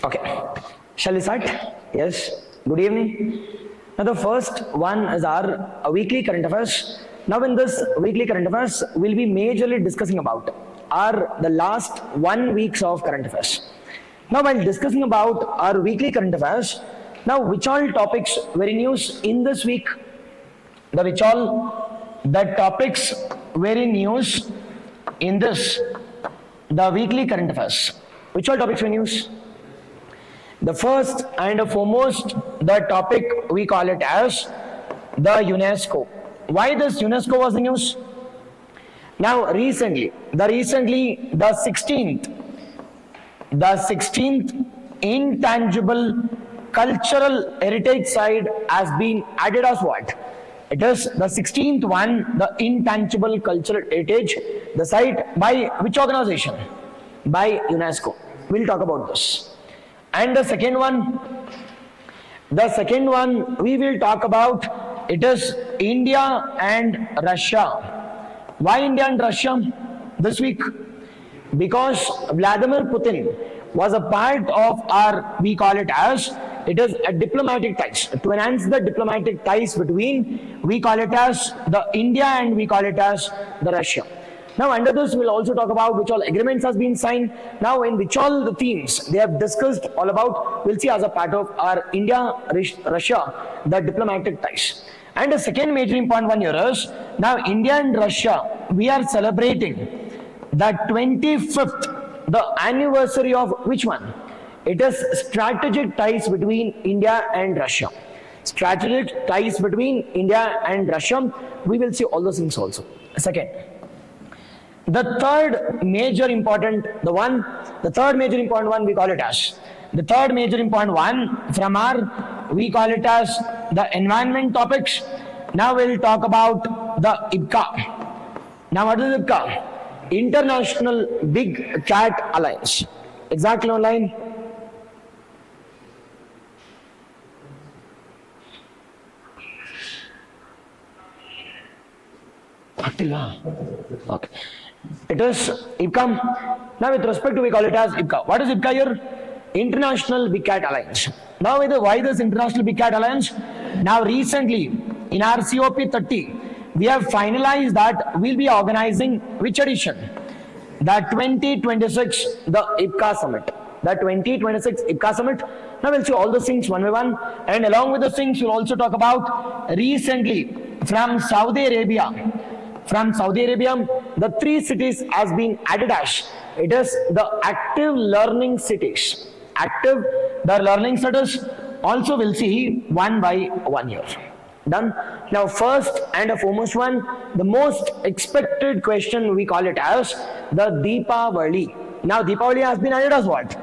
Okay, shall we start? Yes, good evening. Now the first one is our weekly current affairs. Now in this weekly current affairs, we'll be majorly discussing about the last 1 week of current affairs. Now while discussing about our weekly current affairs, now which all topics were in news in this week? The topics were in news in the weekly current affairs. Which all topics were in news? The first and foremost, the topic we call it as the UNESCO. Why this UNESCO was in news? Now recently, the 16th intangible cultural heritage site has been added as what? It is the 16th one, the intangible cultural heritage, the site by which organization? By UNESCO. We'll talk about this. And the second one we will talk about, it is India and Russia. Why India and Russia this week? Because Vladimir Putin was a part of our, we call it as, it is a diplomatic ties. To enhance the diplomatic ties between, we call it as the India and we call it as the Russia. Now under this we'll also talk about which all agreements has been signed. Now in which all the themes they have discussed all about, we'll see as a part of our India-Russia, the diplomatic ties. And the second major important one here is, now India and Russia, we are celebrating the 25th, the anniversary of which one? It is strategic ties between India and Russia. Strategic ties between India and Russia. We will see all those things also. Second. The third major important one we call it as. The third major important one from our, we call it as the environment topics. Now we'll talk about the IPCA. Now what is IPCA? International Big Cat Alliance. Exactly online. Okay. It is IPCA. Now with respect to, we call it as IPCA. What is IPCA here? International Big Cat Alliance. Now why this International Big Cat Alliance? Now recently in our COP 30, we have finalized that we'll be organizing which edition? The 2026, the IPCA Summit. The 2026 IPCA Summit. Now we'll see all the things one by one. And along with the things, we'll also talk about recently from Saudi Arabia, the 3 cities has been added as, it is the active learning cities. The learning cities also will see one by one here. Done. Now first and foremost one, the most expected question we call it as the Deepawali. Now Deepawali has been added as what?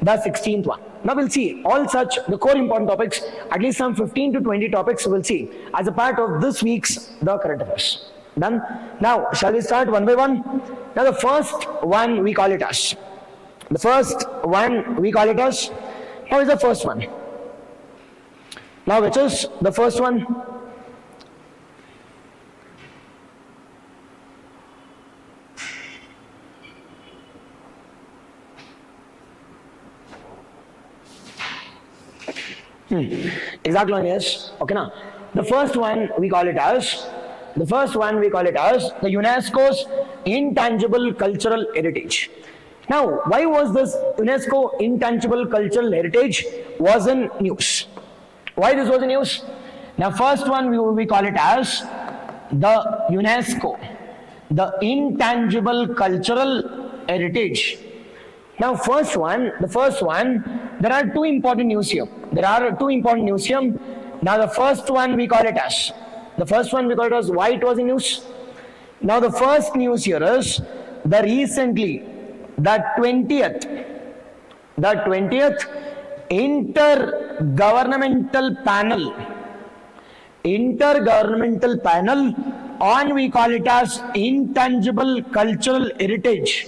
The 16th one. Now we'll see all such the core important topics, at least some 15 to 20 topics we'll see as a part of this week's the current affairs. Done. Now shall we start one by one? Now the first one we call it as. How is the first one? Now which is the first one? Exactly one, yes. Okay now. The first one we call it as the UNESCO's intangible cultural heritage. Now, why was this UNESCO intangible cultural heritage was in news? Why this was in news? Now, first one we call it as the UNESCO, the intangible cultural heritage. Now, the first one, there are two important news here. Now, the first one we call it as. Why it was in news? Now, the first news here is the 20th intergovernmental panel on, we call it as intangible cultural heritage.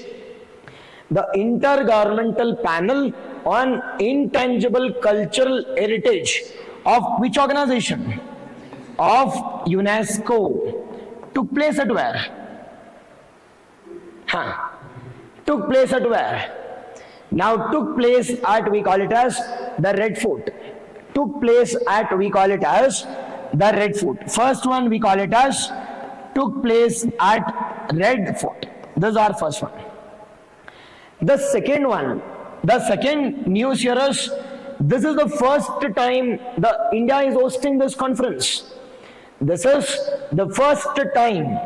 The intergovernmental panel on intangible cultural heritage of which organization? Of UNESCO. Took place at where? Took place at where? Now took place at, we call it as the Red Fort. Took place at, we call it as the Red Fort. First one we call it as took place at Red Fort. This is our first one. The second one, the second news here is, this is the first time the India is hosting this conference. This is the first time.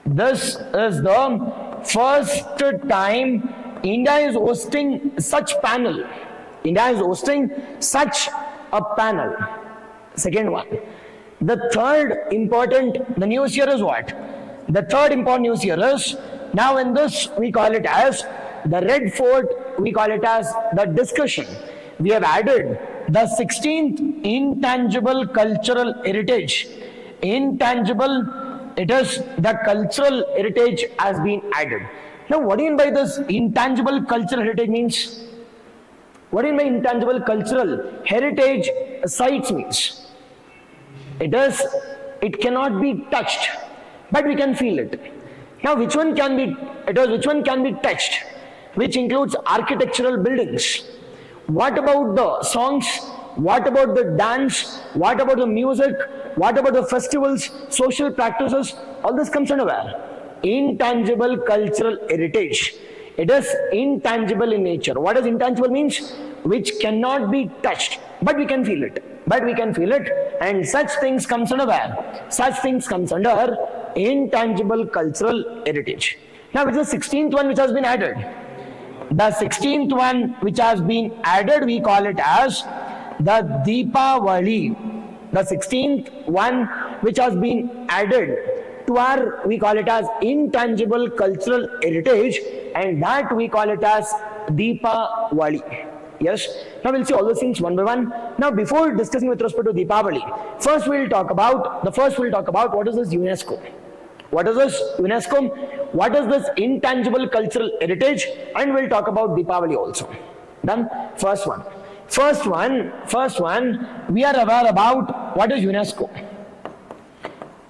This is the first time India is hosting such panel. India is hosting such a panel. Second one. The third important, the news here is what? The third important news here is, now in this we call it as the Red Fort, we call it as the discussion. We have added the 16th intangible cultural heritage. Intangible, it is the cultural heritage has been added. Now what do you mean by this intangible cultural heritage means? What do you mean by intangible cultural heritage sites means? It cannot be touched, but we can feel it. Now which one can be, which one can be touched? Which includes architectural buildings. What about the songs? What about the dance? What about the music? What about the festivals, social practices? All this comes under where? Intangible cultural heritage. It is intangible in nature. What does intangible means? Which cannot be touched, but we can feel it. But we can feel it, and such things comes under where? Such things comes under intangible cultural heritage. Now which is the 16th one which has been added? The 16th one which has been added, we call it as the Deepawali. The 16th one which has been added to our, we call it as intangible cultural heritage, and that we call it as Deepawali. Yes. Now we'll see all those things one by one. Now before discussing with respect to Deepawali, first we'll talk about what is this UNESCO. What is this UNESCO? What is this intangible cultural heritage? And we'll talk about Deepawali also. Done? First one, we are aware about what is UNESCO.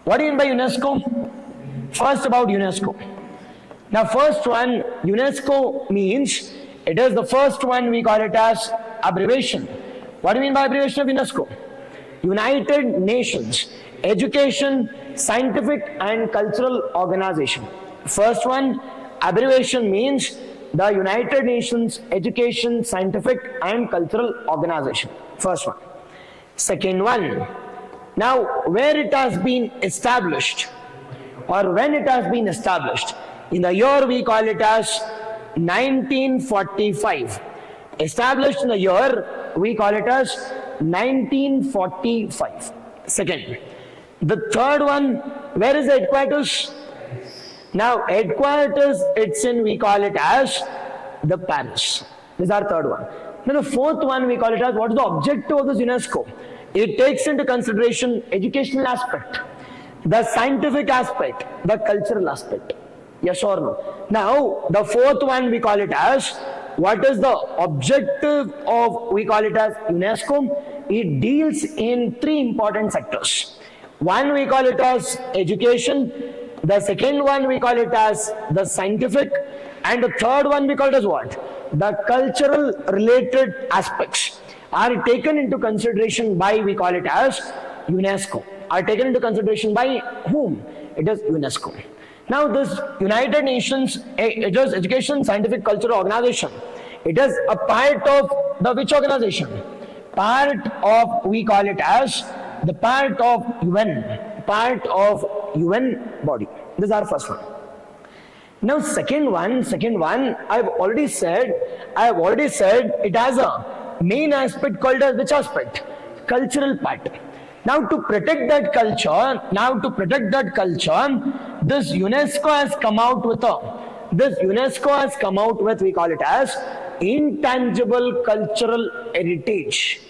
What do you mean by UNESCO? First about UNESCO. Now first one, UNESCO means, it is the first one, we call it as abbreviation. What do you mean by abbreviation of UNESCO? United Nations Education, Scientific and Cultural Organization. First one, abbreviation means the United Nations Education, Scientific and Cultural Organization. First one. Second one, now where it has been established, or when it has been established, in the year we call it as 1945. Established in the year we call it as 1945. Second. The third one, where is the headquarters? Now headquarters, it's in, we call it as the Paris. This is our third one. Then the fourth one, we call it as, what is the objective of this UNESCO? It takes into consideration educational aspect, the scientific aspect, the cultural aspect. Yes or no? Now the fourth one we call it as, what is the objective of, we call it as UNESCO? It deals in three important sectors. One we call it as education, the second one we call it as the scientific, and the third one we call it as what? The cultural related aspects are taken into consideration by, we call it as UNESCO. Are taken into consideration by whom? It is UNESCO. Now this United Nations, it is Education, Scientific, Cultural Organization. It is a part of the which organization? Part of, we call it as the part of UN body. This is our first one. Now second one, I've already said it has a main aspect called as which aspect? Cultural part. Now to protect that culture, this UNESCO has come out with we call it as intangible cultural heritage.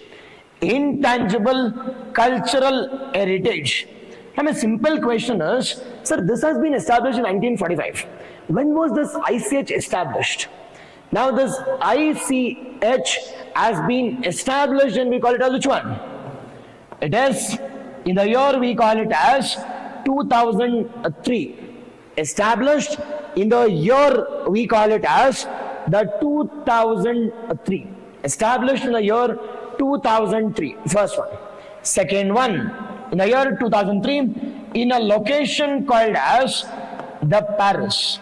Intangible cultural heritage. And a simple question is, sir, this has been established in 1945. When was this ICH established? Now this ICH has been established and we call it as which one? It is in the year we call it as 2003. Established in the year we call it as the 2003. Established in the year 2003. First one. Second one, in the year 2003, in a location called as the Paris.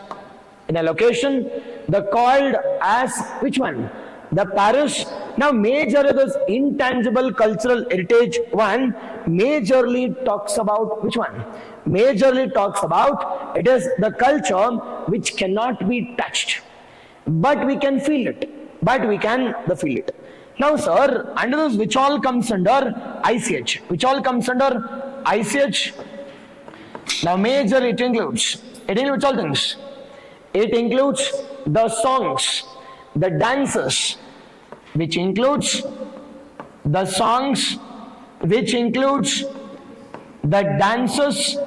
In a location called as which one? The Paris. Now majorly this intangible cultural heritage one majorly talks about which one? Majorly talks about it is the culture which cannot be touched, but we can feel it. Feel it. Now sir, under this which all comes under ICH? Which all comes under ICH? Now majorly it includes which all things? It includes the songs, the dances, which includes the songs, which includes the dances,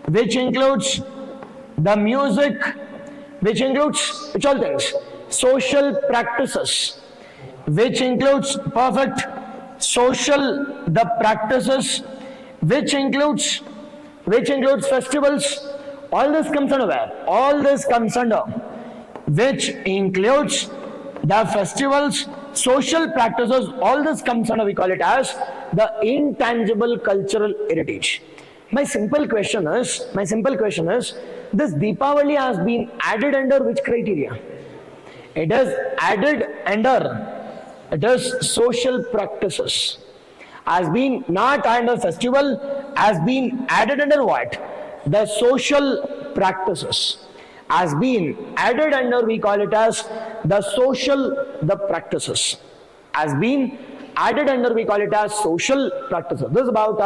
which includes the music, which includes which all things? Social practices, which includes perfect social the practices, which includes festivals. All this comes under where? All this comes under which includes the festivals, social practices. All this comes under, we call it as the intangible cultural heritage. My simple question is, this Deepawali has been added under which criteria? It is added under, it is social practices. Has been not under festival, has been added under what? The social practices. Has been added under, we call it as the social the practices. Has been added under, we call it as social practices. This is about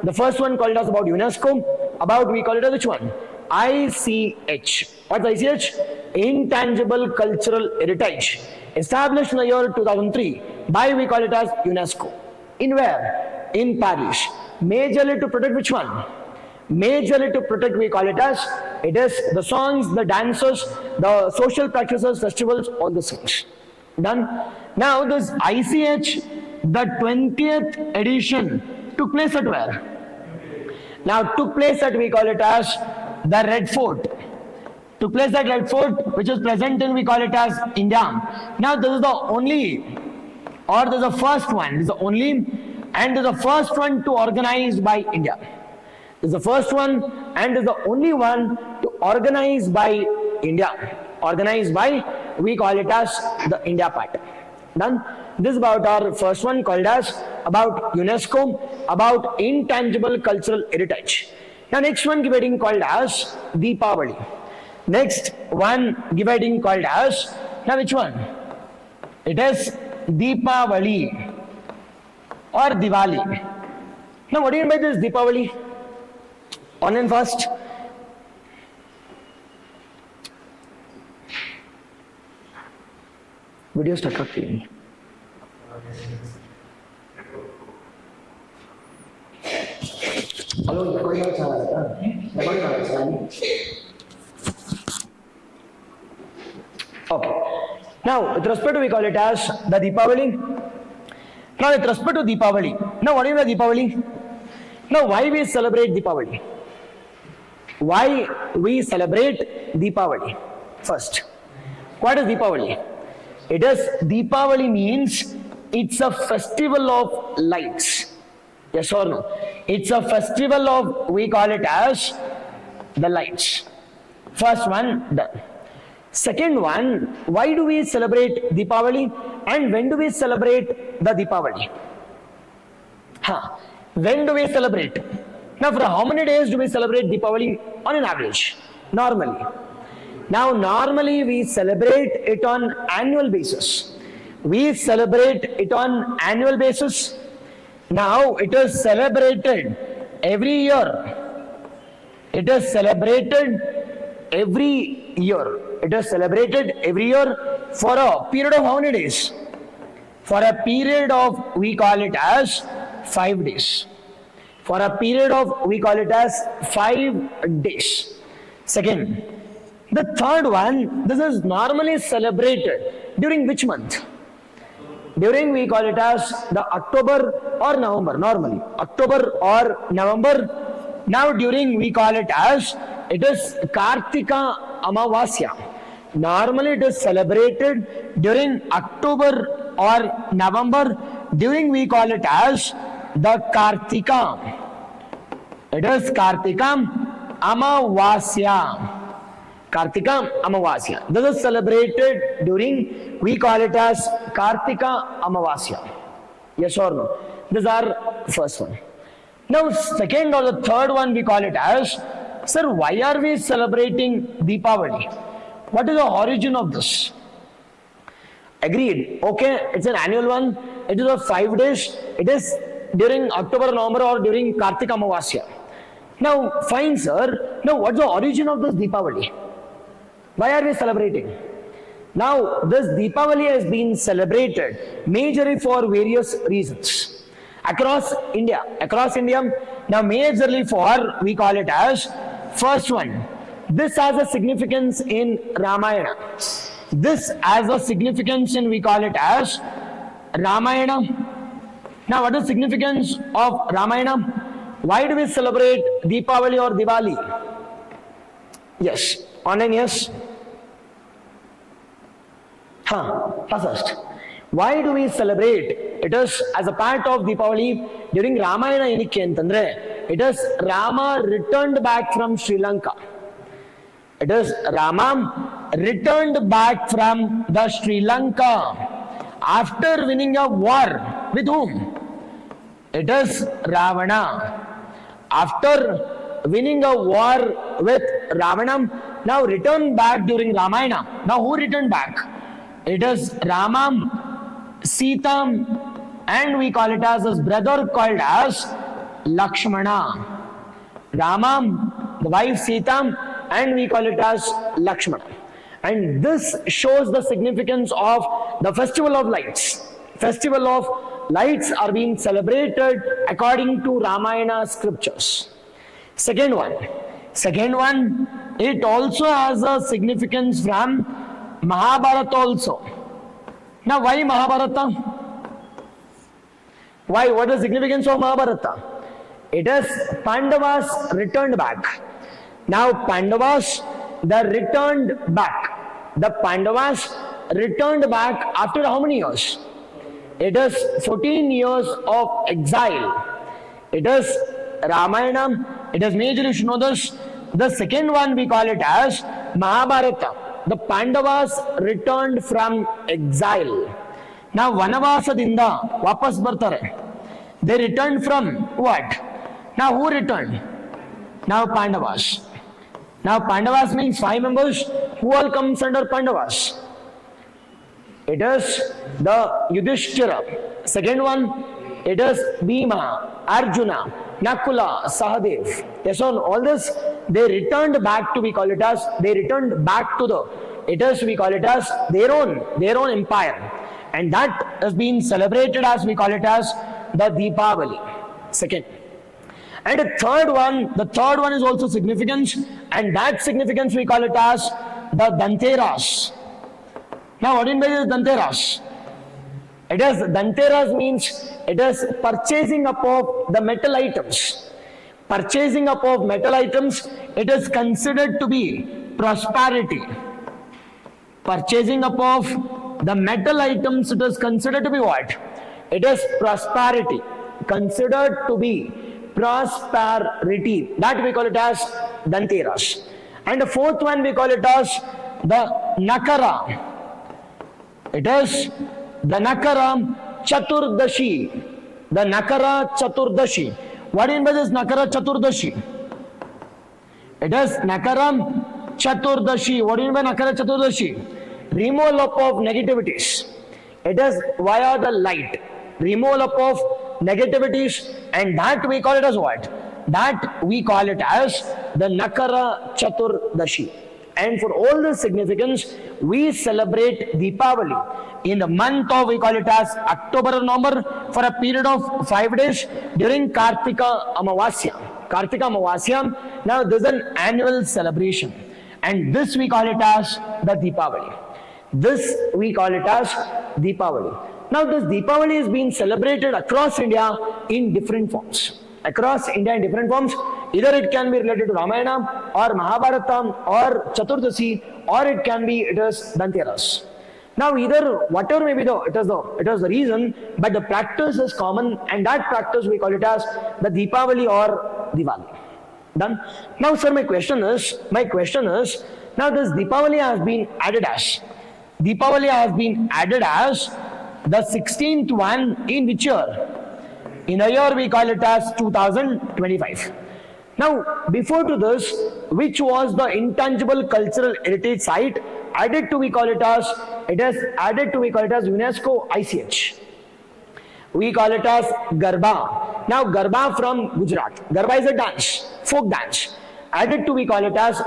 the first one called as about UNESCO, about we call it as which one? ICH. What's ICH? Intangible Cultural Heritage. Established in the year 2003 by, we call it as UNESCO. In where? In Paris. Majorly to protect which one? Majorly to protect, we call it as, it is the songs, the dances, the social practices, festivals, all the things. Done. Now this ICH, the 20th edition took place at where? Now took place at, we call it as the Red Fort. Took place at Red Fort, which is present in, we call it as India. Now this is the only, or this is the first one, this is the only, and this is the first one to organize by India. This is the first one and is the only one to organize by India. Organized by, we call it as the India part. Done. This is about our first one called as about UNESCO, about intangible cultural heritage. Now next one getting called as Deepawali. Next one getting called as, now which one? It is Deepawali or Diwali. Now what do you mean by this Deepawali? On and fast. Video stuck up here. Okay. Now, with respect to, we call it as the Deepawali. Now, with respect to Deepawali. Now, what is the Deepawali? Now, why we celebrate Deepawali? Why we celebrate Deepawali? First, what is Deepawali? It is, Deepawali means it's a festival of lights. Yes or no? It's a festival of, we call it as the lights. First one, done. Second one, why do we celebrate Deepawali and when do we celebrate the Deepawali? When do we celebrate? Now, for how many days do we celebrate Deepawali on an average? Normally. Now, normally we celebrate it on annual basis. We celebrate it on annual basis. Now, it is celebrated every year. It is celebrated every year. It is celebrated every year for a period of how many days? For a period of, we call it as 5 days. For a period of, we call it as 5 days. Second, the third one, this is normally celebrated during which month? During, we call it as the October or November, normally. October or November. Now during, we call it as, it is Kartika Amavasya. Normally it is celebrated during October or November. During we call it as the Kartika. It is Kartika Amavasya. Kartika Amavasya. This is celebrated during, we call it as Kartika Amavasya. Yes or no? This is our first one. Now, second or the third one we call it as, sir, why are we celebrating Deepawali? What is the origin of this? Agreed. Okay, it's an annual one. It is of 5 days. It is during October, November or during Kartika Amavasya. Now, fine, sir. Now, what's the origin of this Deepawali? Why are we celebrating? Now, this Deepawali has been celebrated majorly for various reasons. Across India. Now, majorly for, we call it as, first one, this has a significance in Ramayana. This has a significance in, we call it as, Ramayana. Now, what is significance of Ramayana? Why do we celebrate Deepawali or Diwali? Yes. Online, yes? First. Why do we celebrate? It is as a part of Deepawali during Ramayana. It is Rama returned back from Sri Lanka. It is Rama returned back from the Sri Lanka after winning a war. With whom? It is Ravana. After winning a war with Ravana, now returned back during Ramayana. Now who returned back? It is Rama, Sita, and we call it as his brother called as Lakshmana. Rama, the wife Sita, and we call it as Lakshmana. And this shows the significance of the Festival of Lights. Festival of Lights are being celebrated according to Ramayana scriptures. Second one, it also has a significance from Mahabharata also. Now why Mahabharata? Why? What is the significance of Mahabharata? It is Pandavas returned back. Now Pandavas, they returned back. The Pandavas returned back after how many years? It is 14 years of exile. It is Ramayana. It is majorly, you should know this. The second one we call it as Mahabharata. The Pandavas returned from exile. Now Vanavasadinda vapas bartare. They returned from what? Now who returned? Now Pandavas. Now Pandavas means 5 members. Who all comes under Pandavas? It is the Yudhishthira. Second one, it is Bhima, Arjuna, Nakula, Sahadev. Yes, on all this, they returned back to, we call it as, they returned back to the, it is, we call it as their own empire. And that has been celebrated as, we call it as the Deepawali. Second. And the third one is also significant, and that significance we call it as the Dhanteras. Now what do you mean by Dhanteras? It is, Dhanteras means it is purchasing up of the metal items. Purchasing up of metal items, it is considered to be prosperity. Purchasing up of the metal items, it is considered to be what? It is prosperity. Considered to be prosperity. That we call it as Dhanteras. And the fourth one we call it as the Nakara. It is the Nakara Chaturdashi. The Nakara Chaturdashi. What do you mean by this Nakara Chaturdashi? It is Nakara Chaturdashi. What do you mean by Nakara Chaturdashi? Removal of negativities. It is via the light. Removal of negativities, and that we call it as what? That we call it as the Nakara Chaturdashi. And for all the significance, we celebrate Deepawali in the month of, we call it as October or November, for a period of 5 days during Kartika Amavasya. Kartika Amavasya, now this is an annual celebration. And this we call it as the Deepawali. This we call it as Deepawali. Now this Deepawali is being celebrated across India in different forms. Across India in different forms. Either it can be related to Ramayana or Mahabharata or Chaturdasi, or it can be it is Dhanteras. Now either whatever may be it is the reason, but the practice is common, and that practice we call it as the Deepawali or Diwali. Done. Now sir, my question is now this Deepawali has been added as the 16th one in which year? In a year we call it as 2025. Now before to this, which was the intangible cultural heritage site added to we call it as UNESCO ICH. We call it as Garba. Now Garba from Gujarat. Garba is a dance, folk dance. Added to we call it as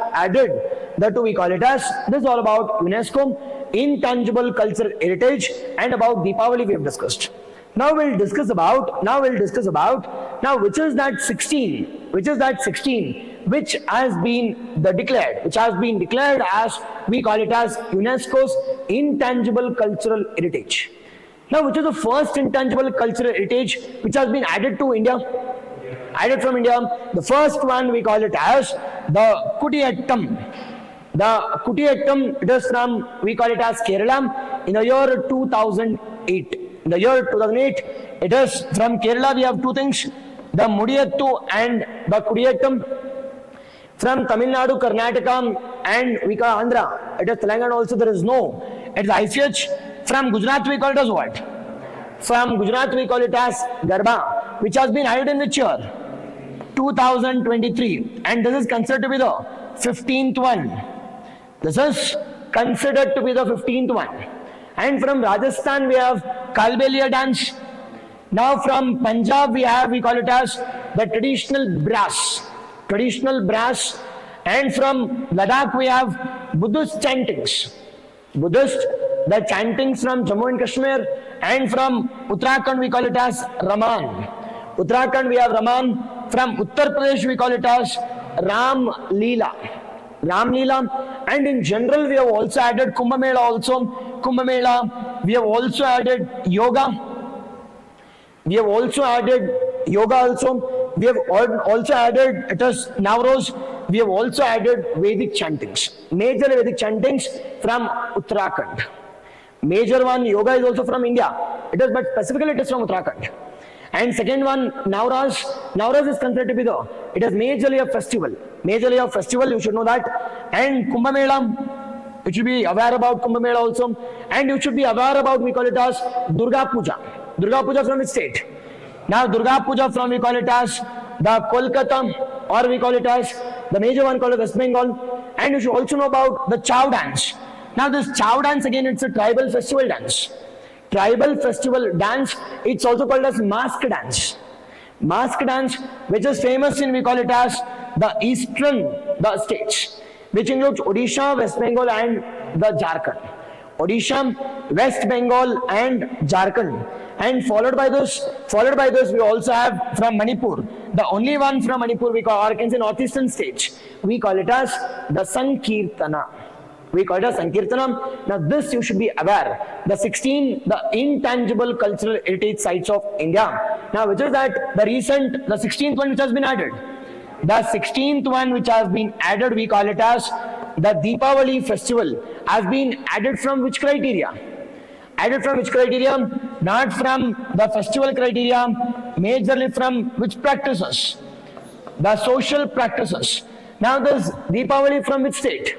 this is all about UNESCO, intangible cultural heritage, and about Deepawali we have discussed. Now we'll discuss about which is that 16 which has been declared as we call it as UNESCO's intangible cultural heritage. Now which is the first intangible cultural heritage which has been added to India? Added from India. The first one we call it as the Kutiyattam. The Kutiyattam, it is from, we call it as Kerala in the year 2008. In the year 2008, it is from Kerala. We have two things, the Mudiyattu and the Kutiyattam. From Tamil Nadu, Karnataka, and we call Andhra. It is Telangana also, there is no. It is ICH. From Gujarat, we call it as what? From Gujarat, we call it as Garba, which has been added in which year? 2023. And this is considered to be the 15th one. This is considered to be the 15th one. And from Rajasthan, we have Kalbelia dance. Now from Punjab, we call it as the traditional brass. And from Ladakh, we have Buddhist chantings. The chantings from Jammu and Kashmir, and from Uttarakhand we call it as Raman. Uttarakhand we have Raman. From Uttar Pradesh we call it as Ram Leela. And in general we have also added Kumbh Mela we have also added yoga. We have also added it is Navroz. We have also added Vedic chantings, major Vedic chantings from Uttarakhand. Major one, yoga, is also from India. But specifically it is from Uttarakhand. And second one, Navroz. Navroz is considered to be it is majorly a festival. You should know that. And Kumbh Mela, you should be aware about Kumbh Mela also. And you should be aware about, we call it as Durga Puja. Durga Puja from which state? Now Durga Puja from, we call it as the Kolkata, or we call it as the major one called West Bengal. And you should also know about the Chow dance. Now this Chow dance, again, it's a tribal festival dance. It's also called as mask dance. Which is famous in, we call it as the eastern states, which includes Odisha, West Bengal, and the Jharkhand. Odisha, West Bengal, and Jharkhand. And followed by this we also have from Manipur. The only one from Manipur we call, or can say northeastern states, we call it as the Sankirtana. Now this you should be aware. The 16, the intangible cultural heritage sites of India. Now which is that the 16th one which has been added. The 16th one which has been added, we call it as the Deepawali festival, has been added from which criteria? Not from the festival criteria, majorly from which practices? The social practices. Now this Deepawali from which state?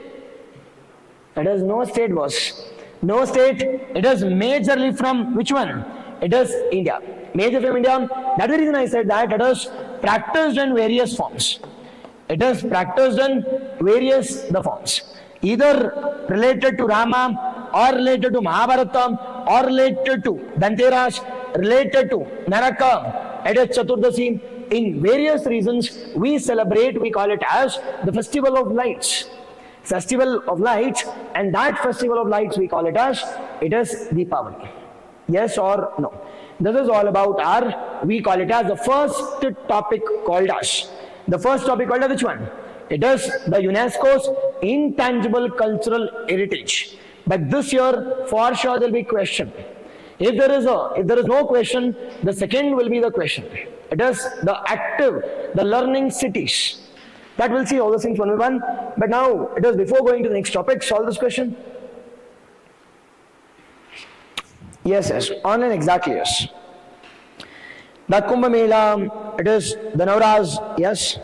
It is no state, boss. No state. It is majorly from which one? It is India. Major from India. That is the reason I said that it is practiced in various forms. Forms. Either related to Rama, or related to Mahabharata, or related to Dhanteras, related to Naraka, it is Chaturdasi. In various reasons, we celebrate, we call it as the Festival of Lights. And that Festival of Lights, we call it as, it is Deepawali. Yes or no? This is all about we call it as the first topic called as. The first topic called as which one? It is the UNESCO's intangible cultural heritage. But this year, for sure, there will be question. If there is no question, the second will be the question. It is the active, the learning cities. That we'll see all those things one by one. But now, it is before going to the next topic, solve this question. Yes, online exactly, yes. The Kumbh Mela, it is the Navraz, yes.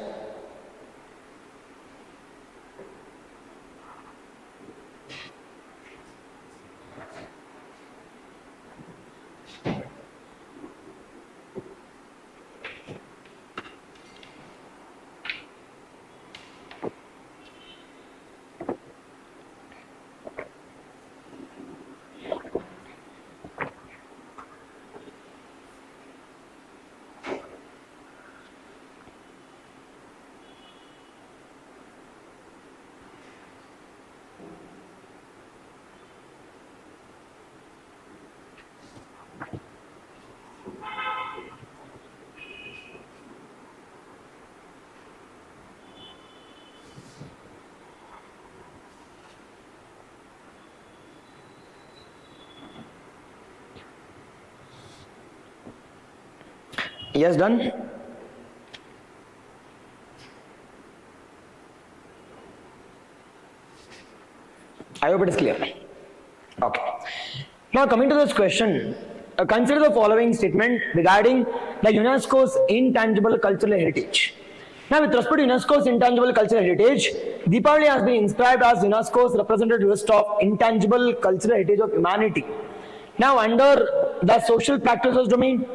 Yes, done. I hope it is clear. Okay. Now coming to this question, consider the following statement regarding the UNESCO's intangible cultural heritage. Now with respect to UNESCO's intangible cultural heritage, Deepawali has been inscribed as UNESCO's representative list of intangible cultural heritage of humanity. Now under the social practices domain,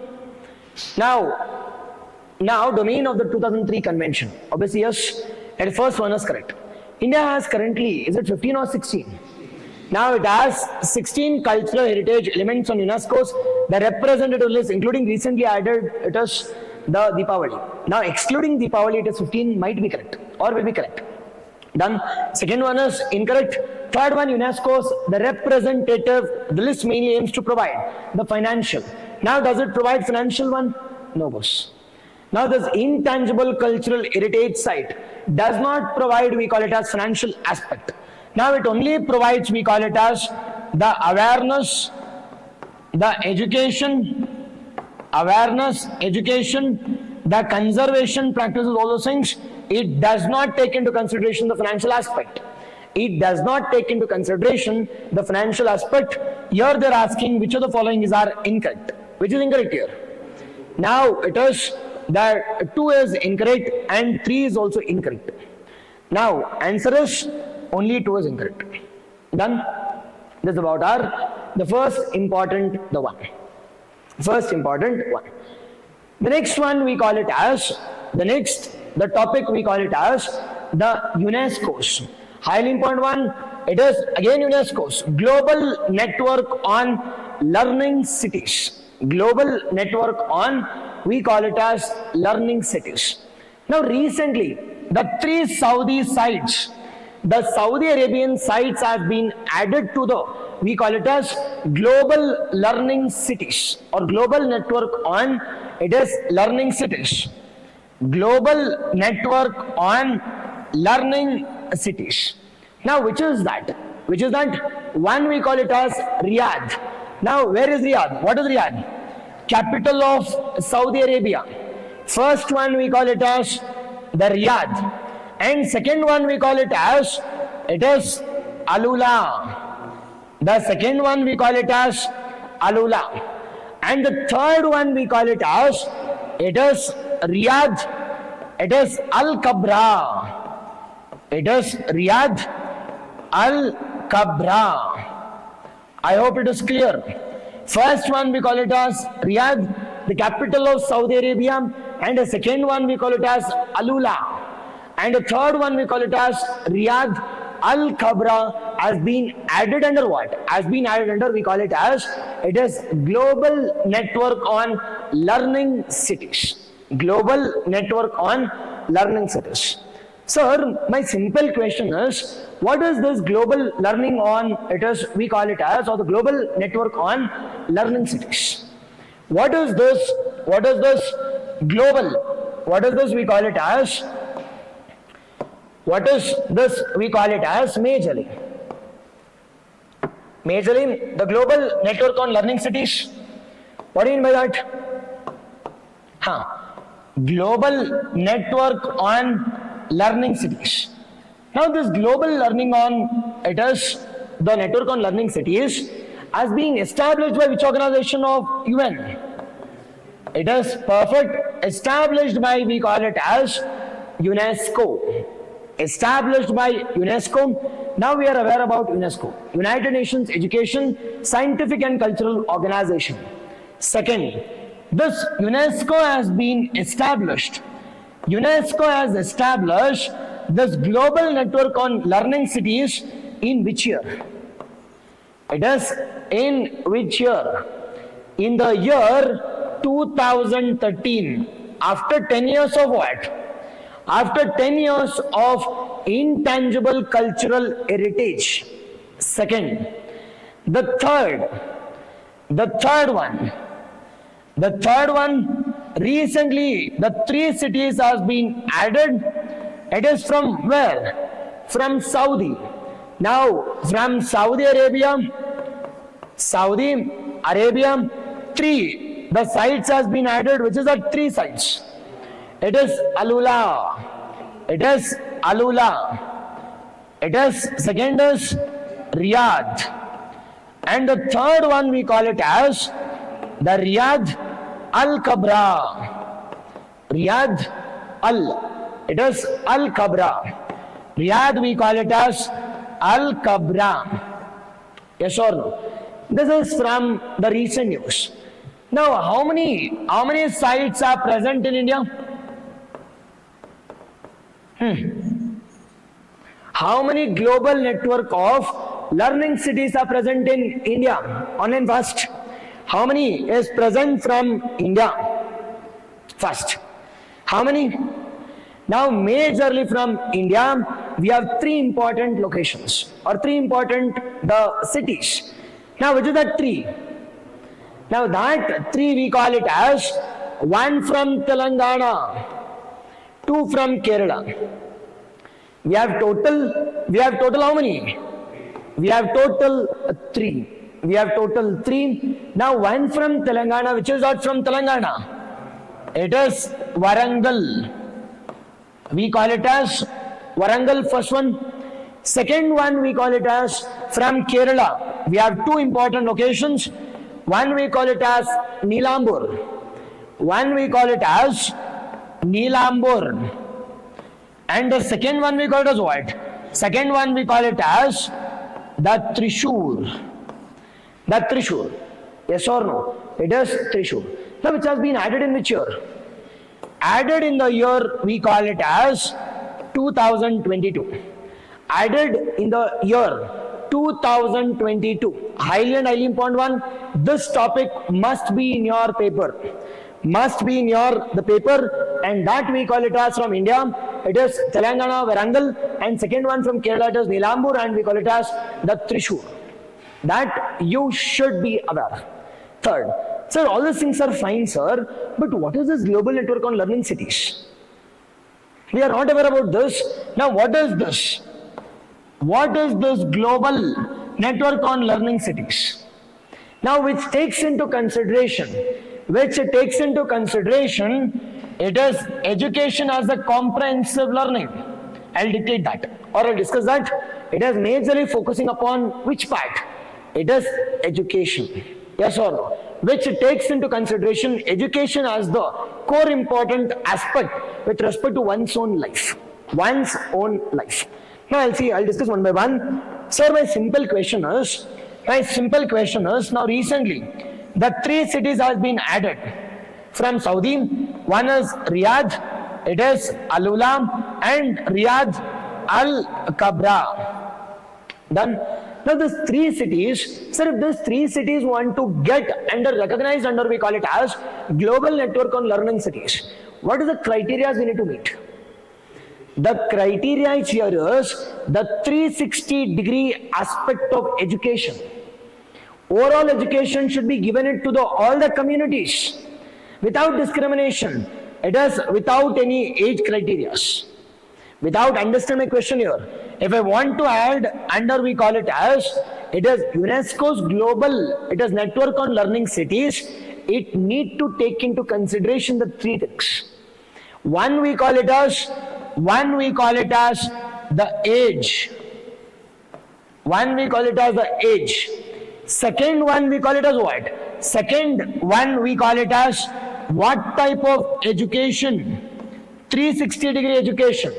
now domain of the 2003 convention. Obviously, yes, at first one is correct. India has currently, is it 15 or 16? Now it has 16 cultural heritage elements on UNESCO's the representative list, including recently added, it is the Deepawali. Now excluding Deepawali, it is 15, might be correct or will be correct. Done. Second one is incorrect. Third one, UNESCO's the representative, the list mainly aims to provide the financial. Now does it provide financial one? No, boss. Now this intangible cultural heritage site does not provide, we call it as financial aspect. Now it only provides, we call it as the awareness, the education, the conservation practices, all those things. It does not take into consideration the financial aspect. It does not take into consideration the financial aspect. Here they are asking which of the following are incorrect. Which is incorrect here? Now it is that 2 is incorrect and 3 is also incorrect. Now answer is only 2 is incorrect. Done. This is about the first important one. The next one we call it as the topic we call it as the UNESCO's. Highly important one. It is again UNESCO's global network on learning cities. Global network on, we call it as learning cities. Now recently, the 3 Saudi sites, the Saudi Arabian sites have been added to the, we call it as global learning cities or global network on, it is learning cities. Global network on learning cities. Now which is that? One we call it as Riyadh. Now where is Riyadh? What is Riyadh? Capital of Saudi Arabia. First one we call it as the Riyadh. And second one we call it as, it is Alula. The second one we call it as Alula. And the third one we call it as, it is Riyadh. It is Al-Kabra. It is Riyadh Al-Kabra. I hope it is clear. First one we call it as Riyadh, the capital of Saudi Arabia, and the second one we call it as Alula. And the third one we call it as Riyadh Al-Kabra has been added under what? Has been added under, we call it as, it is Global Network on Learning Cities. Global Network on Learning Cities. Sir, my simple question is, what is this global learning on, it is, we call it as, or the global network on learning cities? What is this global? What is this we call it as? What is this we call it as majorly? Majorly the global network on learning cities. What do you mean by that? Global network on learning cities. Now this global learning on, it is the network on learning cities as being established by which organization of UN? It is perfect established by, we call it as UNESCO. Established by UNESCO. Now we are aware about UNESCO. United Nations Education, Scientific and Cultural Organization. Second, this UNESCO has been established. UNESCO has established this global network on learning cities in which year? It is in which year? In the year 2013. After 10 years of what? After 10 years of intangible cultural heritage. Second. The third one, recently the 3 cities has been added. It is from where? From Saudi. Now from Saudi Arabia, 3, the sites has been added, which is at 3 sites. It is Alula. It is second is Riyadh. And the third one we call it as the Riyadh Al-Kabra. It is Al-Kabra. Riyadh we call it as Al-Kabra. Yes or no? This is from the recent news. Now how many sites are present in India? How many global network of learning cities are present in India? Online first. How many is present from India? First. How many? Now majorly from India, we have 3 important locations or 3 important cities. Now which is that 3? Now that 3 we call it as 1 from Telangana, 2 from Kerala. We have total how many? We have total 3. Now 1 from Telangana, which is not from Telangana. It is Warangal. We call it as Warangal, first one. Second one we call it as from Kerala. We have 2 important locations. One we call it as Neelambur. And the second one we call it as what? Second one we call it as the Trishur. Yes or no? It is Trishur. Now which has been added in which year? Added in the year we call it as 2022. Added in the year 2022. Highly and highly important one. This topic must be in your paper. The paper, and that we call it as from India. It is Telangana, Warangal, and second one from Kerala it is Neelambur, and we call it as the Trishur. That you should be aware. Third, sir, all these things are fine, sir, but what is this global network on learning cities? We are not aware about this. Now what is this? What is this global network on learning cities? Now which takes into consideration, it is education as a comprehensive learning. I'll dictate that or I'll discuss that. It is majorly focusing upon which part? It is education. Yes or no? Which takes into consideration education as the core important aspect with respect to one's own life. Now I'll discuss one by one. Sir, my simple question is, now recently, the 3 cities has been added from Saudi. One is Riyadh, it is Alula, and Riyadh Al-Kabra. Done. Now these 3 cities, sir, if these 3 cities want to get recognized under, we call it as global network on learning cities, what is the criteria we need to meet? The criteria here is the 360-degree aspect of education. Overall education should be given it to all the communities without discrimination. It is without any age criteria. Without, understand my question here. If I want to add under, we call it as it is UNESCO's global, it is network on learning cities. It need to take into consideration the three things. One we call it as the age. One we call it as the age. Second one we call it as what? Second one we call it as what type of education? 360-degree education.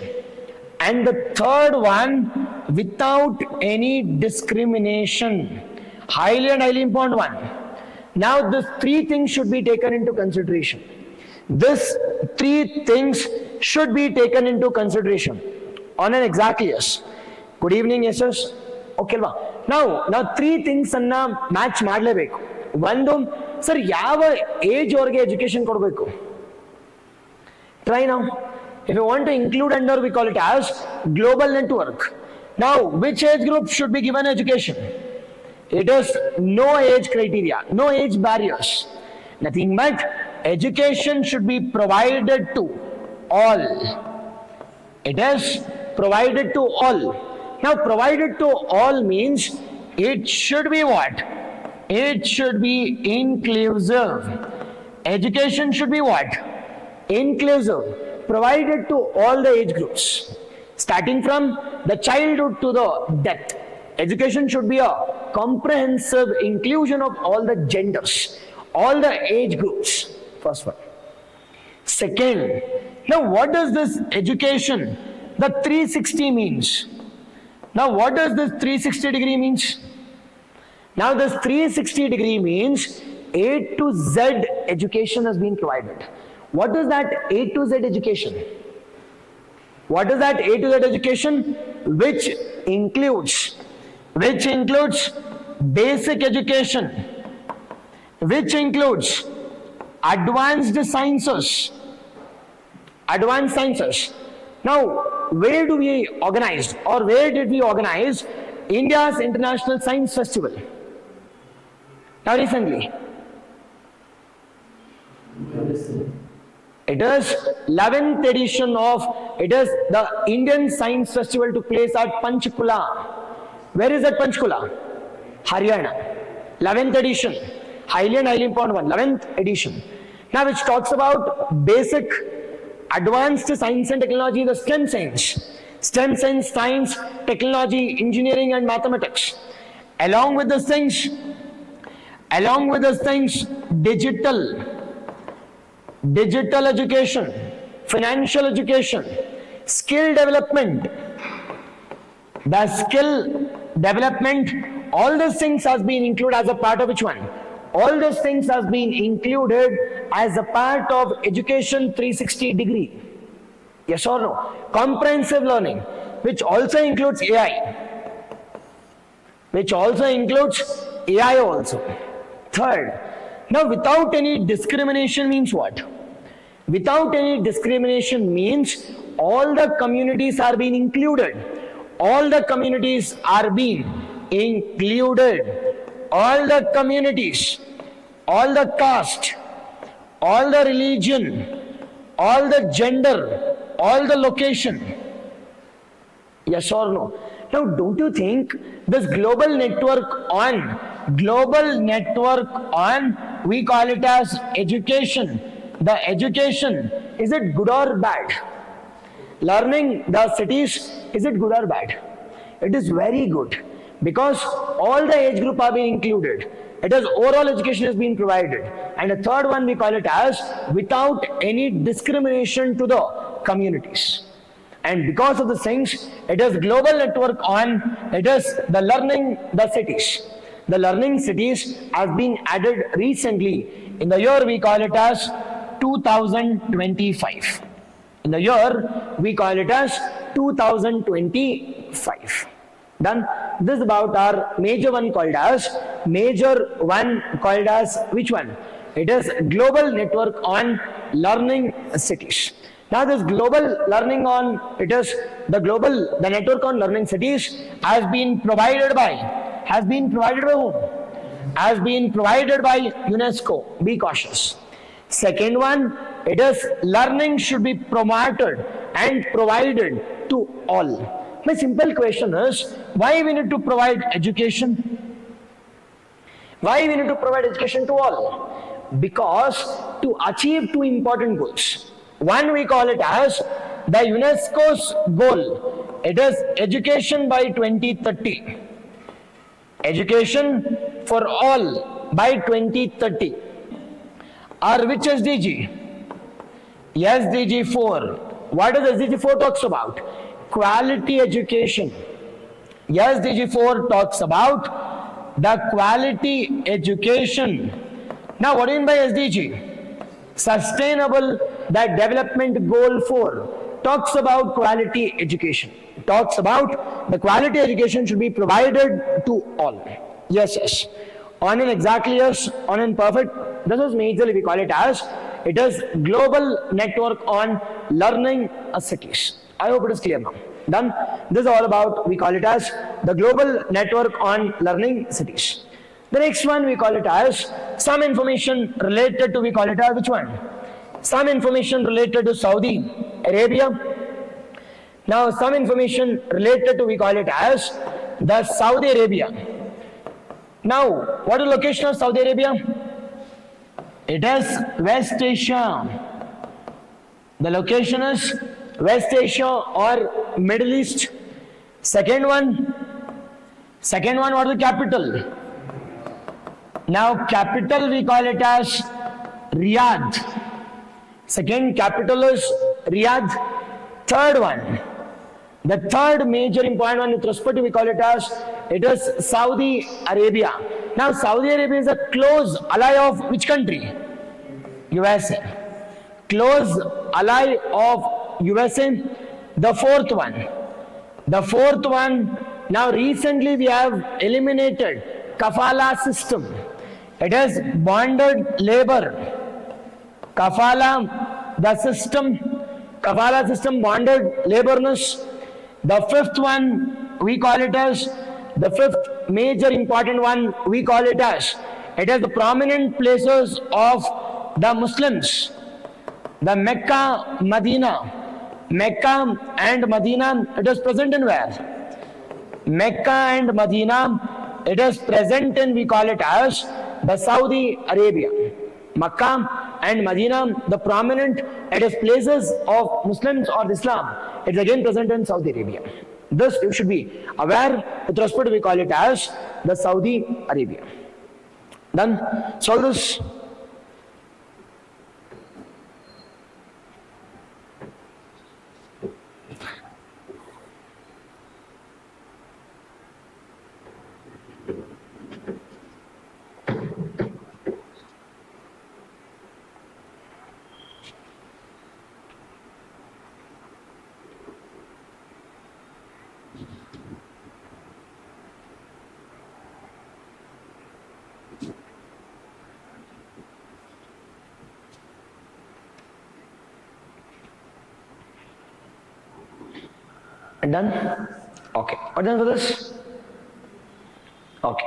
And the third one, without any discrimination. Highly and highly important one. Now these three things should be taken into consideration. These three things should be taken into consideration. On an exactly yes. Good evening, yes, yes. Okay, now three things anna match ಮಾಡಲೇಬೇಕು. ಒಂದು sir ಯಾವ age ಅವರಿಗೆ education ಕೊಡಬೇಕು? Try now. If you want to include under, we call it as global network. Now, which age group should be given education? It is no age criteria, no age barriers. Nothing but education should be provided to all. It is provided to all. Now, provided to all means it should be what? It should be inclusive. Education should be what? Inclusive. Provided to all the age groups. Starting from the childhood to the death. Education should be a comprehensive inclusion of all the genders, all the age groups. First one. Second, now what does this education, the 360 means? Now what does this 360 degree means? Now this 360 degree means A to Z education has been provided. What is that A to Z education? What is that A to Z education? Which includes basic education, which includes advanced sciences. Now, where do we organize, or where did we organize India's International Science Festival? Now recently. It is 11th edition of, it is the Indian Science Festival took place at Panchkula. Where is that Panchkula? Haryana. 11th edition. Highly and highly important one. 11th edition. Now which talks about basic, advanced science and technology, the STEM science. STEM science, science, technology, engineering and mathematics. Along with these things, digital education, financial education, skill development. The skill development, all these things has been included as a part of which one? All these things has been included as a part of education 360 degree. Yes or no? Comprehensive learning, which also includes AI. Third, now without any discrimination means what? Without any discrimination means all the communities are being included. All the communities are being included. All the communities, all the caste, all the religion, all the gender, all the location. Yes or no? Now don't you think this global network on, we call it as education. The education, is it good or bad? Learning the cities, is it good or bad? It is very good, because all the age group are being included. It is overall education is being provided. And the third one we call it as without any discrimination to the communities. And because of the things, it is global network on, it is the learning the cities. The learning cities has been added recently. In the year we call it as 2025. In the year we call it as 2025. Done. This is about our major one called as which one? It is global network on learning cities. Now this global learning on, it is the network on learning cities has been provided by whom? Has been provided by UNESCO. Be cautious. Second one, it is learning should be promoted and provided to all. My simple question is, why we need to provide education? Why we need to provide education to all? Because to achieve two important goals. One we call it as the UNESCO's goal. It is education by 2030. Education for all by 2030. Or which SDG? SDG 4. What does SDG 4 talks about? Quality education. SDG 4 talks about the quality education. Now what do you mean by SDG? Sustainable, that development goal 4 talks about quality education. It talks about the quality education should be provided to all. Yes, yes. On an exactly yes, on an perfect, this is majorly we call it as, it is global network on learning cities. I hope it is clear now. Done. This is all about, we call it as the global network on learning cities. The next one we call it as some information related to, we call it as which one? Some information related to Saudi Arabia. Now some information related to, we call it as the Saudi Arabia. Now what is the location of Saudi Arabia? It is West Asia. The location is West Asia or Middle East. Second one, what is the capital? Now capital we call it as Riyadh. Second capital is Riyadh. Third one, the third major important one with respect to, we call it as, it is Saudi Arabia. Now Saudi Arabia is a close ally of which country? USA. Close ally of USA. The fourth one, now recently we have eliminated kafala system. It is bonded labor. Kafala system, bonded laborness. The fifth one, we call it as, the fifth major important one, we call it as, it is the prominent places of the Muslims. The Mecca, Medina. Mecca and Medina, it is present in where? Mecca and Medina, it is present in, we call it as, the Saudi Arabia. Mecca and Medina, the prominent, it is places of Muslims or Islam. It is again present in Saudi Arabia. This you should be aware with respect to, we call it as the Saudi Arabia. Done. Solve this. Done? Okay. What done for this? Okay.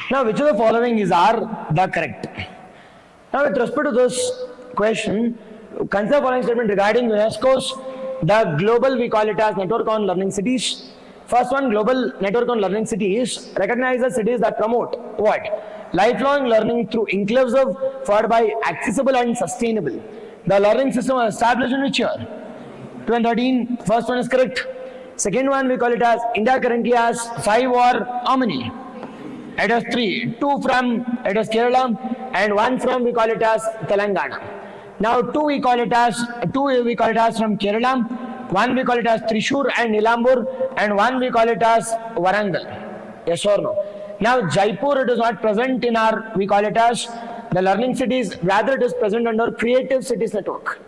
Now, which of the following are the correct? Now, with respect to this question, consider following statement regarding UNESCO's the global, we call it as network on learning cities. First one, global network on learning cities recognizes cities that promote what? Lifelong learning through inclusive, followed by accessible and sustainable. The learning system was established in which year? 2013. First one is correct. Second one we call it as India currently has 5 or how many? It has 3. 2 from it is Kerala and 1 from we call it as Telangana. Now 2 we call it as from Kerala, 1 we call it as Thrissur and Nilambur, and 1 we call it as Warangal. Yes or no? Now Jaipur, it is not present in our, we call it as the learning cities, rather it is present under Creative Cities Network.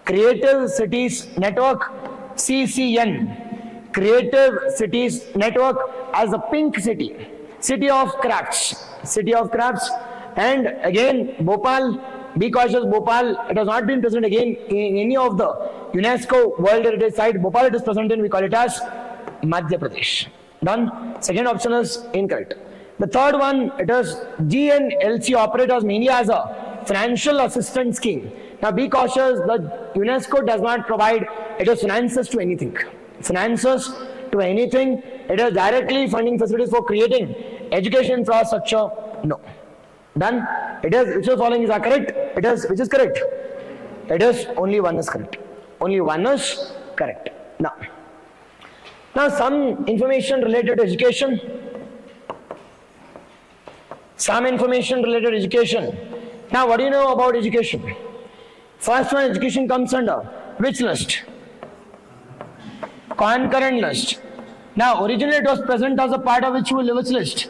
Creative Cities Network, CCN. Creative Cities Network as a pink city. City of Crafts. City of Crafts. And again, Bhopal, be cautious, Bhopal, it has not been present again in any of the UNESCO World Heritage Site. Bhopal, it is present in, we call it as Madhya Pradesh. Done. Second option is incorrect. The third one, it is GNLC operators mainly as a financial assistance scheme. Now be cautious, the UNESCO does not provide, it is finances to anything. Finances to anything. It is directly funding facilities for creating education infrastructure. No. Done. It is, which of the following is correct? It is, which is correct? It is, only one is correct. Only one is correct. Now some information related to education. Some information related to education. Now what do you know about education? First one, education comes under which list? Concurrent list. Now originally it was present as a part of which list?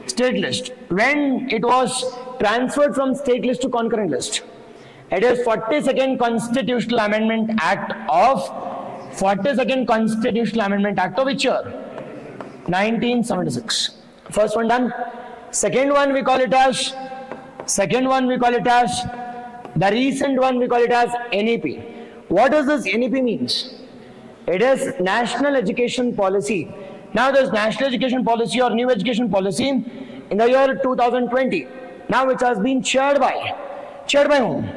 State list. When it was transferred from state list to concurrent list? It is 42nd Constitutional Amendment Act of 42nd Constitutional Amendment Act of which year? 1976. First one done. Second one we call it as the recent one we call it as NEP. What does this NEP means? It is National Education Policy. Now this National Education Policy or New Education Policy in the year 2020. Now which has been chaired by whom?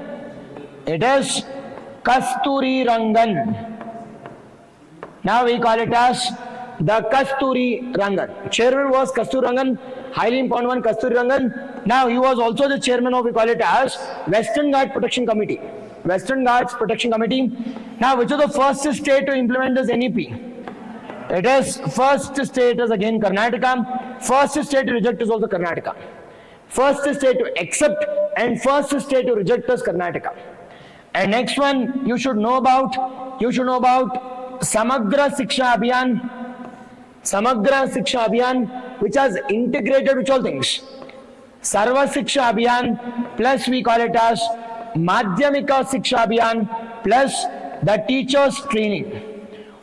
It is Kasturi Rangan. Now we call it as the Kasturi Rangan. Chairman was Kasturi Rangan, highly important one, Kasturi Rangan. Now he was also the chairman of, we call it as Western Ghats Protection Committee. Western Ghats Protection Committee. Now which is the first state to implement this NEP? It is, first state is again Karnataka. First state to reject is also Karnataka. First state to accept and first state to reject is Karnataka. And next one you should know about Samagra Shiksha Abhiyan. Samagra Shiksha Abhiyan, which has integrated which all things? Sarva Shiksha Abhiyan plus we call it as Madhyamika Shiksha Abhiyan plus the teachers training.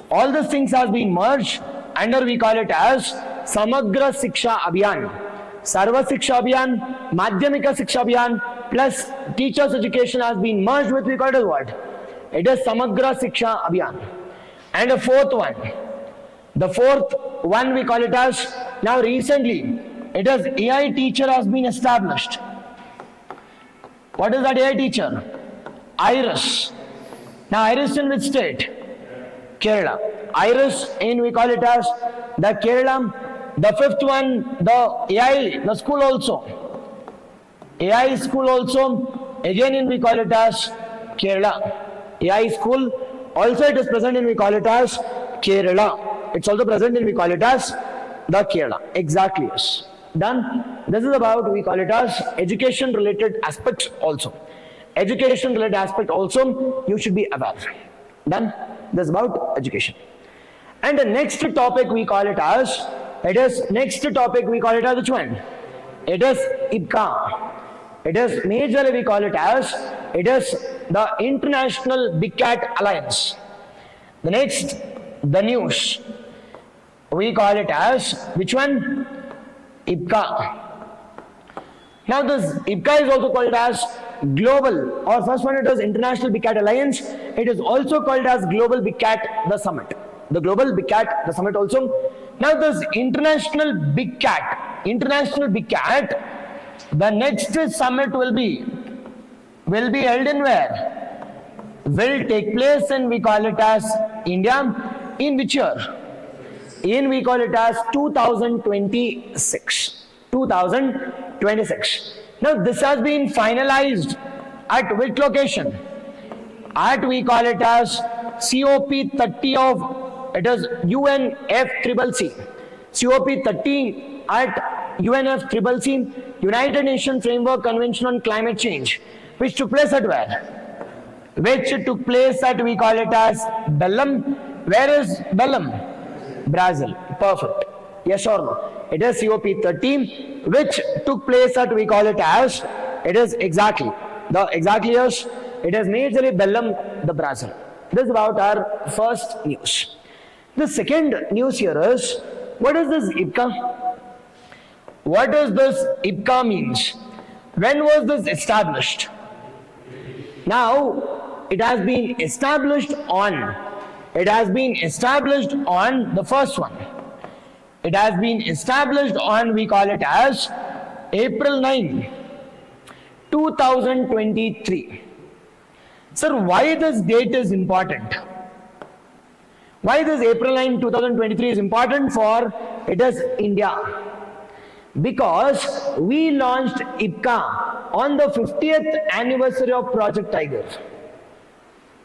All these things has been merged under we call it as Samagra Shiksha Abhiyan. Sarva Shiksha Abhiyan, Madhyamika Shiksha Abhiyan plus teachers education has been merged with we call it as what? It is Samagra Shiksha Abhiyan. And the fourth one we call it as, now recently it is AI teacher has been established. What is that AI teacher? IRIS. Now IRIS in which state? Kerala. IRIS in we call it as the Kerala. The fifth one, the AI, the school also. AI school also, again in we call it as Kerala. AI school, also it is present in we call it as Kerala. It's also present in we call it as the Kerala. Exactly, yes. Done. This is about we call it as education related aspects also. Education related aspect also you should be aware. Done. This is about education. And the next topic we call it as, which one? It is IPCA. It is majorly we call it as, it is the International Big Cat Alliance. The next, the news. We call it as, which one? IPCA. Now this IPCA is also called as global, or first one it is International Big Cat Alliance. It is also called as Global Big Cat, the Summit. The Global Big Cat, the Summit also. Now this International Big Cat, the next summit will be held in where? Will take place in we call it as India. In which year? In we call it as 2026. 2026. Now this has been finalized at which location? At we call it as COP30 of, it is UNFCCC. COP30 at UNFCCC, United Nations Framework Convention on Climate Change, which took place at where? Which took place at we call it as Belém. Where is Belém? Brazil. Perfect. Yes or no? It is COP30 which took place at we call it as, it is exactly yes, it is majorly Belém, the Brazil. This is about our first news. The second news here is, what is this IPCA? What does this IPCA means? When was this established? Now it has been established on the first one. It has been established on, we call it as April 9, 2023. Sir, why this date is important? Why this April 9, 2023 is important for it is India? Because we launched IPCA on the 50th anniversary of Project Tiger.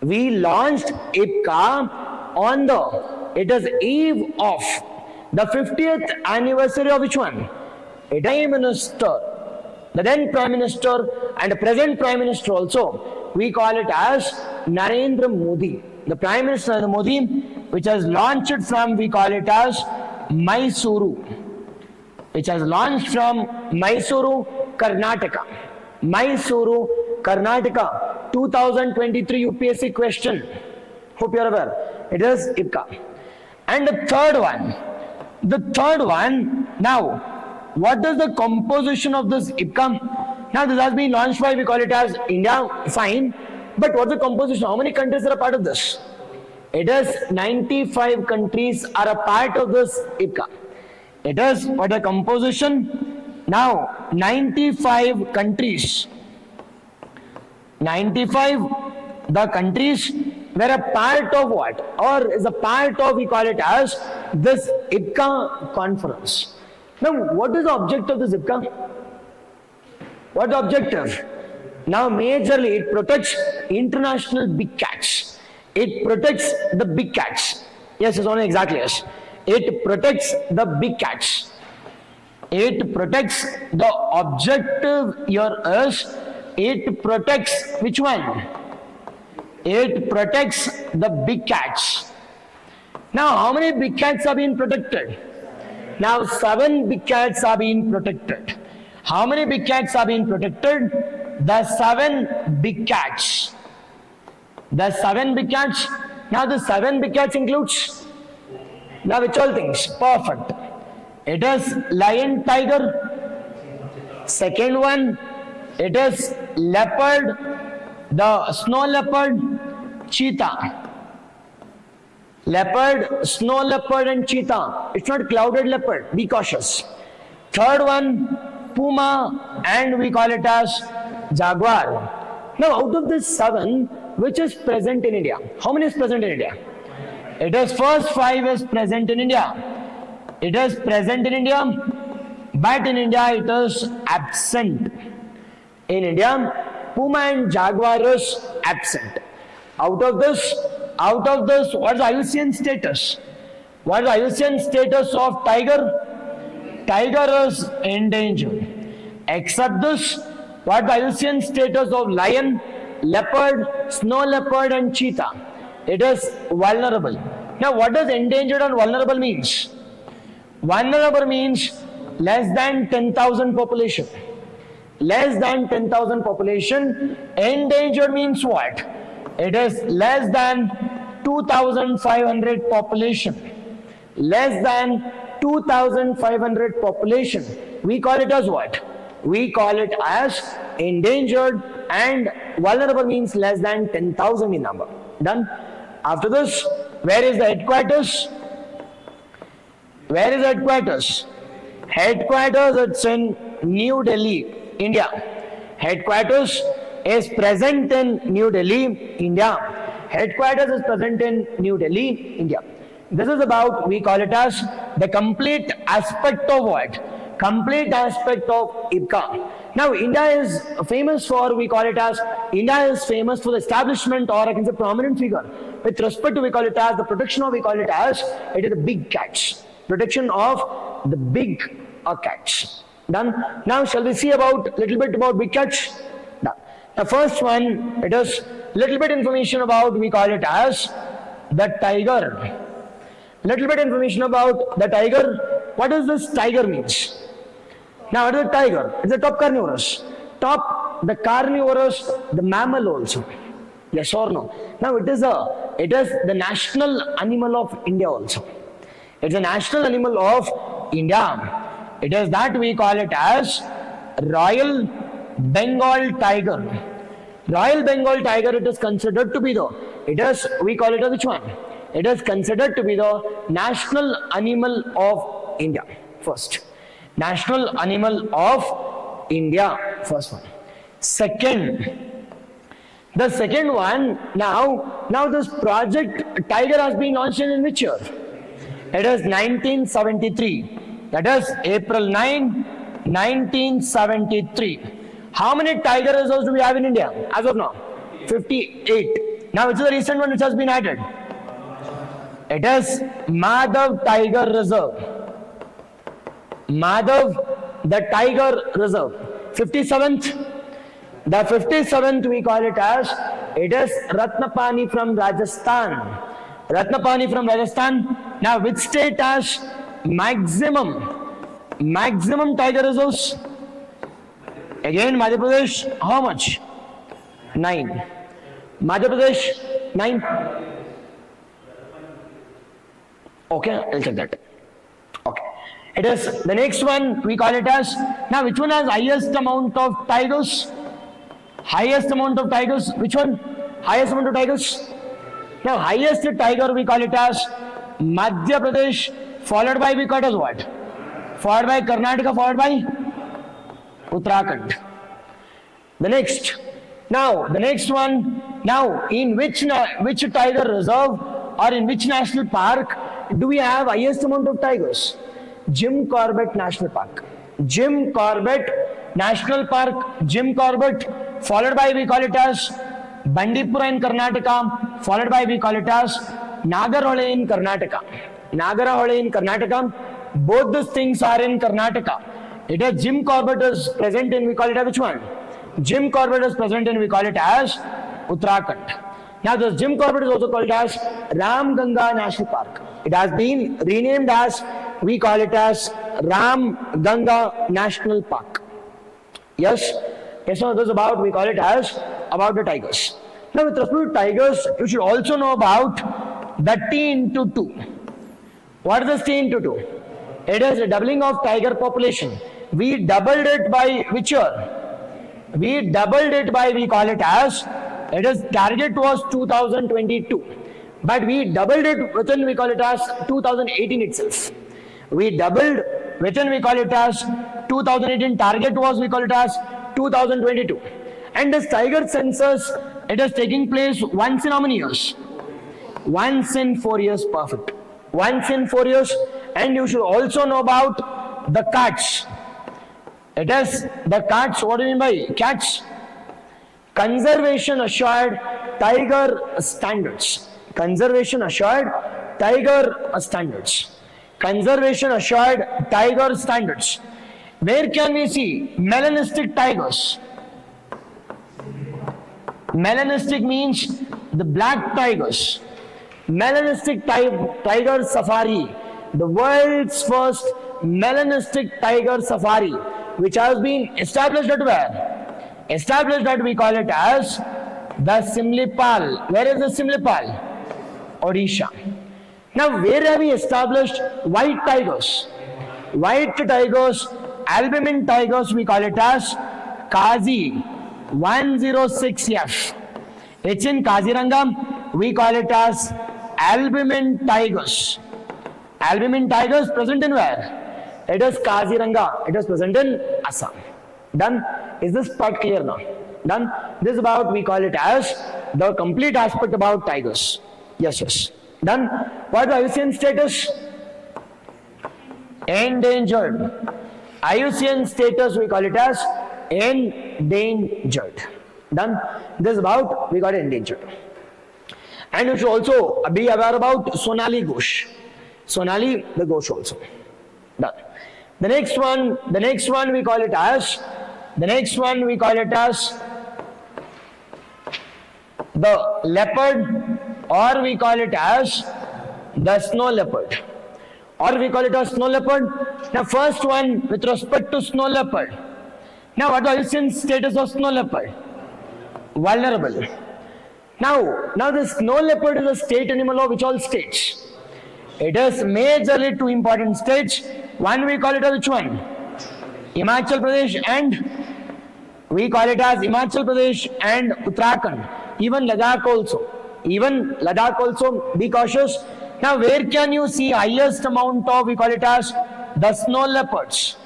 We launched IPCA on it is eve of the 50th anniversary of which one? A Prime Minister, the then Prime Minister and the present Prime Minister also, we call it as Narendra Modi. The Prime Minister Narendra Modi, which has launched from, we call it as Mysuru, which has launched from Mysuru, Karnataka. Mysuru, Karnataka, 2023 UPSC question. Hope you are aware. It is IPCA. And the third one, now, what is the composition of this IPCA? Now, this has been launched by, we call it as India, fine. But what's the composition? How many countries are a part of this? It is 95 countries are a part of this IPCA. It is what the composition? Now, 95 countries. 95 the countries were a part of what? Or is a part of, we call it as this IPCA conference. Now, what is the object of this IPCA? What the objective? Now, majorly it protects international big cats. It protects the big cats. Yes, it's only exactly yes. It protects the big cats. It protects the objective here is it protects which one? It protects the big cats. Now, how many big cats are being protected? Now, 7 big cats are being protected. How many big cats are being protected? The 7 big cats. The 7 big cats. Now, the 7 big cats includes. Now, which all things? Perfect. It is lion, tiger. Second one, it is leopard, the snow leopard, cheetah. Leopard, snow leopard and cheetah. It's not clouded leopard. Be cautious. Third one, puma, and we call it as jaguar. Now, out of this 7, which is present in India? How many is present in India? It is first 5 is present in India. It is present in India, but in India it is absent. In India, puma and jaguar is absent. Out of this, what is the IUCN status? What is the IUCN status of tiger? Tiger is endangered. Except this, what is the IUCN status of lion, leopard, snow leopard and cheetah? It is vulnerable. Now, what does endangered and vulnerable means? Vulnerable means less than 10,000 population. Less than 10,000 population. Endangered means what? It is less than 2,500 population. Less than 2,500 population. We call it as what? We call it as endangered, and vulnerable means less than 10,000 in number. Done? After this, where is the headquarters? Where is the headquarters? Headquarters, it's in New Delhi, India. Headquarters is present in New Delhi, India. Headquarters is present in New Delhi, India. This is about, we call it as the complete aspect of what? Complete aspect of IPCA. Now, India is famous for, we call it as, India is famous for the establishment, or I can say prominent figure, with respect to, we call it as, the protection of, we call it as, it is the big cats. Protection of the big cats. Done? Now, shall we see about, little bit about big cats? Done. The first one, it is little bit information about, we call it as, the tiger. Little bit information about the tiger. What does this tiger means? Now, what is a tiger? It's a top carnivorous. The carnivorous, the mammal also. Yes or no? Now, it is the national animal of India also. It's a national animal of India. It is that we call it as Royal Bengal tiger. Royal Bengal tiger, it is considered to be we call it as which one? It is considered to be the national animal of India. First. National animal of India. First one. Second. The second one, now this project Tiger has been launched in which year? It is 1973. That is April 9, 1973. How many tiger reserves do we have in India as of now? 58. Now which is the recent one which has been added? It is Madhav Tiger Reserve. Madhav the Tiger Reserve. 57th. The 57th we call it as, it is Ratnapani from Rajasthan. Ratnapani from Rajasthan. Now which state has maximum tiger reserves? Again Madhya Pradesh, how much? 9. Madhya Pradesh, 9. Okay, I'll check that. Okay. It is the next one we call it as, now which one has highest amount of tigers? Highest amount of tigers, which one? Highest amount of tigers? Now highest tiger we call it as Madhya Pradesh, followed by we call it as what? Followed by Karnataka, followed by Uttarakhand. The next one, now in which tiger reserve or in which national park do we have highest amount of tigers? Jim Corbett National Park. Jim Corbett National Park, Jim Corbett, followed by we call it as Bandipura in Karnataka, followed by we call it as Nagarhole in Karnataka. Nagarhole in Karnataka. Both these things are in Karnataka. It is Jim Corbett is present in, we call it as which one? Jim Corbett is present in, we call it as Uttarakhand. Now this Jim Corbett is also called as Ram Ganga National Park. It has been renamed as, we call it as Ram Ganga National Park. Yes, so this is about, we call it as about the tigers. Now with respect to tigers, you should also know about the T into 2. What is this T into 2? It is a doubling of tiger population. We doubled it by which year? We doubled it by, we call it as, it is target was 2022. But we doubled it within, we call it as 2018 itself. We doubled within, we call it as 2018. Target was, we call it as 2022. And this tiger census, it is taking place once in how many years? Once in 4 years, perfect. Once in 4 years. And you should also know about the cats. It is the cats. What do you mean by cats? Conservation Assured Tiger Standards. Conservation Assured Tiger Standards. Conservation Assured Tiger Standards. Where can we see melanistic tigers? Melanistic means the black tigers. Melanistic tiger safari. The world's first melanistic tiger safari, which has been established at where? Established at, we call it as the Simlipal. Where is the Simlipal? Odisha. Now where have we established white tigers? White tigers, albumin tigers, we call it as Kazi 106F. It's in Kaziranga. We call it as albumin tigers. Albumin tigers present in where? It is Kaziranga. It is present in Assam. Done? Is this part clear now? Done? This is about, we call it as the complete aspect about tigers. Yes, yes. Done? What is IUCN status? Endangered. IUCN status, we call it as endangered. Done? This is about, we got endangered. And you should also be aware about Sonali Ghosh. Sonali the Ghosh also. Done. The next one we call it as, the leopard, or we call it as the snow leopard, or we call it as snow leopard. Now first one with respect to snow leopard. Now what is the status of snow leopard? Vulnerable. Now the snow leopard is a state animal of which all states? It is majorly two important states. One we call it as which one? Himachal Pradesh, and we call it as Himachal Pradesh and Uttarakhand. Even Ladakh also. Be cautious. Now where can you see highest amount of, we call it as the snow leopards?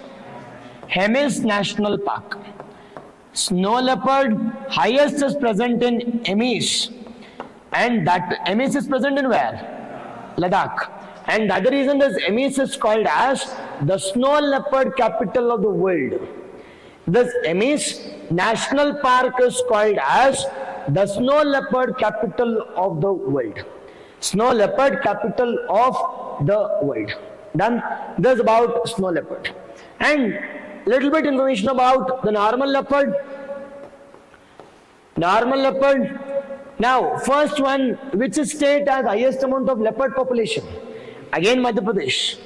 Hemis National Park. Snow leopard highest is present in Amis, and that Amis is present in where? Ladakh. And the other reason this Amis is called as the snow leopard capital of the world. This Amis National Park is called as the snow leopard capital of the world. Snow leopard capital of the world. Done. This is about snow leopard. And little bit information about the normal leopard. Normal leopard. Now, first one, which state has highest amount of leopard population? Again, Madhya Pradesh.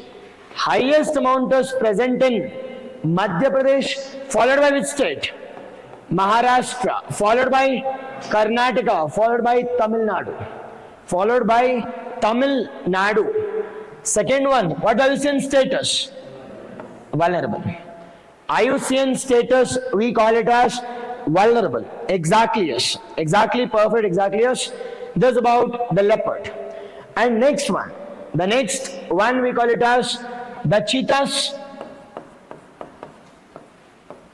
Highest amount is present in Madhya Pradesh, followed by which state? Maharashtra, followed by Karnataka, followed by Tamil Nadu. Followed by Tamil Nadu. Second one, what IUCN status? Vulnerable. IUCN status, we call it as vulnerable. Exactly, yes. Exactly, perfect, exactly, yes. This is about the leopard. And next one, the next one we call it as the cheetahs.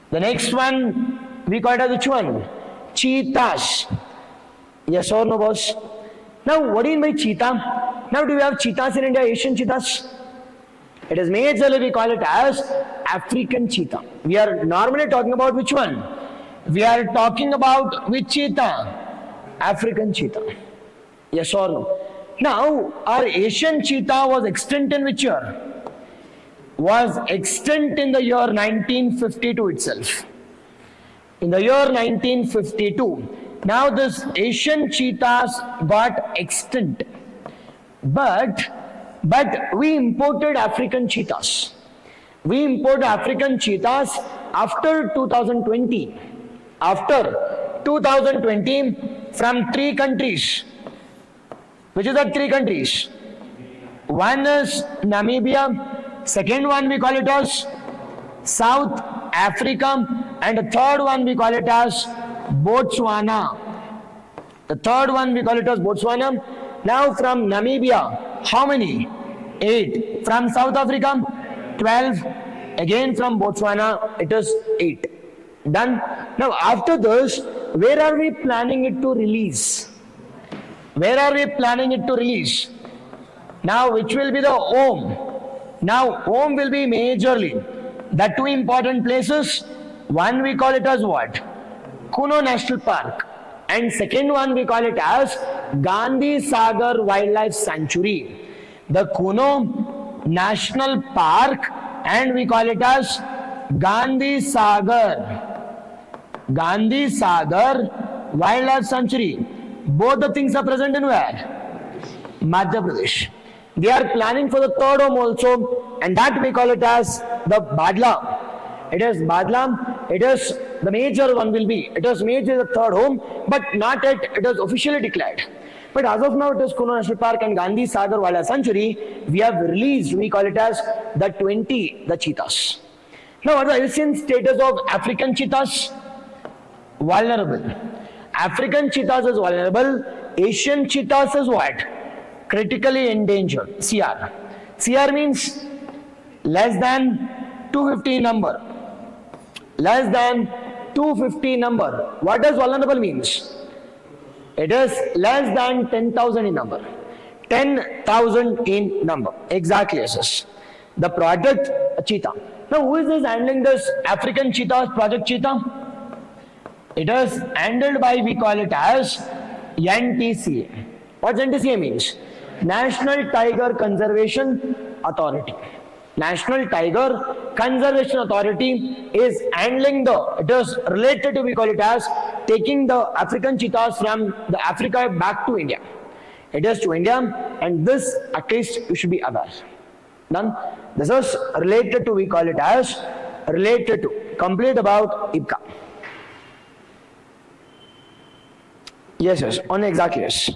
The next one we call it as which one? Cheetahs. Yes or no, boss? Now, what do you mean by cheetah? Now, do we have cheetahs in India, Asian cheetahs? It is majorly we call it as African cheetah. We are normally talking about which one? We are talking about which cheetah? African cheetah. Yes or no? Now, our Asian cheetah was extinct in which year? Was extinct in the year 1952 itself. In the year 1952. Now, this Asian cheetahs got extinct. But we imported African cheetahs. We imported African cheetahs after 2020. After 2020 from 3 countries. Which is the 3 countries? One is Namibia. Second one we call it as South Africa. And the third one we call it as Botswana. The third one we call it as Botswana. Now from Namibia, how many? 8. From South Africa, 12. Again from Botswana, it is 8. Done. Now after this, where are we planning it to release? Where are we planning it to release? Now which will be the home? Now home will be majorly the 2 important places. One we call it as what? Kuno National Park. And second one we call it as Gandhi Sagar Wildlife Sanctuary. The Kuno National Park, and we call it as Gandhi Sagar Wildlife Sanctuary. Both the things are present in where? Madhya Pradesh. They are planning for the third home also, and that we call it as the Badla. It is Badla. It is the major one will be. It is major the third home, but not yet it is officially declared. But as of now, it is Kuno National Park and Gandhi Sagar Wildlife Sanctuary. We have released, we call it as the cheetahs. Now, what is the IUCN status of African cheetahs? Vulnerable. African cheetahs is vulnerable. Asian cheetahs is what? Critically endangered. CR. CR means less than 250 number. Less than 250 number. What does vulnerable means? It is less than 10,000 in number. 10,000 in number. Exactly, yes. The project cheetah. Now, who is this handling this African cheetah, project cheetah? It is handled by, we call it as NTCA. What NTCA means? National Tiger Conservation Authority. National Tiger Conservation Authority is handling it is related to, we call it as taking the African cheetahs from the Africa back to India. It is to India, and this at least you should be aware. Done. This is related to, we call it as related to, complete about IPCA. Yes, on exactly, yes.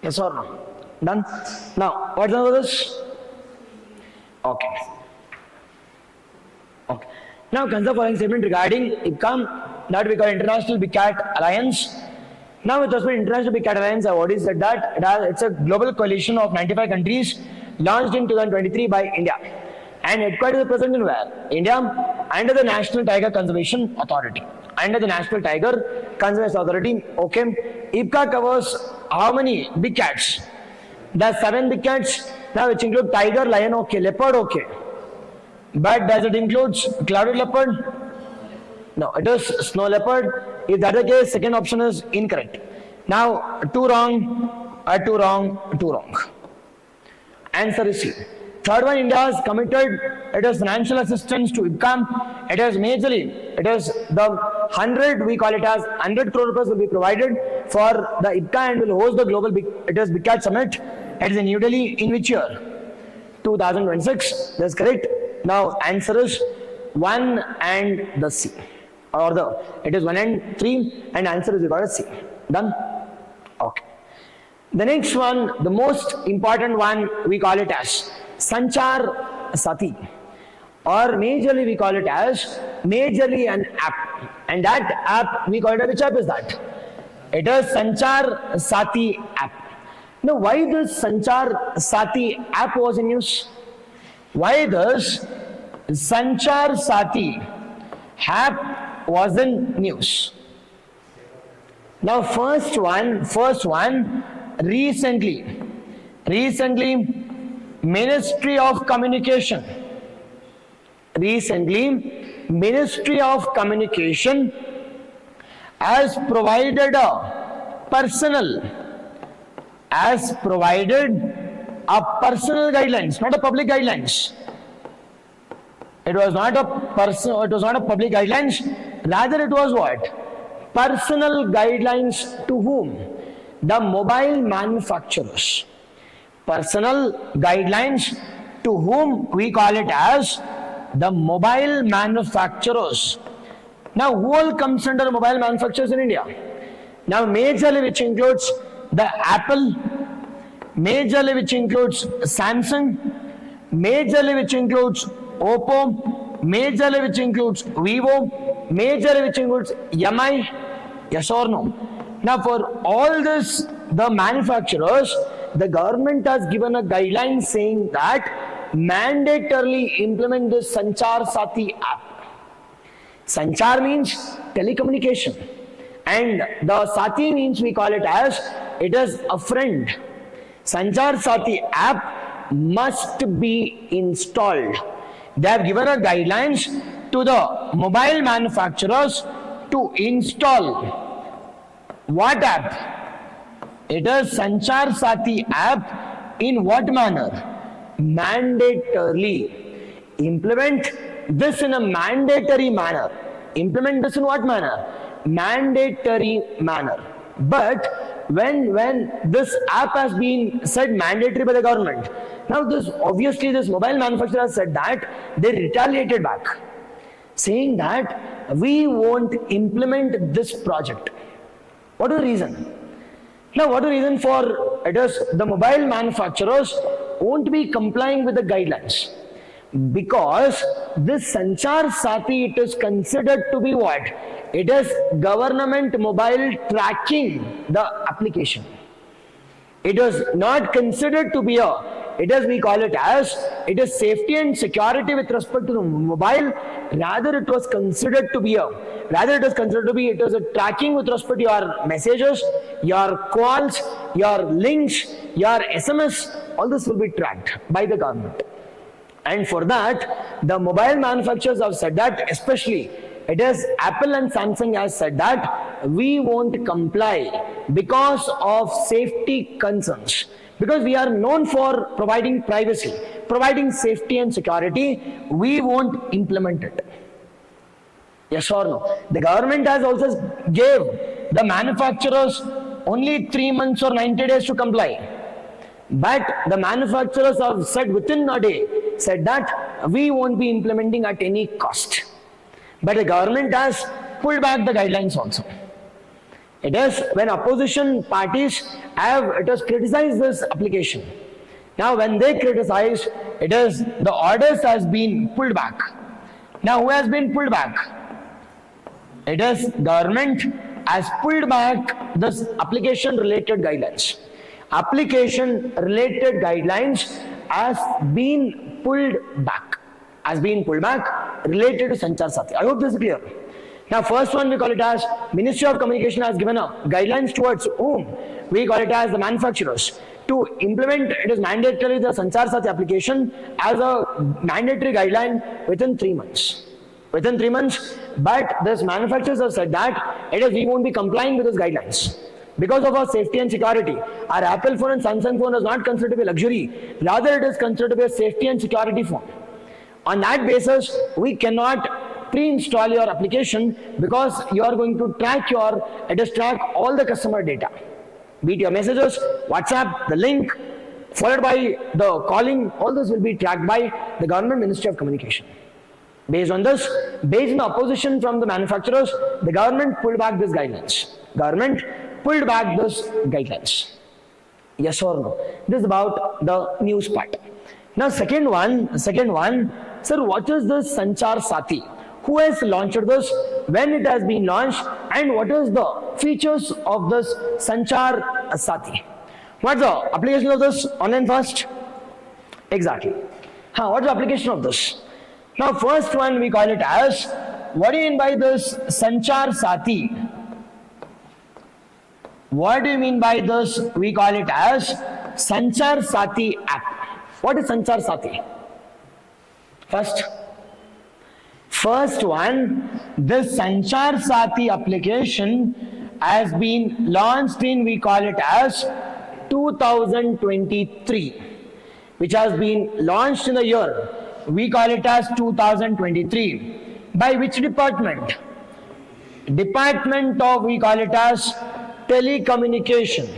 Yes or no? Done? Now, what's the this? Okay. Okay. Now, consider following statement regarding IPCAM, that we call International Big Cat Alliance. Now, with respect to International Big Cat Alliance, I've already said that it's a global coalition of 95 countries launched in 2023 by India. And headquarters is present in where? India, under the National Tiger Conservation Authority. Under the National Tiger Conservation Authority. Okay. IPCA covers how many big cats? There are 7 big cats, now which include tiger, lion, okay, leopard, okay. But does it include clouded leopard? No, it is snow leopard. If that is the case, second option is incorrect. Now, 2 wrong, 2 wrong, 2 wrong. Answer is C. Third one, India has committed, it is financial assistance to IPCAM. It is majorly, it is the 100, we call it as 100 crore rupees will be provided for the IPCA and will host the global Big Cat Summit. It is in New Delhi in which year? 2026. That's correct. Now, answer is 1 and the C. Or it is 1 and 3 and answer is equal to C. Done? Okay. The next one, the most important one, we call it as Sanchar Sati, or majorly we call it as majorly an app, and that app we call it, which app is that? It is Sanchar Sati app. Now, why this Sanchar Sati app was in use? Why this Sanchar Sati app was in use? Now, first one, recently, Ministry of Communication has provided a personal guidelines, not a public guidelines. It was not a public guidelines, rather it was what? Personal guidelines to whom? The mobile manufacturers. Personal guidelines to whom we call it as the mobile manufacturers. Now, who all comes under mobile manufacturers in India? Now, majorly which includes the Apple, majorly which includes Samsung, majorly which includes Oppo, majorly which includes Vivo, majorly which includes Yami. Yes or no? Now, for all this, the manufacturers, the government has given a guideline saying that mandatorily implement this Sanchar Sati app. Sanchar means telecommunication, and the Sati means we call it as it is a friend. Sanchar Sati app must be installed. They have given a guidelines to the mobile manufacturers to install what app? It is Sanchar Sati app. In what manner? Mandatorily. Implement this in a mandatory manner. Implement this in what manner? Mandatory manner. But when this app has been said mandatory by the government, now this obviously this mobile manufacturer has said that they retaliated back, saying that we won't implement this project. What is the reason? Now, what is the reason for it is the mobile manufacturers won't be complying with the guidelines? Because this Sanchar Sati, it is considered to be what? It is government mobile tracking the application. It is not considered to be it is, we call it as, it is safety and security with respect to the mobile. Rather, it was considered to be it is a tracking with respect to your messages, your calls, your links, your SMS, all this will be tracked by the government. And for that, the mobile manufacturers have said that, especially it is Apple and Samsung has said that we won't comply because of safety concerns. Because we are known for providing privacy, providing safety and security, we won't implement it. Yes or no? The government has also gave the manufacturers only 3 months or 90 days to comply. But the manufacturers have said within a day, said that we won't be implementing at any cost. But the government has pulled back the guidelines also. It is when opposition parties have criticized this application. Now when they criticize, it is the orders has been pulled back. Now who has been pulled back? It is government has pulled back this application related guidelines. Application related guidelines has been pulled back. Related to Sanchar Sati. I hope this is clear. Now first one we call it as Ministry of Communication has given a guidelines towards whom? We call it as the manufacturers. To implement, it is mandatory the Sanchar Sati application as a mandatory guideline within 3 months. Within 3 months, but this manufacturers have said that we won't be complying with these guidelines. Because of our safety and security, our Apple phone and Samsung phone is not considered to be a luxury, rather it is considered to be a safety and security phone. On that basis, we cannot pre-install your application because you are going to track all the customer data. Be it your messages, WhatsApp, the link, followed by the calling, all this will be tracked by the government Ministry of Communication. Based on this, based on the opposition from the manufacturers, the government pulled back these guidelines. Yes or no? This is about the news part. Now second one, sir, what is this Sanchar Sati? Who has launched this? When it has been launched? And what is the features of this Sanchar Sati? What's the application of this? Online first? Exactly. What's the application of this? Now first one we call it as, what do you mean by this Sanchar Sati? What do you mean by this? We call it as Sanchar Sati app. What is Sanchar Sati? First one, this Sanchar Sati application has been launched in, we call it as 2023, which has been launched in the year, we call it as 2023. By which department? Department of, we call it as telecommunication.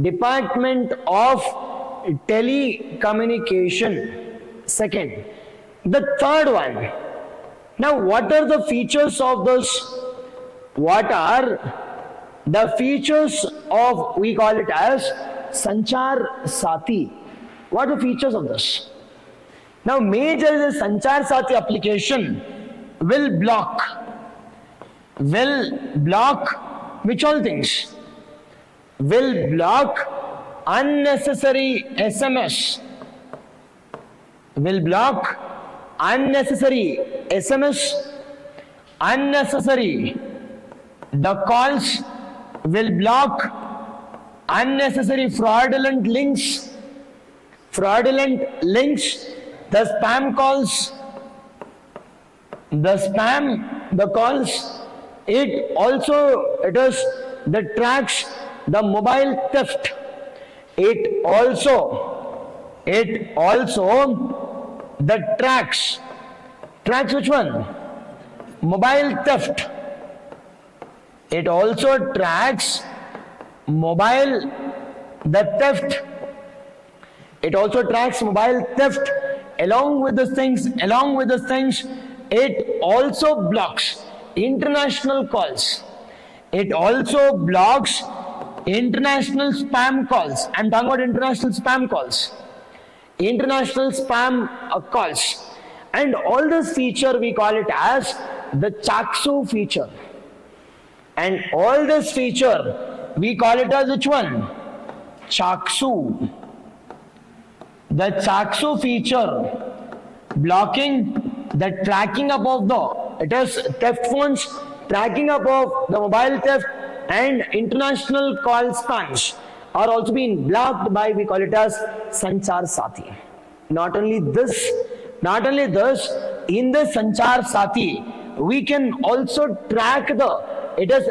Department of telecommunication. Second. The third one. Now what are the features of this? What are the features of, we call it as Sanchar Sati? What are the features of this? Now major Sanchar Sati application will block which all things? Will block unnecessary SMS. Will block unnecessary SMS, unnecessary the calls, will block unnecessary fraudulent links, the spam calls, the calls. It tracks the mobile theft. It also the tracks which one? Mobile theft. It also tracks the theft. It also tracks mobile theft. Along with these things, it also blocks international calls. It also blocks international spam calls. I'm talking about international spam calls. And all this feature we call it as the Chaksu feature. And all this feature we call it as which one? Chaksu. The Chaksu feature blocking the tracking up of theft phones, tracking up of the mobile theft and international call spams are also being blocked by, we call it as Sanchar Sati. Not only this, in the Sanchar Sati, we can also track the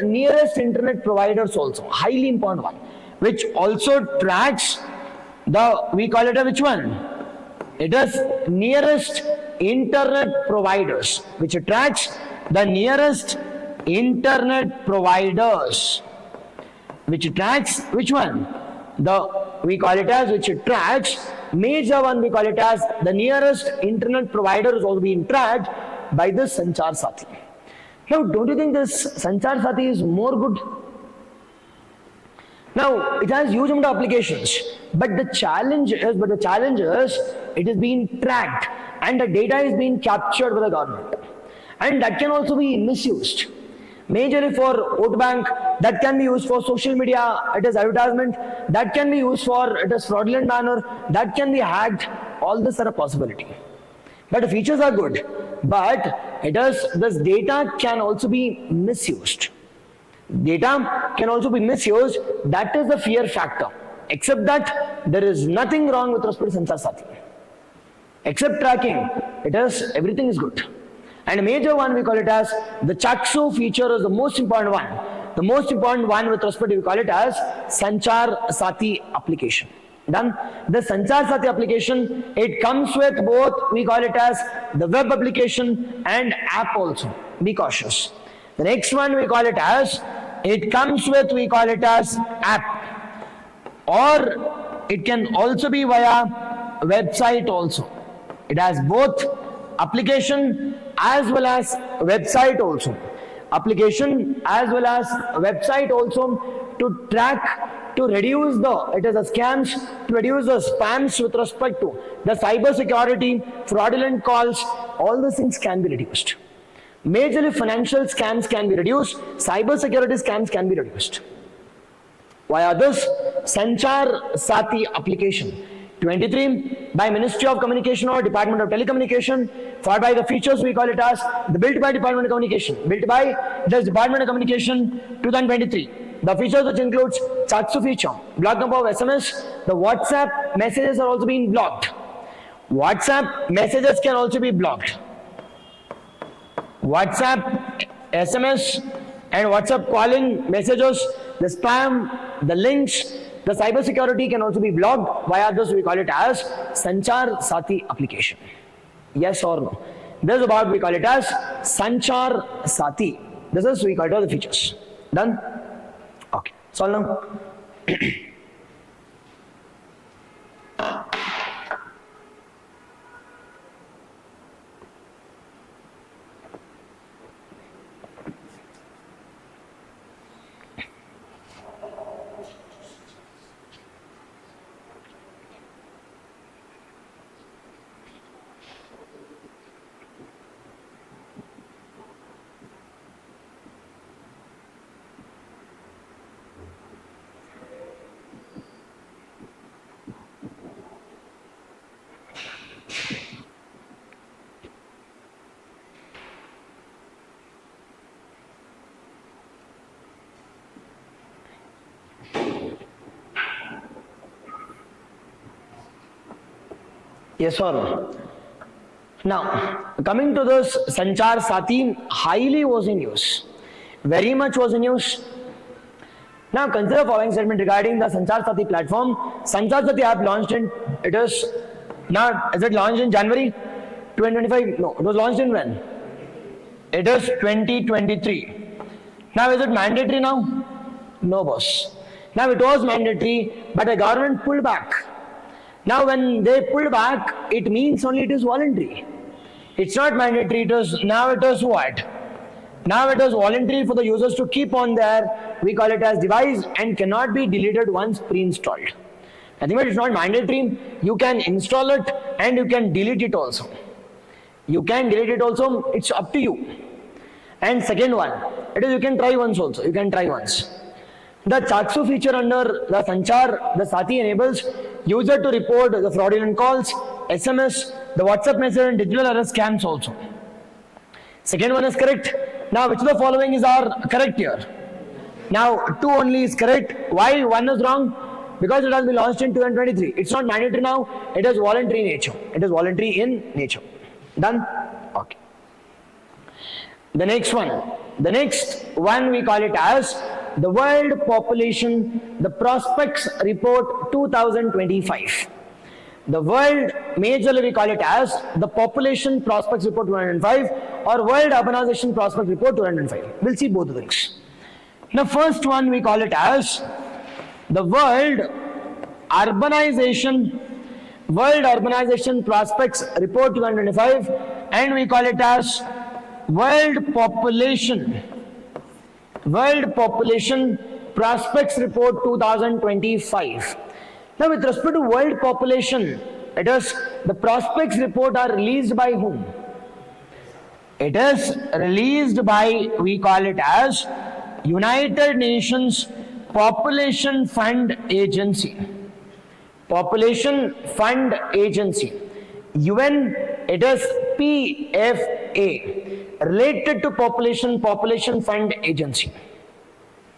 nearest internet providers also, highly important one, which also tracks we call it a which one? It is nearest internet providers, which tracks the nearest internet providers, which tracks which one? We call it as which tracks major one, we call it as the nearest internet provider is also being tracked by this Sanchar Sati. Now, don't you think this Sanchar Sati is more good? Now, it has huge amount of applications, but the challenge is, it is being tracked and the data is being captured by the government. And that can also be misused. Majorly for vote bank, that can be used for social media, it is advertisement, that can be used for, it is fraudulent manner, that can be hacked, all this are a possibility. But the features are good, but this data can also be misused. Data can also be misused, that is the fear factor. Except that, there is nothing wrong with respect to Sanchar Sati. Except tracking, everything is good. And a major one we call it as the Chaksu feature is the most important one. The most important one with respect to we call it as Sanchar Sati application. Done. The Sanchar Sati application, it comes with both, we call it as the web application and app also. Be cautious. The next one we call it as, it comes with, we call it as app. Or it can also be via website also. It has both application as well as website also. Application as well as website also to track, to reduce the scams, to reduce the spams with respect to the cyber security, fraudulent calls, all those things can be reduced. Majorly financial scams can be reduced, cyber security scams can be reduced. Via this Sanchar Sati application. 23 by Ministry of Communication or Department of Telecommunication, followed by the features we call it as the built by Department of Communication. Built by this Department of Communication 2023. The features which includes Chatsu feature, block number of SMS, the WhatsApp messages are also being blocked. WhatsApp messages can also be blocked. WhatsApp, SMS and WhatsApp calling messages, the spam, the links, the cyber security can also be blocked via this we call it as Sanchar Sati application. Yes or no? This is about we call it as Sanchar Sati. This is we call it as the features. Done? Okay. Solve now. Yes or no? Now, coming to this Sanchar Sati, highly was in use. Very much was in use. Now, consider following statement regarding the Sanchar Sati platform. Sanchar Sati app launched in, is it launched in January 2025? No, it was launched in when? It is 2023. Now, is it mandatory now? No, boss. Now, it was mandatory, but the government pulled back. Now, when they pulled back, it means only it is voluntary. It's not mandatory. Now it is what? Now it is voluntary for the users to keep on their, we call it as device, and cannot be deleted once pre-installed. I think it's not mandatory. You can install it and you can delete it also. You can delete it also. It's up to you. And second one, it is you can try once also. You can try once. The Chatsu feature under the Sanchar, the Sati enables user to report the fraudulent calls, SMS, the WhatsApp message and digital arrest scams also. Second one is correct. Now, which of the following is our correct here? Now, 2 only is correct. Why 1 is wrong? Because it has been launched in 2023. It's not mandatory now. It is voluntary in nature. It is voluntary in nature. Done? Okay. The next one we call it as the World Population, the Prospects Report 2025. The world, majorly we call it as the Population Prospects Report 2005 or World Urbanization Prospects Report 2005. We'll see both the things. The first one we call it as the World Urbanization Prospects Report 2025, and we call it as World Population Prospects Report 2025. Now with respect to world population, it is the prospects report are released by whom? It is released by, we call it as United Nations Population Fund Agency. Population Fund Agency. UN, it is PFA, related to Population Fund Agency.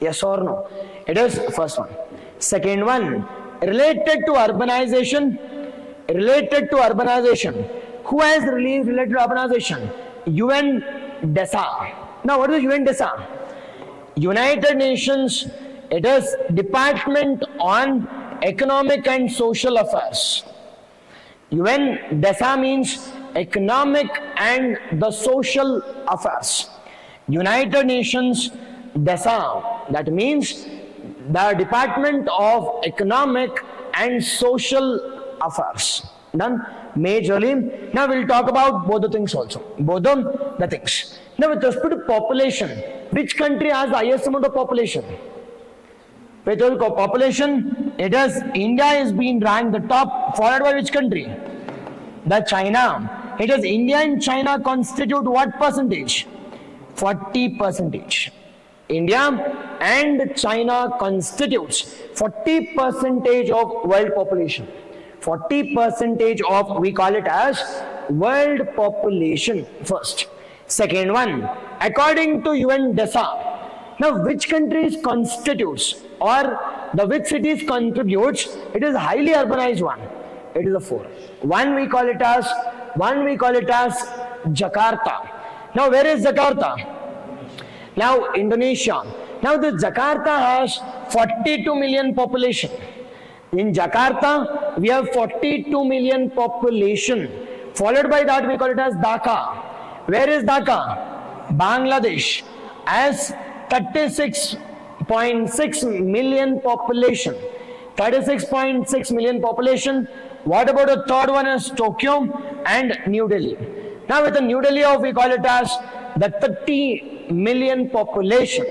Yes or no? It is first one. Second one, related to urbanization. Related to urbanization. Who has released related to urbanization? UN DESA. Now what is UN DESA? United Nations, it is Department on Economic and Social Affairs. UN DESA means Economic and the Social Affairs. United Nations DESA, that means the Department of Economic and Social Affairs. Done? Majorly. Now we'll talk about both the things also. Both the things. Now with respect to population, which country has the highest amount of population? With respect to population, it is India is being ranked the top, followed by which country? The China. It is India and China constitute what percentage? 40%. India and China constitutes 40% of world population. 40% of, we call it as world population first. Second one, according to UN DESA, now which countries constitutes or the which cities contributes? It is highly urbanized one. It is a 4. One we call it as Jakarta. Now where is Jakarta? Now Indonesia. Now the Jakarta has 42 million population. In Jakarta, we have 42 million population. Followed by that, we call it as Dhaka. Where is Dhaka? Bangladesh. As 36.6 million population. 36.6 million population. What about the third one is Tokyo and New Delhi. Now with the New Delhi of, we call it as the 30 million population.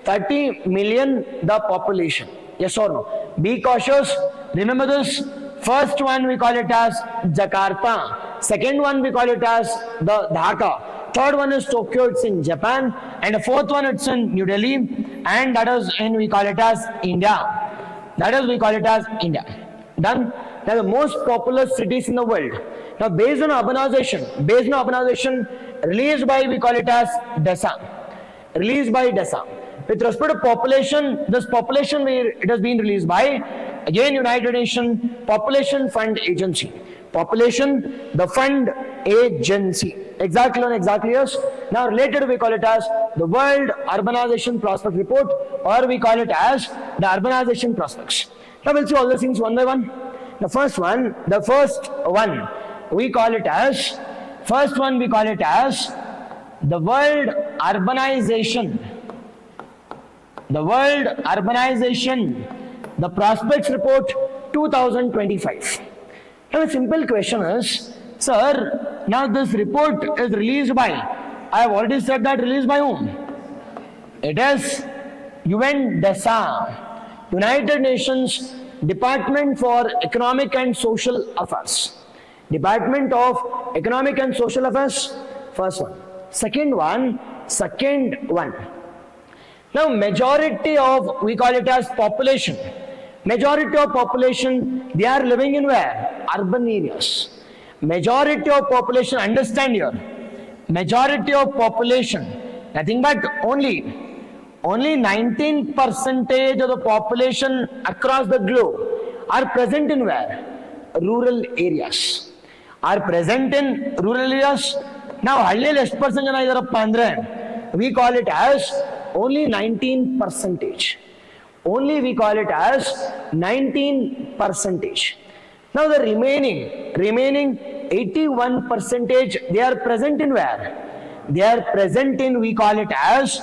30 million the population. Yes or no? Be cautious. Remember this. First one we call it as Jakarta. Second one we call it as the Dhaka. Third one is Tokyo, it's in Japan. And the fourth one it's in New Delhi. And that is in, we call it as India. That is, we call it as India. Done? Now the most populous cities in the world. Now based on urbanization, released by, we call it as DESA. Released by DESA. With respect to population, this population it has been released by, again, United Nations Population Fund Agency. Population, the fund agency. Exactly and exactly yes. Now related, we call it as the World Urbanization Prospect Report, or we call it as the Urbanization Prospects. Now we'll see all the things one by one. The first one, we call it as the World Urbanization. The World Urbanization, the Prospects Report 2025. Now a simple question is, sir, now this report is released by, I have already said that released by whom? It is UN DESA, United Nations Department for Economic and Social Affairs. Department of Economic and Social Affairs, first one. Second one. Now majority of, we call it as population. Majority of population, they are living in where? Urban areas. Majority of population, understand here. Majority of population, nothing but only 19% of the population across the globe are present in where? Rural areas. Are present in rural areas. Now, halli less percent jana idarappa andre, we call it as only 19%. Only we call it as 19%. Now the remaining 81%, they are present in where? They are present in, we call it as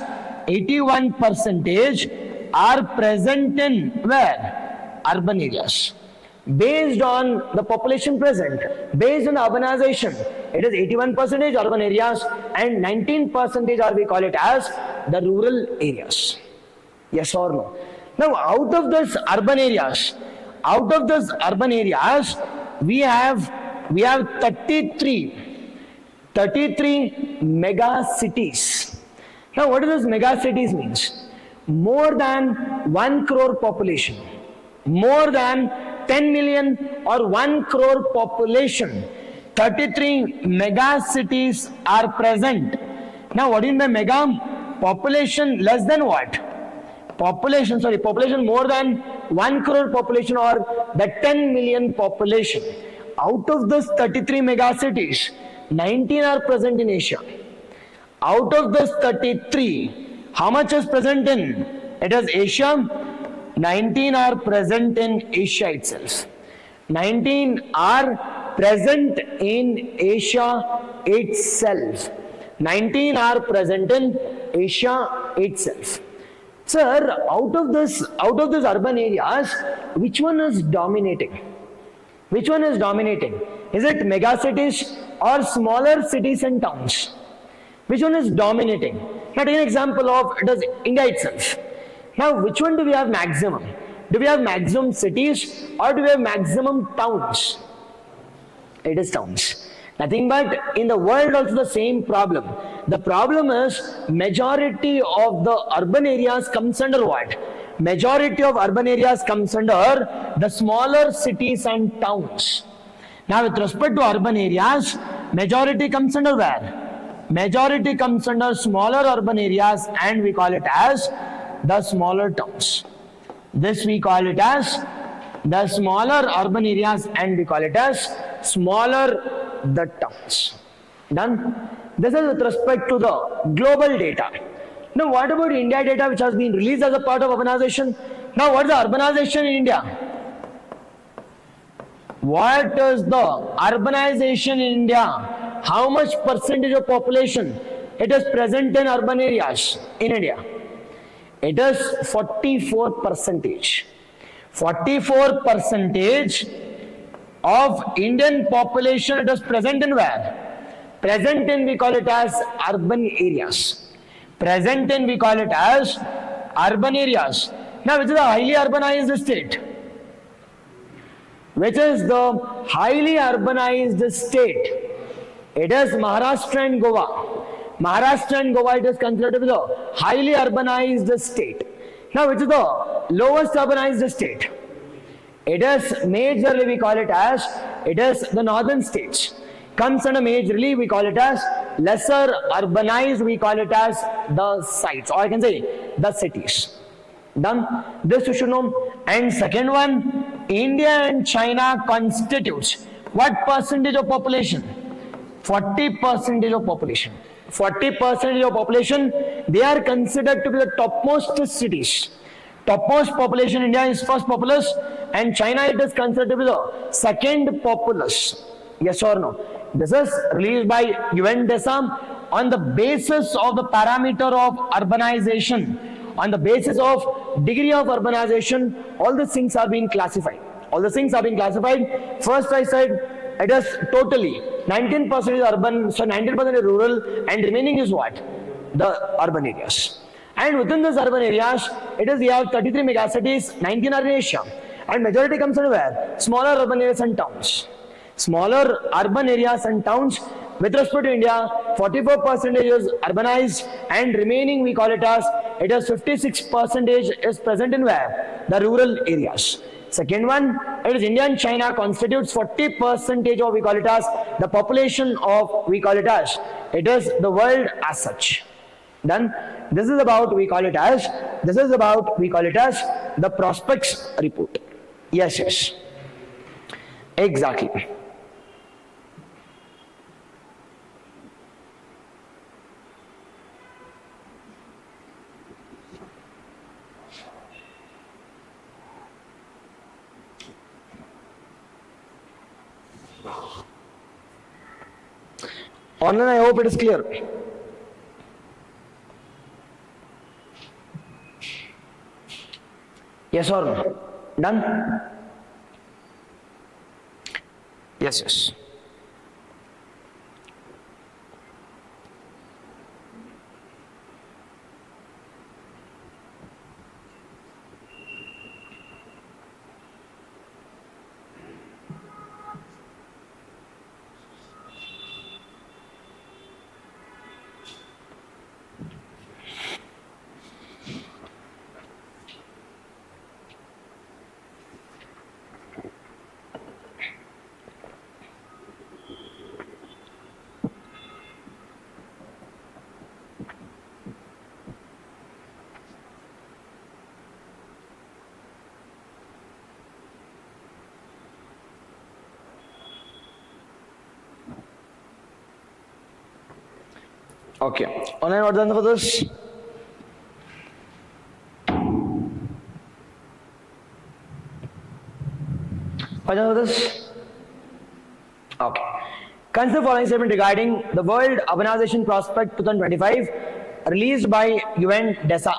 81% are present in where? Urban areas. Based on the population present, based on urbanization, it is 81% urban areas and 19% are, we call it as the rural areas. Yes or no? Now, out of these urban areas, we have 33 mega cities. Now, what does this mega cities means? More than 1 crore population, more than 10 million or 1 crore population, 33 mega cities are present. Now, what is the mega? Population less than what? Population more than 1 crore population or the 10 million population. Out of this 33 mega cities, 19 are present in Asia. Out of this 33, how much is present in? It is Asia. 19 are present in Asia itself. 19 are present in Asia itself. 19 are present in Asia itself. Sir, out of this urban areas, which one is dominating? Which one is dominating? Is it mega cities or smaller cities and towns? Which one is dominating? Now, take an example of it is India itself. Now, which one do we have maximum? Do we have maximum cities or do we have maximum towns? It is towns. Nothing but in the world also the same problem. The problem is majority of the urban areas comes under what? Majority of urban areas comes under the smaller cities and towns. Now with respect to urban areas, majority comes under where? Majority comes under smaller urban areas and we call it as the smaller towns. This we call it as the smaller urban areas and we call it as smaller the towns. Done? This is with respect to the global data. Now what about India data which has been released as a part of urbanization? Now what is the urbanization in India? What is the urbanization in India? How much percentage of population it is present in urban areas in India? It is 44%. 44% of Indian population it is present in where? Present in we call it as urban areas. Present in we call it as urban areas. Now which is the highly urbanized state? Which is the highly urbanized state? It is Maharashtra and Goa. Maharashtra and Goa it is considered to be the highly urbanized state. Now which is the lowest urbanized state? It is majorly we call it as, it is the northern states. Comes under majorly we call it as lesser urbanized, we call it as the sites, or I can say the cities. Done? This you should know. And second one, India and China constitutes what percentage of population? 40% of population. 40% of population, they are considered to be the topmost cities. Topmost population India is first populous and China it is considered to be the second populous. Yes or no? This is released by UNDESA on the basis of the parameter of urbanization. On the basis of degree of urbanization, all the things are being classified. All the things are being classified. First I said it is totally 19% is urban, so 19% is rural and remaining is what? The urban areas. And within these urban areas, it is we have 33 megacities, 19 are in Asia. And majority comes from where? Smaller urban areas and towns. Smaller urban areas and towns. With respect to India, 44% is urbanized and remaining we call it as, it is 56% is present in where? The rural areas. Second one, it is India and China constitutes 40% of we call it as the population of we call it as, it is the world as such. Done? This is about we call it as the prospects report. Yes, yes. Exactly. Online, I hope it is clear. Yes or no? Done? Yes, yes. Okay. Online, what's the answer for this? What's the answer for this? Okay. Consider the following statement regarding the World Urbanization Prospect 2025 released by UNDESA.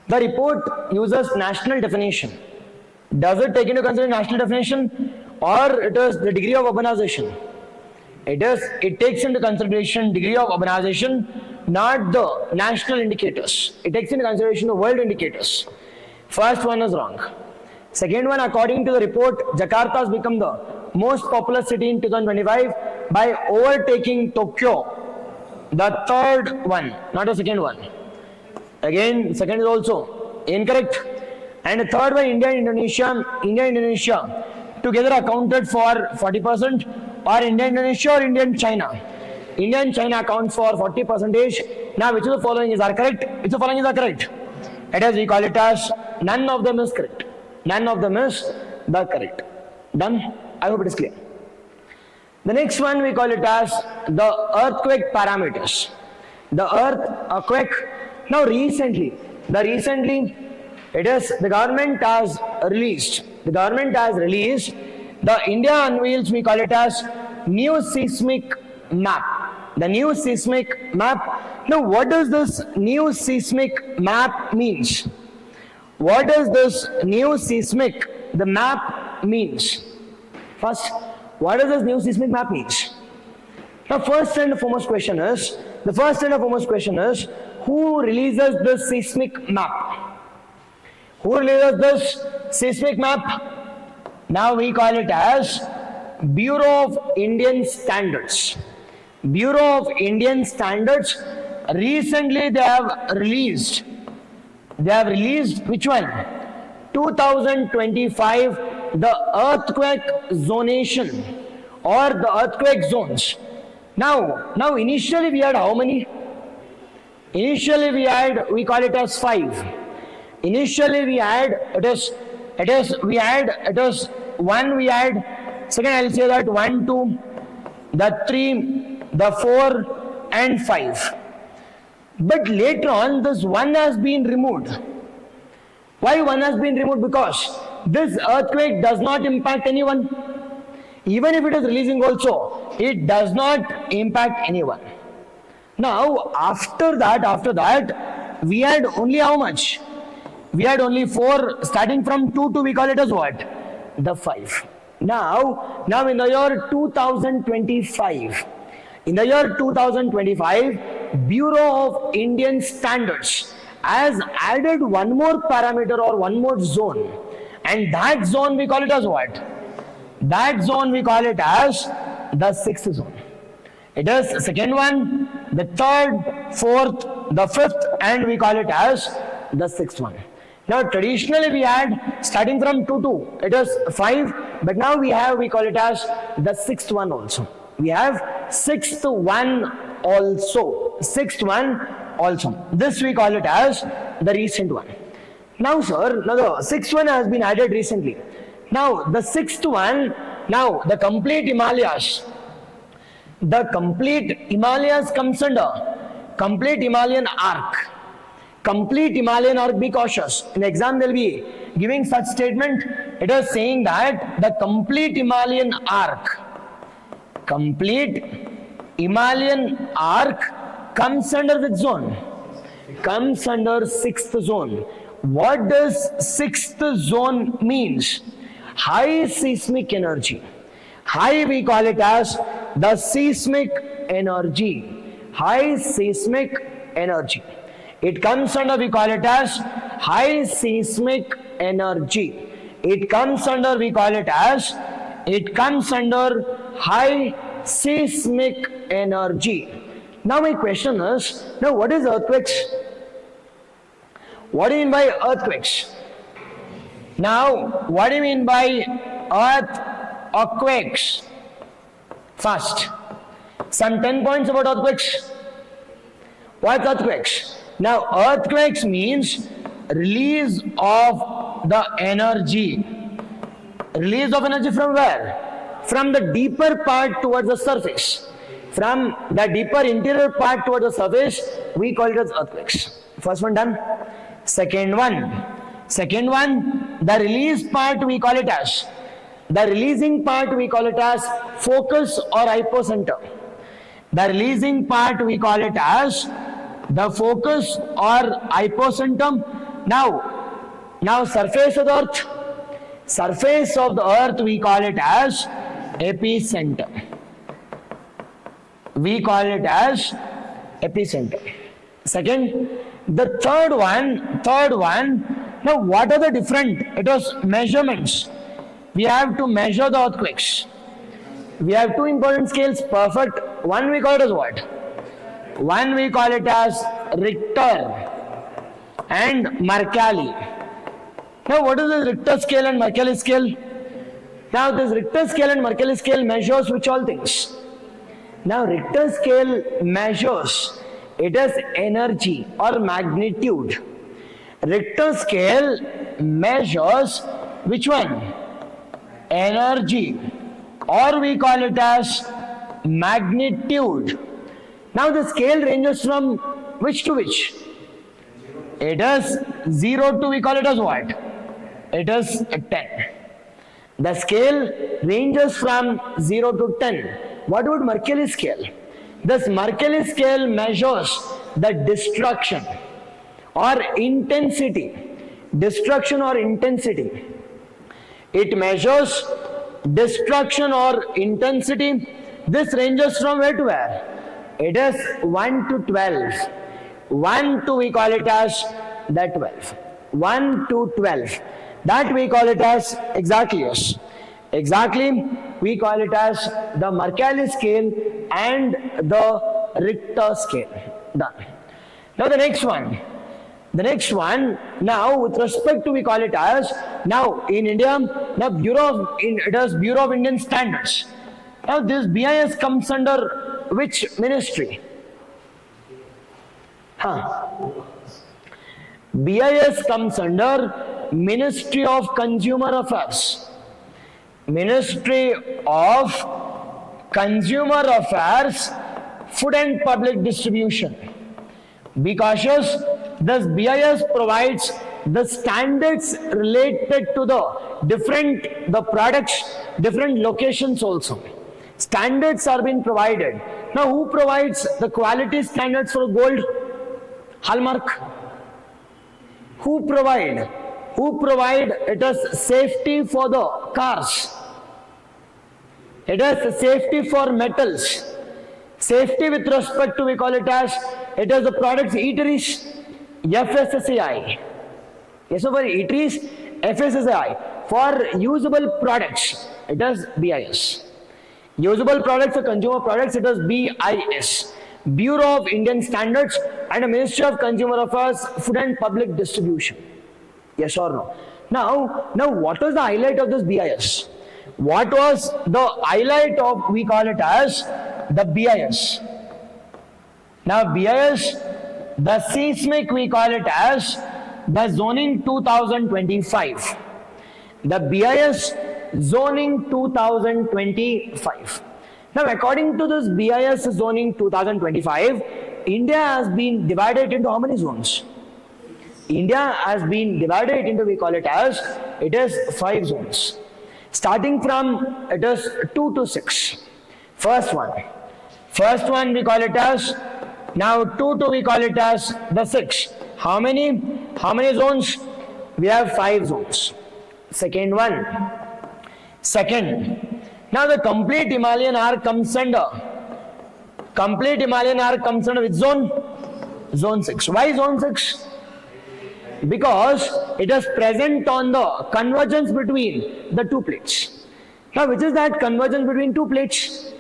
The report uses national definition. Does it take into consideration national definition or it is the degree of urbanization? It takes into consideration degree of urbanization, not the national indicators. It takes into consideration the world indicators. First one is wrong. Second one, according to the report, Jakarta has become the most populous city in 2025 by overtaking Tokyo. The third one, not the second one. Again, second is also incorrect. And the third one, India and Indonesia together accounted for 40%, or India and Indonesia or India and China. India and China account for 40%. Now, which of the following is correct? Which of the following is correct? It is, we call it as none of them is correct. None of them is the correct. Done? I hope it is clear. The next one we call it as the earthquake parameters. The earthquake. Now recently, it is the government has released. The India unveils, we call it as new seismic map. The new seismic map. Now what does this new seismic map means? What does this new seismic, the map means? First, what does this new seismic map means? The first and foremost question is, who releases this seismic map? Who releases this seismic map? Now we call it as Bureau of Indian Standards. Bureau of Indian Standards. Recently they have released which one? 2025, the earthquake zonation or the earthquake zones. Now initially we had how many? Initially we call it as 5. Initially we had, one we had, second I'll say that 1, 2, the 3, the 4 and 5. But later on this 1 has been removed. Why 1 has been removed? Because this earthquake does not impact anyone. Even if it is releasing also, it does not impact anyone. Now after that, we had only how much? We had only 4, starting from 2 to we call it as what? The 5. Now in the year 2025, Bureau of Indian Standards has added one more parameter or one more zone, and that zone we call it as what? That zone we call it as the 6th zone. It is the second one, the 3rd, 4th, the 5th, and we call it as the 6th one. Now traditionally we had, starting from 2 to, it is 5, but now we call it as the 6th one also. We have 6th one also. 6th one also. This we call it as the recent one. Now sir, the 6th one has been added recently. Now the 6th one, now the complete Himalayas. The complete Himalayas comes under complete Himalayan arc. Complete Himalayan arc, be cautious. In the exam they'll be giving such statement. It is saying that the complete Himalayan arc comes under which zone? Comes under 6th zone. What does 6th zone means? High seismic energy. High we call it as the seismic energy. High seismic energy. It comes under, we call it as high seismic energy. It comes under, we call it as, high seismic energy. Now my question is, now what is earthquakes? What do you mean by earthquakes? Now, what do you mean by earthquakes? First, some 10 points about earthquakes. What's earthquakes? Now, earthquakes means release of the energy. Release of energy from where? From the deeper part towards the surface. From the deeper interior part towards the surface, we call it as earthquakes. First one done. Second one, the release part we call it as, the releasing part we call it as focus or hypocenter. The releasing part we call it as the focus or hypocenter. Now surface of the earth. Surface of the earth we call it as epicenter. We call it as epicenter. Second, the third one. Now what are the different? It was measurements. We have to measure the earthquakes. We have two important scales. Perfect. One we call it as what? One we call it as Richter and Mercalli. Now what is this Richter scale and Mercalli scale? Now this Richter scale and Mercalli scale measures which all things? Now Richter scale measures, it is energy or magnitude. Richter scale measures which one? Energy, or we call it as magnitude. Now the scale ranges from which to which? It is 0 to, we call it as what? It is 10. The scale ranges from 0 to 10. What would Mercalli scale? This Mercalli scale measures the destruction or intensity. Destruction or intensity. It measures destruction or intensity. This ranges from where to where? It is 1 to 12. 1 to, we call it as the 12. 1 to 12. That we call it as exactly, yes. Exactly, we call it as the Mercalli scale and the Richter scale. Done. Now the next one. Now with respect to, we call it as, now in India, now it is Bureau of Indian Standards. Now this BIS comes under which ministry? BIS comes under Ministry of Consumer Affairs. Ministry of Consumer Affairs, Food and Public Distribution. Be cautious, this BIS provides the standards related to the products, different locations also. Standards are being provided. Now who provides the quality standards for gold? Hallmark. Who provide it is safety for the cars. It is safety for metals. Safety with respect to, we call it as, it is the products eateries, FSSAI. Yes, so for eateries, FSSAI. For usable products, it is BIS. Usable products for consumer products, it is BIS. Bureau of Indian Standards and the Ministry of Consumer Affairs, Food and Public Distribution. Yes or no? Now what was the highlight of this BIS? What was the highlight of, we call it as the BIS? Now BIS, the seismic, we call it as the zoning 2025. The BIS zoning 2025. Now according to this BIS zoning 2025, India has been divided into how many zones? India has been divided into, we call it as, it is 5 zones. Starting from, it is 2 to 6. First one we call it as, now 2 to, we call it as the 6. How many zones? We have 5 zones. Second, now the complete Himalayan arc comes under which zone? Zone 6. Why zone 6? Because it is present on the convergence between the 2 plates. Now which is that convergence between 2 plates?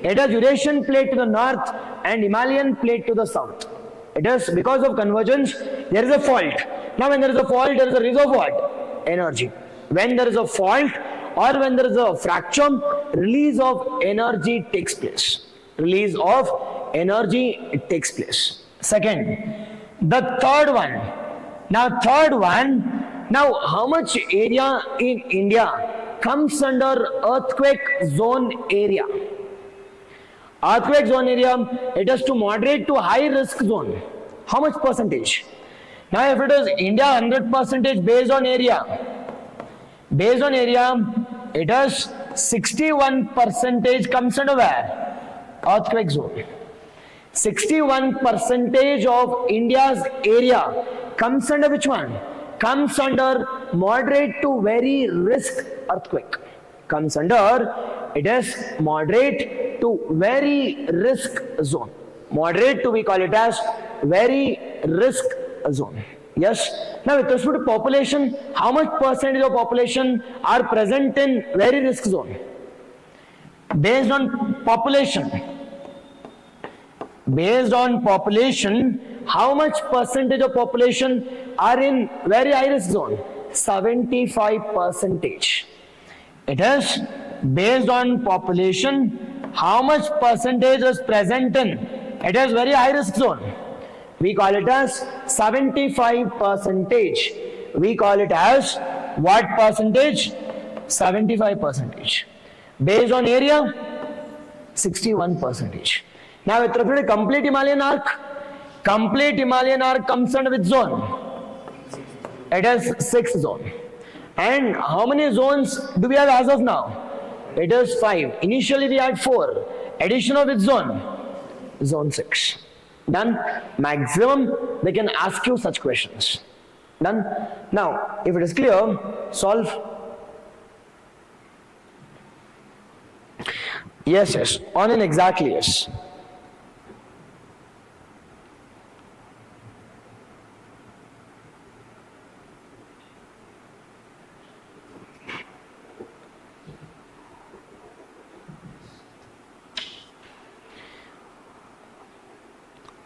It is Eurasian plate to the north and Himalayan plate to the south. It is because of convergence, there is a fault. Now when there is a fault, there is a release of what? Energy. When there is a fault or when there is a fracture, release of energy takes place. Release of energy, it takes place. Second, the third one. Now how much area in India comes under earthquake zone area? Earthquake zone area, it is to moderate to high risk zone. How much percentage? Now if it is India 100% based on area, it is 61% comes under where? Earthquake zone. 61% of India's area comes under which one? Comes under moderate to very risk earthquake. Comes under, it is moderate to very risk zone. Moderate to, we call it as very risk zone. Yes. Now with respect to population, how much percentage of population are present in very risk zone? Based on population, how much percentage of population are in very high risk zone? 75%. It is based on population, how much percentage is present in, it is very high risk zone. We call it as 75%. We call it as what percentage? 75%. Based on area, 61%. Now with respect to complete Himalayan arc comes under which zone? It is 6th zone. And how many zones do we have as of now? It is 5. Initially we had 4. Addition of which zone? Zone 6. Done. Maximum they can ask you such questions. Done. Now if it is clear, solve. Yes. On and exactly yes.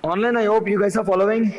Online, I hope you guys are following.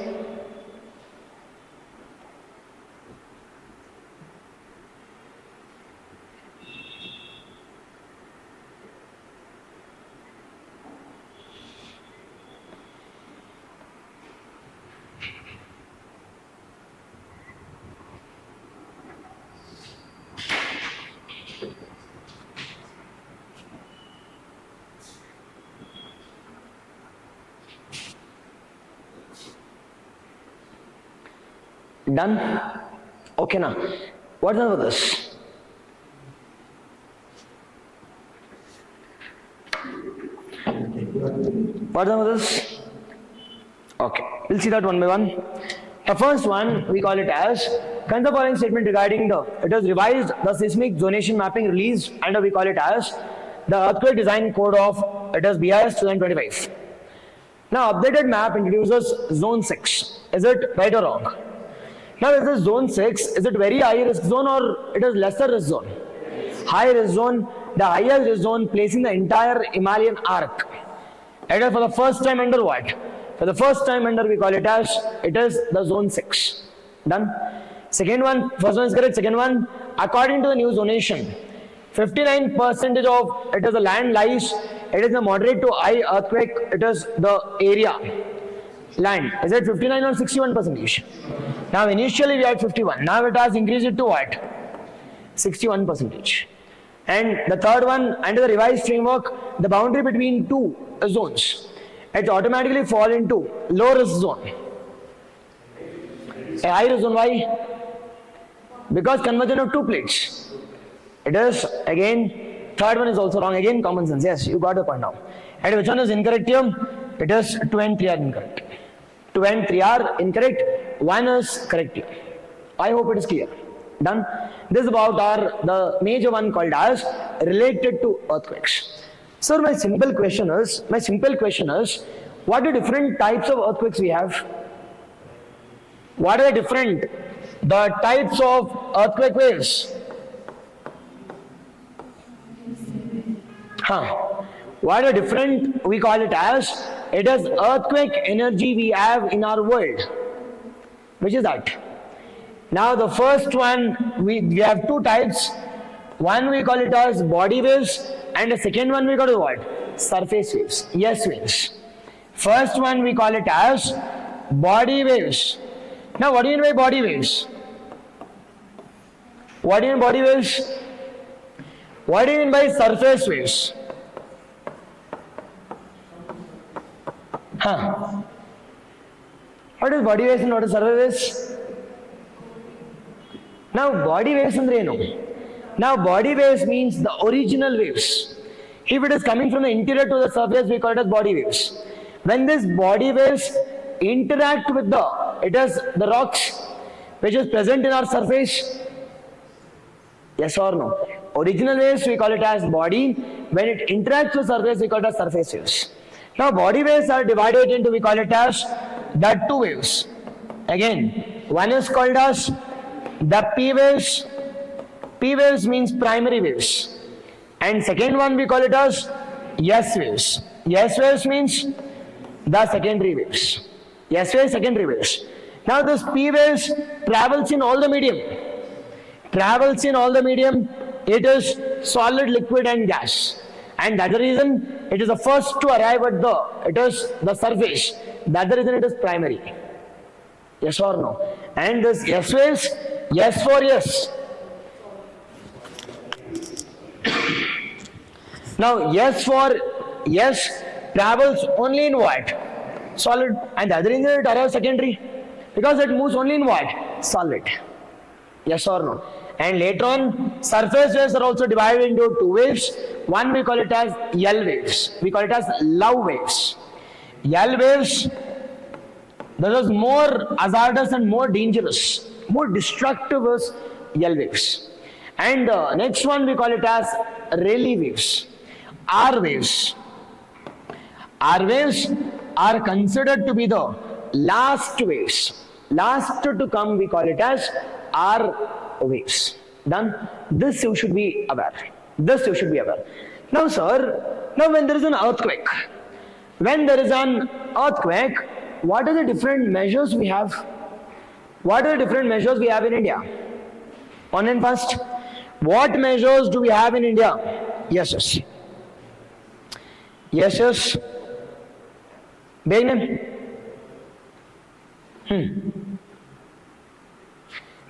Done? Okay now. What's done with this? What's done with this? Okay. We'll see that one by one. The first one, we call it as consider the following statement regarding it was revised the seismic zonation mapping released and we call it as the earthquake design code of it is BIS 2025. Now updated map introduces zone 6. Is it right or wrong? Now is this zone 6, is it very high risk zone or it is lesser risk zone? High risk zone, the highest risk zone placing the entire Himalayan arc. It is for the first time under what? For the first time under we call it as, it is the zone 6. Done? Second one, first one is correct, second one, according to the new zonation, 59% of it is the land lies, it is the moderate to high earthquake, it is the area. Land, is it 59 or 61%? Now initially we had 51, now it has increased it to what? 61%. And the third one, under the revised framework, the boundary between two zones, it automatically fall into low risk zone. A high risk zone, why? Because conversion of two plates. It is again, third one is also wrong, again common sense, yes, you got the point now. And which one is incorrect here? It is 2 and 3 are incorrect. 2 and 3 are incorrect, 1 is correct here. I hope it is clear. Done. This is about the major one called as related to earthquakes. Sir, my simple question is, what are different types of earthquakes we have? What are the types of earthquake waves? What are different, we call it as, it is earthquake energy we have in our world. Which is that? Now the first one, we have two types. One we call it as body waves and the second one we call it what? Surface waves. Yes, waves. First one we call it as body waves. Now what do you mean by body waves? What do you mean body waves? What do you mean by surface waves? Huh. What is body waves and what is surface waves? Now body waves andre enu? Now body waves means the original waves. If it is coming from the interior to the surface, we call it as body waves. When these body waves interact with the rocks which is present in our surface, yes or no? Original waves we call it as body. When it interacts with surface, we call it as surface waves. Now body waves are divided into, we call it as the two waves. Again, one is called as the P waves. P waves means primary waves. And second one we call it as S waves. S waves means the secondary waves. S waves, secondary waves. Now this P waves travels in all the medium. Travels in all the medium. It is solid, liquid and gas. And that's the reason it is the first to arrive at the surface. That's the reason it is primary. Yes or no? And this S waves, yes for yes. Now yes for yes travels only in what? Solid. And the other reason it arrives secondary. Because it moves only in what? Solid. Yes or no? And later on, surface waves are also divided into two waves. One we call it as L waves. We call it as love waves. L waves, this is more hazardous and more dangerous, more destructive as L waves. And next one we call it as Rayleigh waves. R waves. R waves are considered to be the last waves. Last to come we call it as R waves. Done? This you should be aware. This you should be aware. Now sir, now when there is an earthquake, what are the different measures we have? What are the different measures we have in India? On and first, what measures do we have in India? Yes. Big name.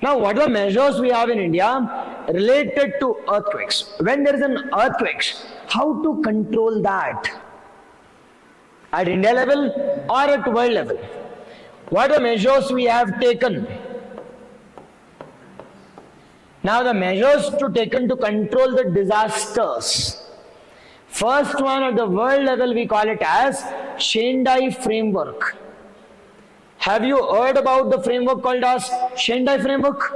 Now, what are the measures we have in India related to earthquakes? When there is an earthquake, how to control that? At India level or at world level? What are the measures we have taken? Now, the measures to taken to control the disasters. First one at the world level, we call it as Sendai framework. Have you heard about the framework called as Sendai framework?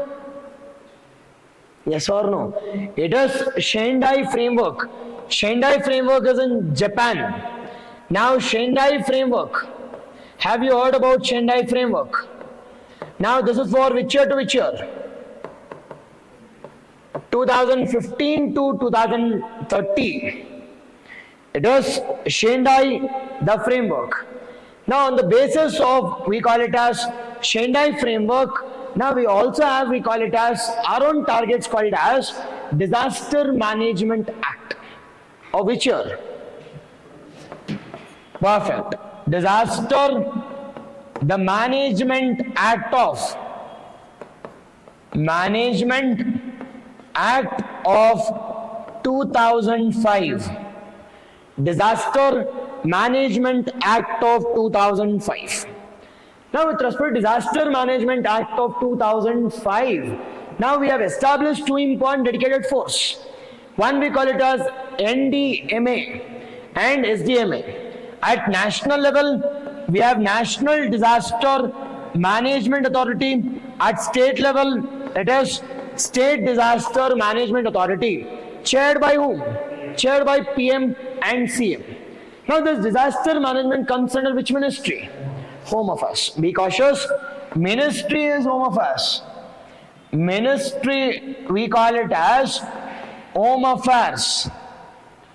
Yes or no? It is Sendai framework. Sendai framework is in Japan. Now Sendai framework. Have you heard about Sendai framework? Now this is for which year to which year? 2015 to 2030. It is Sendai the framework. Now on the basis of, we call it as Sendai framework, now we also have, we call it as our own targets called as Disaster Management Act. Of which year? Perfect. The Management Act of 2005. Disaster Management Act of 2005. Now with respect to Disaster Management Act of 2005, now we have established two important dedicated force. One we call it as NDMA and SDMA. At national level, we have National Disaster Management Authority. At state level, it is State Disaster Management Authority. Chaired by whom? Chaired by PM and CM. Now this disaster management comes under which ministry? Home Affairs. Be cautious. Ministry is Home Affairs. Ministry we call it as Home Affairs.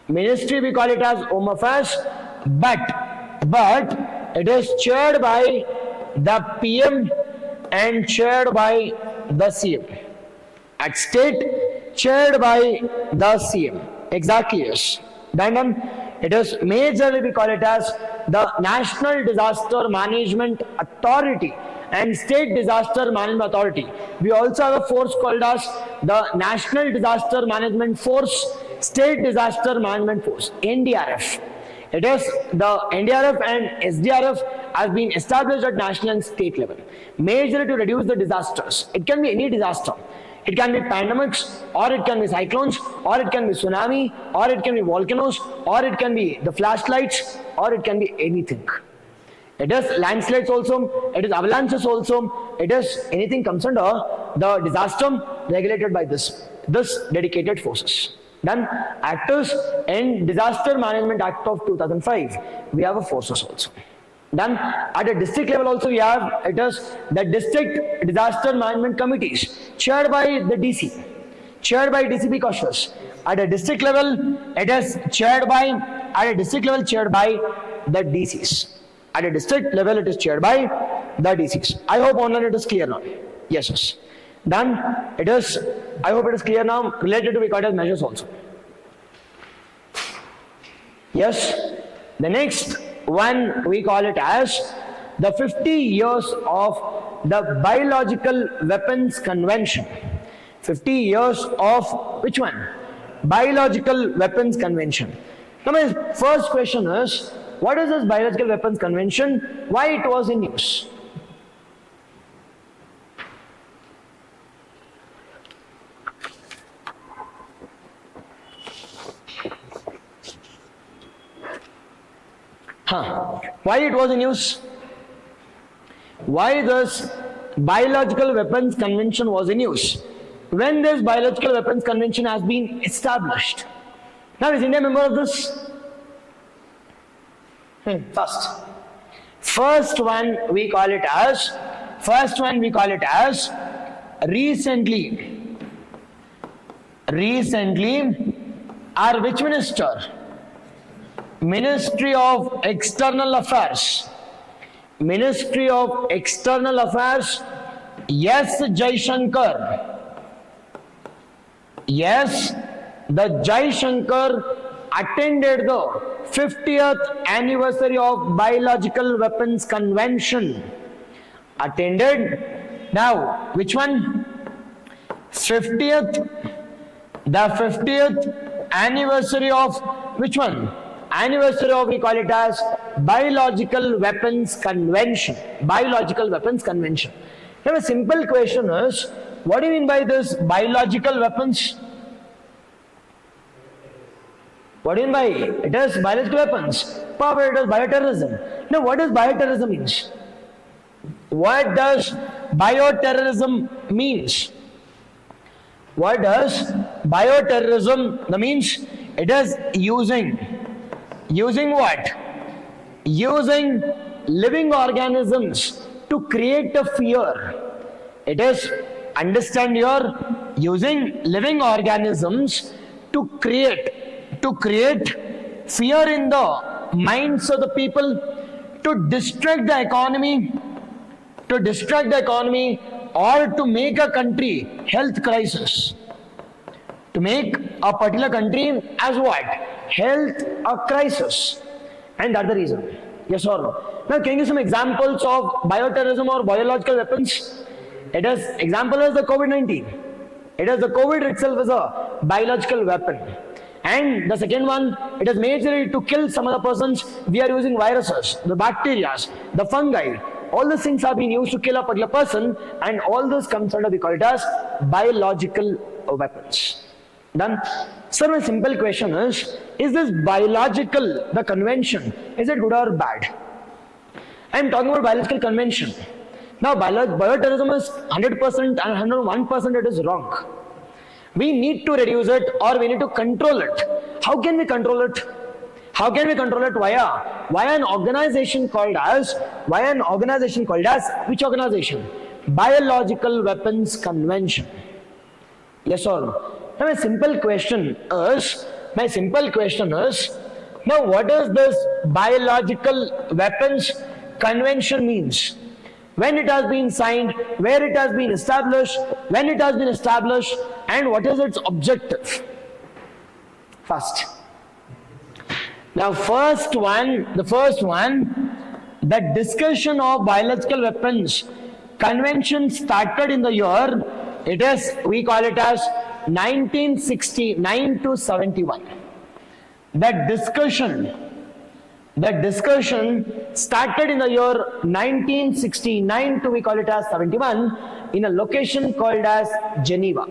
Ministry we call it as Home Affairs, but it is chaired by the PM and chaired by the CM. At state, chaired by the CM. Exactly, yes. Then it is majorly we call it as the National Disaster Management Authority and State Disaster Management Authority. We also have a force called as the National Disaster Management Force, State Disaster Management Force, NDRF. It is the NDRF and SDRF has been established at national and state level, majorly to reduce the disasters. It can be any disaster. It can be pandemics, or it can be cyclones, or it can be tsunami, or it can be volcanoes, or it can be the flashlights, or it can be anything. It is landslides also, it is avalanches also, it is anything comes under the disaster regulated by this dedicated forces. Then actors in Disaster Management Act of 2005, we have a forces also. Then at a district level also we have, it is the district disaster management committees chaired by the DC, chaired by DCP Cautious. At a district level it is chaired by, the DCs. At a district level it is chaired by the DCs. I hope online it is clear now. Yes. Then it is, I hope it is clear now related to we call it as measures also. Yes. The next one we call it as the 50 years of the Biological Weapons Convention. 50 years of which one? Biological Weapons Convention. Now my first question is, what is this Biological Weapons Convention? Why it was in use? Why it was in use? Why this Biological Weapons Convention was in use? When this Biological Weapons Convention has been established? Now is India a member of this? First one we call it as recently our which minister? Ministry of External Affairs. Ministry of External Affairs. Yes, Jaishankar. Yes, the Jaishankar attended the 50th anniversary of Biological Weapons Convention. Attended. Now, which one? 50th. The 50th anniversary of which one? Anniversary of, we call it as Biological Weapons Convention. Biological Weapons Convention. Now a simple question is, what do you mean by this biological weapons? What do you mean by it is biological weapons? Power, it is bioterrorism. Now what does bioterrorism means? What does bioterrorism means? What does bioterrorism means? It is using what? Using living organisms to create a fear. It is, understand here, using living organisms to create fear in the minds of the people, to distract the economy, or to make a country health crisis. To make a particular country as what? Health a crisis. And that's the reason. Yes or no? Now can you give some examples of bioterrorism or biological weapons? It is, example is the COVID-19. It is the COVID itself is a biological weapon. And the second one, it is majorly to kill some other persons. We are using viruses, the bacteria, the fungi. All these things have been used to kill a particular person, and all this comes under, we call it as biological weapons. Done? Sir, my simple question is this biological, the convention, is it good or bad? I am talking about biological convention. Now, bioterrorism is 100% and 101% it is wrong. We need to reduce it, or we need to control it. How can we control it? How can we control it? Via an organization called as, which organization? Biological Weapons Convention. Yes or no? Now my simple question is, now what does this Biological Weapons Convention means? When it has been signed, where it has been established, when it has been established, and what is its objective? First. Now the first one, the discussion of Biological Weapons Convention started in the year, it is, we call it as 1969 to 71. That discussion The discussion started in the year 1969 to we call it as 71 in a location called as Geneva.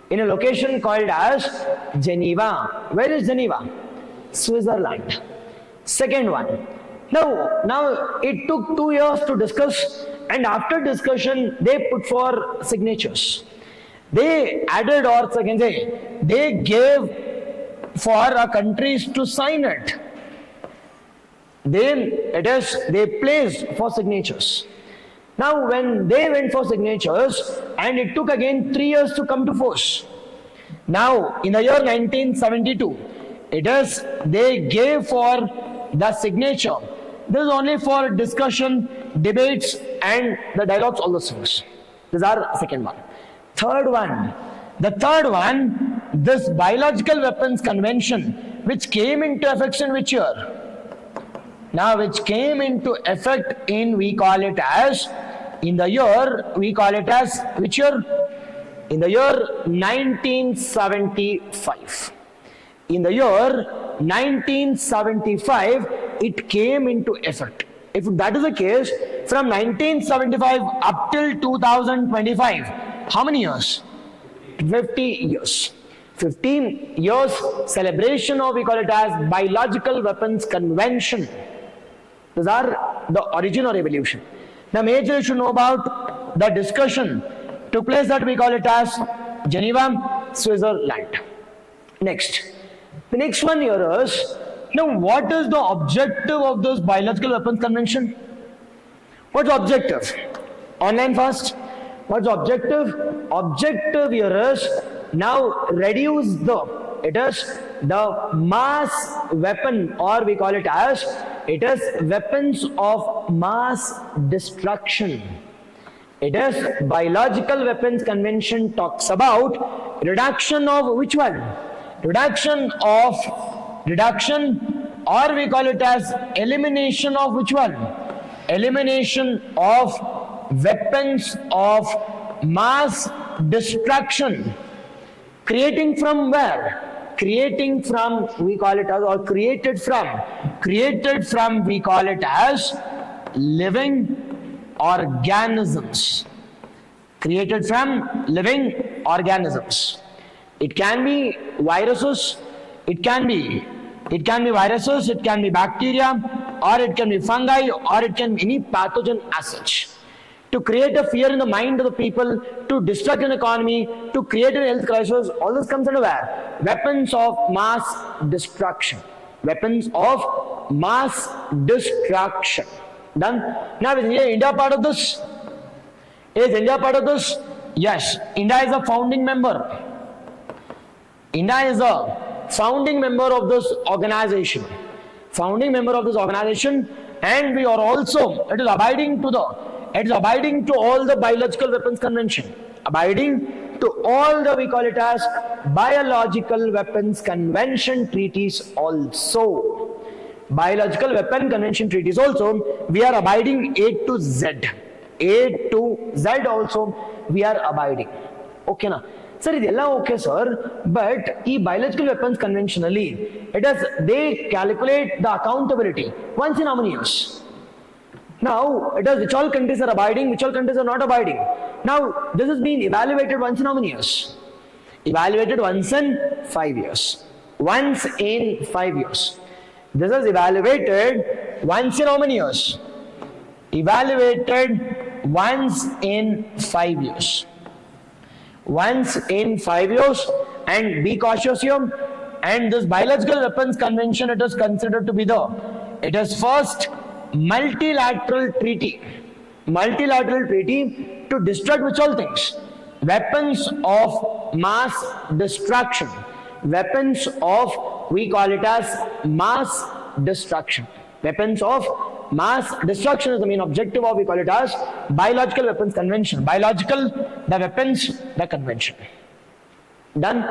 In a location called as Geneva. Where is Geneva? Switzerland. Second one. Now it took 2 years to discuss, and after discussion they put for signatures. They added, or I can say, they gave for countries to sign it. Then they placed for signatures. Now when they went for signatures, and it took again 3 years to come to force. Now in the year 1972, they gave for the signature. This is only for discussion, debates, and the dialogues, all those things. These are second one. Third one. The third one, this Biological Weapons Convention, which came into effect in which year? Now, which came into effect in, we call it as, in the year, we call it as, which year? In the year 1975. In the year 1975, it came into effect. If that is the case, from 1975 up till 2025, how many years? 50 years. 15 years celebration of, we call it as, Biological Weapons Convention. These are the origin or evolution. Now major you should know about the discussion took place that we call it as Geneva, Switzerland. Next. The next one here is, now what is the objective of this Biological Weapons Convention? What's the objective? Online first. What's the objective? Objective here is now reduce the mass weapon, or we call it as, it is weapons of mass destruction. It is Biological Weapons Convention talks about reduction of which one? Reduction, or we call it as elimination of which one? Elimination of weapons of mass destruction. Creating from where? Creating from, we call it as, or created from, we call it as living organisms. Created from living organisms. It can be viruses, it can be viruses, it can be bacteria, or it can be fungi, or it can be any pathogen as such. To create a fear in the mind of the people, to destruct an economy, to create a health crisis, all this comes under where? Weapons of mass destruction. Weapons of mass destruction. Done? Now is India part of this? Is India part of this? Yes. India is a founding member. India is a founding member of this organization. Founding member of this organization, and we are also, it is abiding to all the Biological Weapons Convention. Abiding to all the, we call it as, Biological Weapons Convention treaties also. Biological Weapon Convention treaties also, we are abiding A to Z. A to Z also, we are abiding. Okay na? Sir, idella okay sir, but e Biological Weapons Convention alli, they calculate the accountability once in how many years? Now, which all countries are abiding, which all countries are not abiding. Now, this has been evaluated once in how many years? Evaluated once in 5 years. Once in 5 years. This is evaluated once in how many years? Evaluated once in 5 years. Once in 5 years, and be cautious here. And this Biological Weapons Convention, it is considered to be it is first multilateral treaty to destruct which all things? Weapons of mass destruction. Weapons of, we call it as, mass destruction. Weapons of mass destruction is the main objective of, we call it as, Biological Weapons Convention. Biological, the weapons, the convention. Done.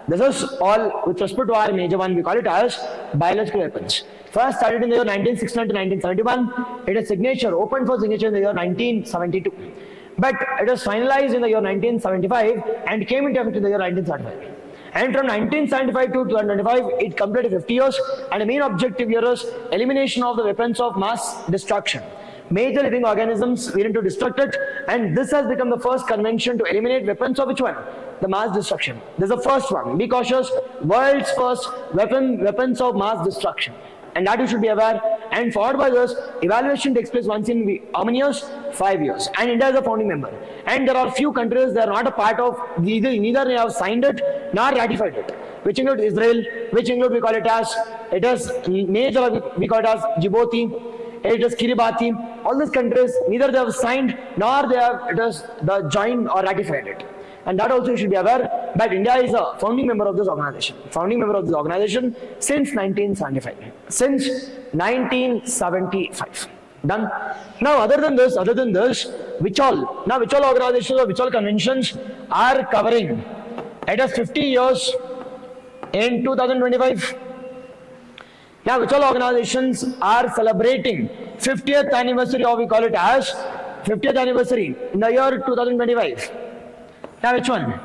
This is all with respect to our major one, we call it as biological weapons. First started in the year 1969 to 1971. It is signature, opened for signature in the year 1972. But it was finalized in the year 1975 and came into effect in the year 1975. And from 1975 to 2025, it completed 50 years, and the main objective here is elimination of the weapons of mass destruction. Major living organisms were into destructed, and this has become the first convention to eliminate weapons of which one? The mass destruction. This is the first one. Be cautious. World's first weapons of mass destruction. And that you should be aware. And followed by this, evaluation takes place once in how many years? 5 years. And India is a founding member. And there are few countries that are not a part of, neither they have signed it nor ratified it. Which include Israel, which include we call it as, it is major, we call it as Djibouti, it is Kiribati. All these countries, neither they have signed nor they have, it is the joined or ratified it. And that also you should be aware that India is a founding member of this organization. Founding member of this organization since 1975. Since 1975. Done. Now other than this, which all organizations or which all conventions are covering? It is 50 years in 2025. Now which all organizations are celebrating 50th anniversary, or we call it as 50th anniversary in the year 2025. Now which one?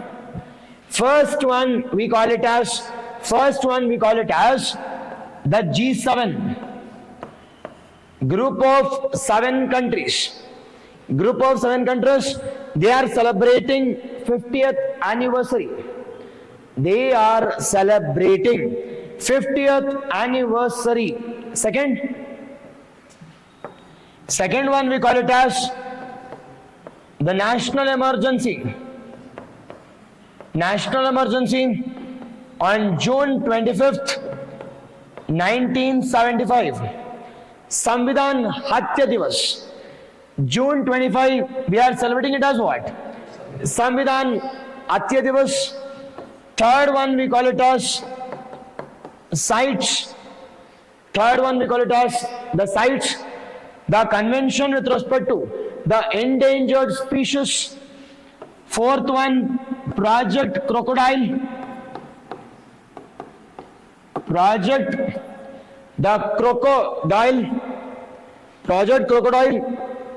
First one we call it as the G7. Group of 7 countries. They are celebrating 50th anniversary. They are celebrating 50th anniversary. Second one we call it as the national emergency. National emergency on June 25th, 1975. Samvidhan Hatya Divas. June 25, we are celebrating it as what? Samvidhan Hatya Divas. Third one we call it as sites. The sites. The convention with respect to the endangered species. Fourth one, Project Crocodile. Project Crocodile,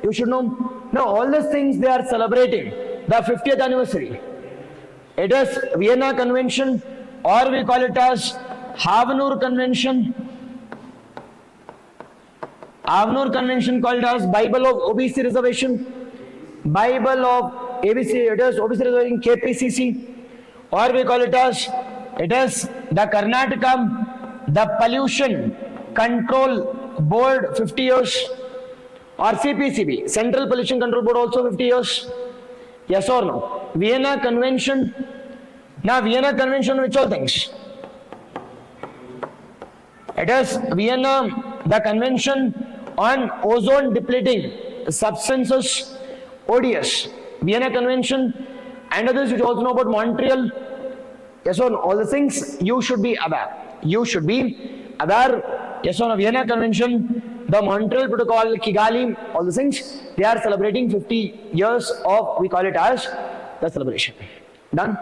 you should know. Now all these things they are celebrating the 50th anniversary. It is Vienna Convention, or we call it as Havnur Convention. Havnur Convention called as Bible of OBC Reservation. Bible of ABC, it is OBC Reservation KPCC, or we call it as, it is the Karnataka, the Pollution Control Board 50 years, or CPCB, Central Pollution Control Board also 50 years. Yes or no? Vienna Convention. Now Vienna Convention, which all things? It is Vienna, the Convention on Ozone Depleting Substances, ODS. Vienna Convention. And others which also know about Montreal. Yes or no? All the things you should be aware. Yes or no? Vienna Convention, the Montreal Protocol, Kigali, all the things, they are celebrating 50 years of, we call it as the celebration. Done?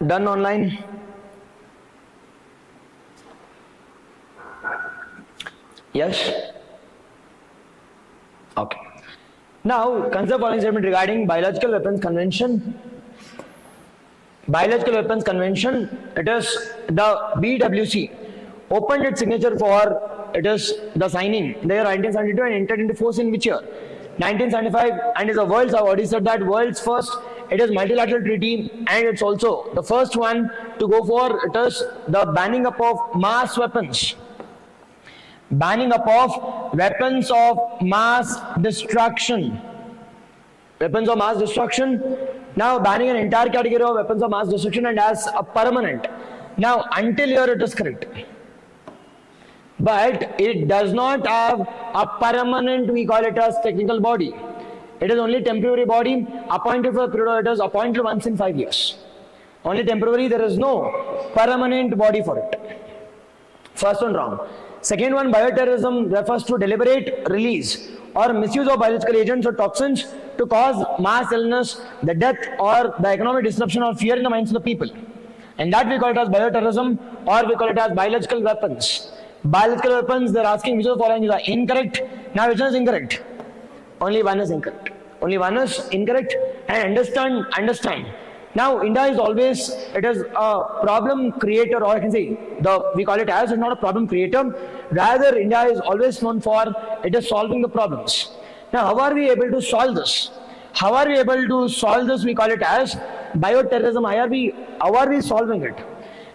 Done online? Yes? Okay. Now, consider following statement regarding Biological Weapons Convention. Biological Weapons Convention, it is the BWC, opened its signature for, it is the signing in the year 1972 and entered into force in which year? 1975, and is the world's, I've already said that, world's first, it is multilateral treaty, and it's also the first one to go for, it is the banning up of mass weapons. Banning up of weapons of mass destruction. Weapons of mass destruction. Now banning an entire category of weapons of mass destruction and as a permanent. Now until here it is correct. But it does not have a permanent, we call it as technical body. It is only temporary body appointed for a period, it is appointed once in 5 years. Only temporary, there is no permanent body for it. First one wrong. Second one, bioterrorism refers to deliberate release or misuse of biological agents or toxins to cause mass illness, the death or the economic disruption or fear in the minds of the people. And that we call it as bioterrorism, or we call it as biological weapons. Biological weapons, they're asking which of the following are incorrect. Now which one is incorrect? Only one is incorrect. Only one is incorrect. And understand. Now India is always, it is a problem creator, or I can say, we call it as, it's not a problem creator. Rather, India is always known for, it is solving the problems. Now how are we able to solve this? How are we able to solve this? We call it as bioterrorism. How are we solving it?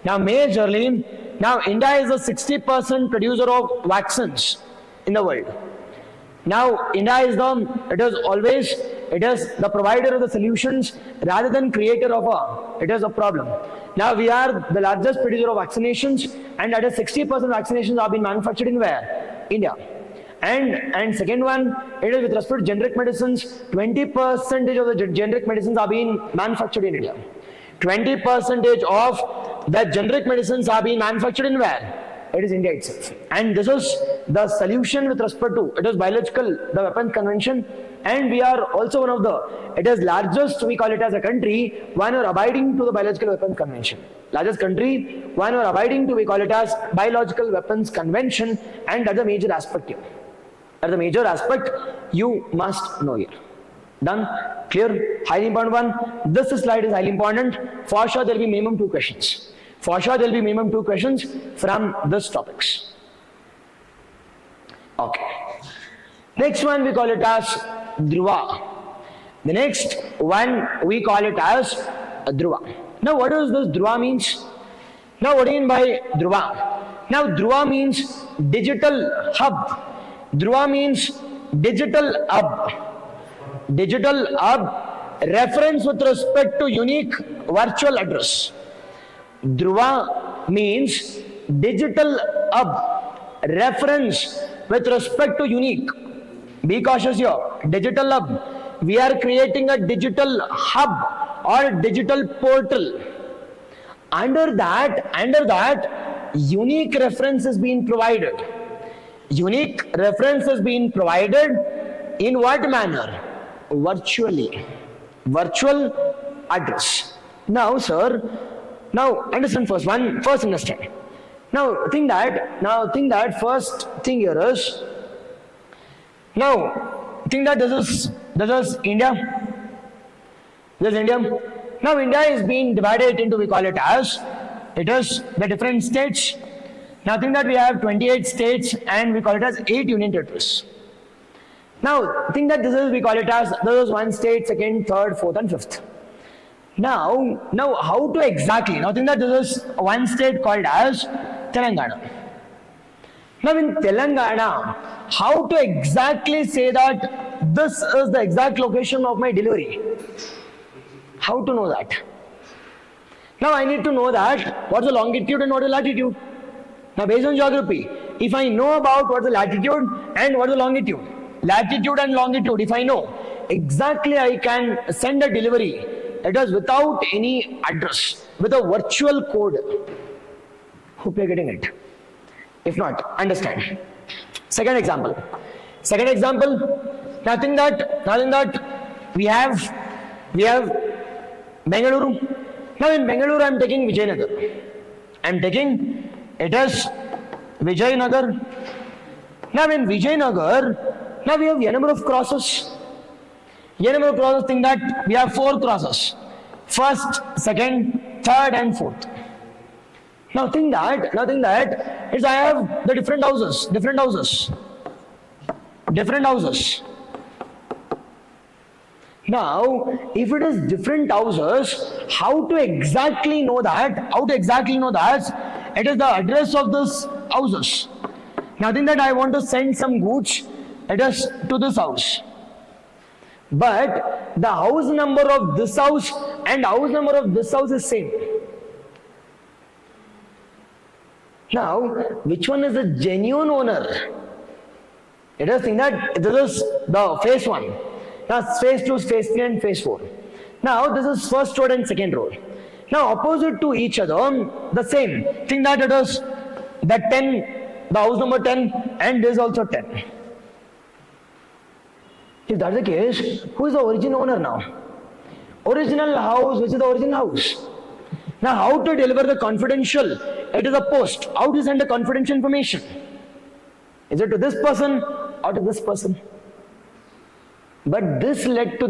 Now majorly, now India is a 60% producer of vaccines in the world. Now India is the provider of the solutions rather than creator of it is a problem. Now we are the largest producer of vaccinations, and that is 60% vaccinations are being manufactured in where? India. And second one, it is with respect to generic medicines, 20% of the generic medicines are being manufactured in India. 20% of the generic medicines are being manufactured in where? It is India itself. And this is the solution with respect to, it is biological, the weapons convention, and we are also one of the, it is largest, we call it as a country, one are abiding to the biological weapons convention. Largest country, one are abiding to, we call it as biological weapons convention, and that's a major aspect here. That's a major aspect you must know here. Done? Clear? Highly important one. This slide is highly important. For sure there will be minimum 2 questions. For sure there will be minimum 2 questions from this topics. Okay. Next one we call it as Dhruva. The next one we call it as Dhruva. Now what does this Dhruva means? Now what do you mean by Dhruva? Now Dhruva means digital hub. Dhruva means digital hub. Digital hub, reference with respect to unique virtual address. Dhruva means digital hub, reference with respect to unique. Be cautious here. Digital hub. We are creating a digital hub or digital portal. Under that, unique reference is being provided. Unique reference is being provided in what manner? Virtually. Virtual address. Now, sir, now understand first understand. Now think that first thing here is, now think that this is India. This is India. Now India is being divided into, we call it as, it is the different states. Now think that we have 28 states and we call it as 8 union territories. Now think that this is, we call it as, this is 1 state, 2nd, 3rd, 4th and 5th. Now how to exactly, now think that this is 1 state called as Telangana. Now in Telangana, how to exactly say that this is the exact location of my delivery? How to know that? Now I need to know that what's the longitude and what is the latitude. Now based on geography, if I know about what's the latitude and what's the longitude, latitude and longitude, if I know, exactly I can send a delivery. It is without any address, with a virtual code. Hope you're getting it. If not, understand. Second example. Nothing that we have Bengaluru. Now in Bengaluru I'm taking Vijayanagar. It is Vijayanagar. Now in Vijayanagar, now we have a number of crosses. Think that we have 4 crosses. 1st, 2nd, third and fourth. Now think that is I have the different houses. Now, if it is different houses, how to exactly know that? It is the address of this houses. Now think that I want to send some goods, it is to this house. But the house number of this house and house number of this house is same. Now, which one is the genuine owner? Let us think that this is the phase 1. Now, phase 2, phase 3 and phase 4. Now, this is first road and second road. Now, opposite to each other, the same. Think that it is the 10, the house number 10 and this is also 10. If that's the case, who is the original owner now? Original house, which is the original house? Now, how to deliver the confidential? It is a post. How to send the confidential information? Is it to this person or to this person? But this led to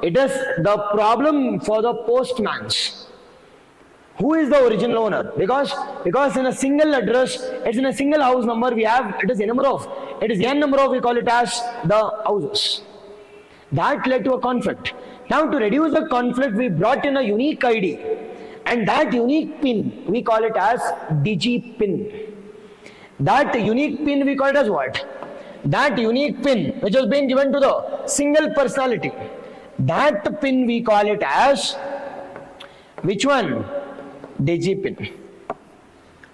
it is the problem for the postmans. Who is the original owner? Because in a single address, it's in a single house number, we have, it is n number of, we call it as the houses. That led to a conflict. Now to reduce the conflict, we brought in a unique ID. And that unique pin, we call it as digi pin. That unique pin, we call it as what? That unique pin, which has been given to the single personality. That pin, we call it as, which one? Digi pin.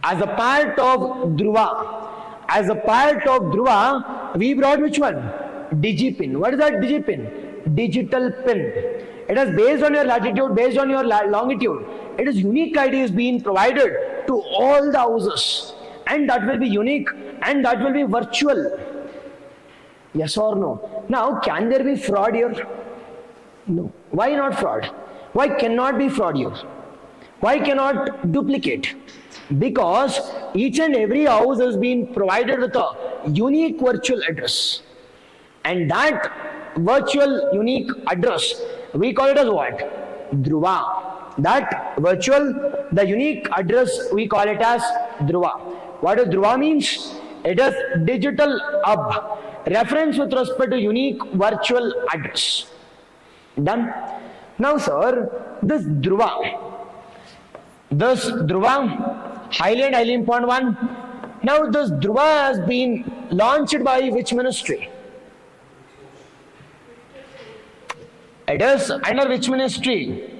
As a part of Dhruva. We brought which one? Digi pin. What is that digi pin? Digital pin. It is based on your latitude, based on your longitude. It is unique ID is being provided to all the houses. And that will be unique and that will be virtual. Yes or no? Now, can there be fraud here? No. Why not fraud? Why cannot be fraud here? Why cannot duplicate? Because each and every house has been provided with a unique virtual address. And that virtual unique address, we call it as what? Dhruva. That virtual, the unique address, we call it as Dhruva. What does Dhruva means? It is digital hub. Reference with respect to unique virtual address. Done? Now, sir, this Dhruva, highly and highly important one. Now, this Dhruva has been launched by which ministry? It is under which ministry?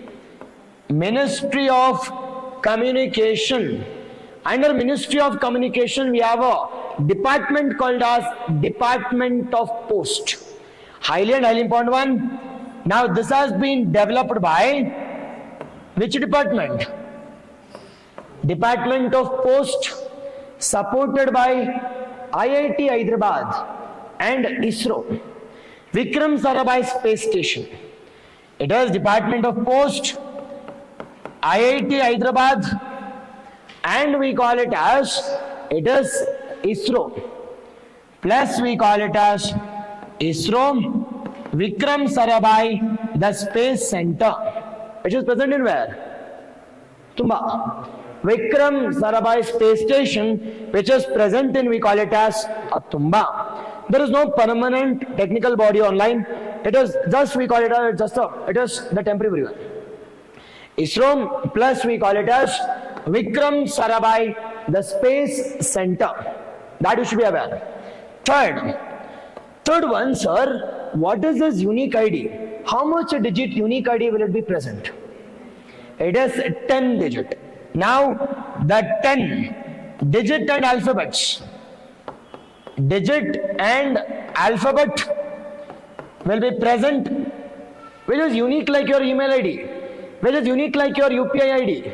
Ministry of Communication. Under Ministry of Communication, we have a department called as Department of Post. Highly and highly important one. Now, this has been developed by which department? Department of Post, supported by IIT Hyderabad and ISRO. Vikram Sarabhai Space Station. It is Department of Post, IIT Hyderabad, and we call it as, it is ISRO. Plus we call it as ISRO, Vikram Sarabhai, the Space Center, which is present in where? Tumba. Vikram Sarabhai Space Station, which is present in, we call it as Tumba. There is no permanent technical body online. It is just, we call it as it is the temporary one. ISRO plus we call it as Vikram Sarabhai, the Space Center. That you should be aware. Third one, sir, what is this unique ID? How much a digit unique ID will it be present? It is 10 digit. Now, the 10 digit and alphabets. Digit and alphabet will be present, which is unique like your email ID, which is unique like your UPI ID,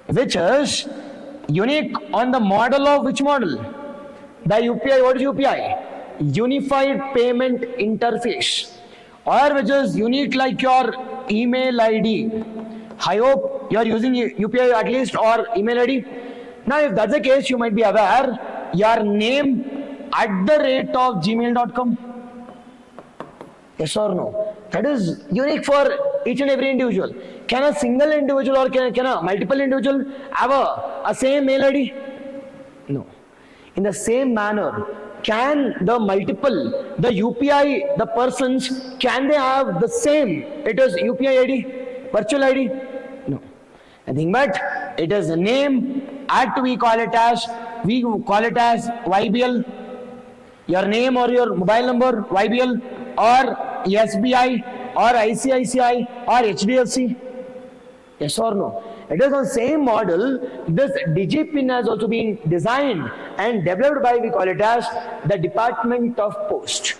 which is unique on the model of which model? The UPI, what is UPI? Unified Payment Interface. Or which is unique like your email ID. I hope you are using UPI at least or email ID. Now if that's the case, you might be aware your name @gmail.com. Yes or no? That is unique for each and every individual. Can a single individual or can a multiple individual have a same mail ID? No. In the same manner, can the multiple, the UPI, the persons, can they have the same? It is UPI ID, virtual ID? No. Nothing but it is a name, at we call it as YBL, your name or your mobile number, YBL, or SBI, or ICICI, or HDFC. Yes or no? It is on same model. This DigiPin has also been designed and developed by, we call it as, the Department of Post.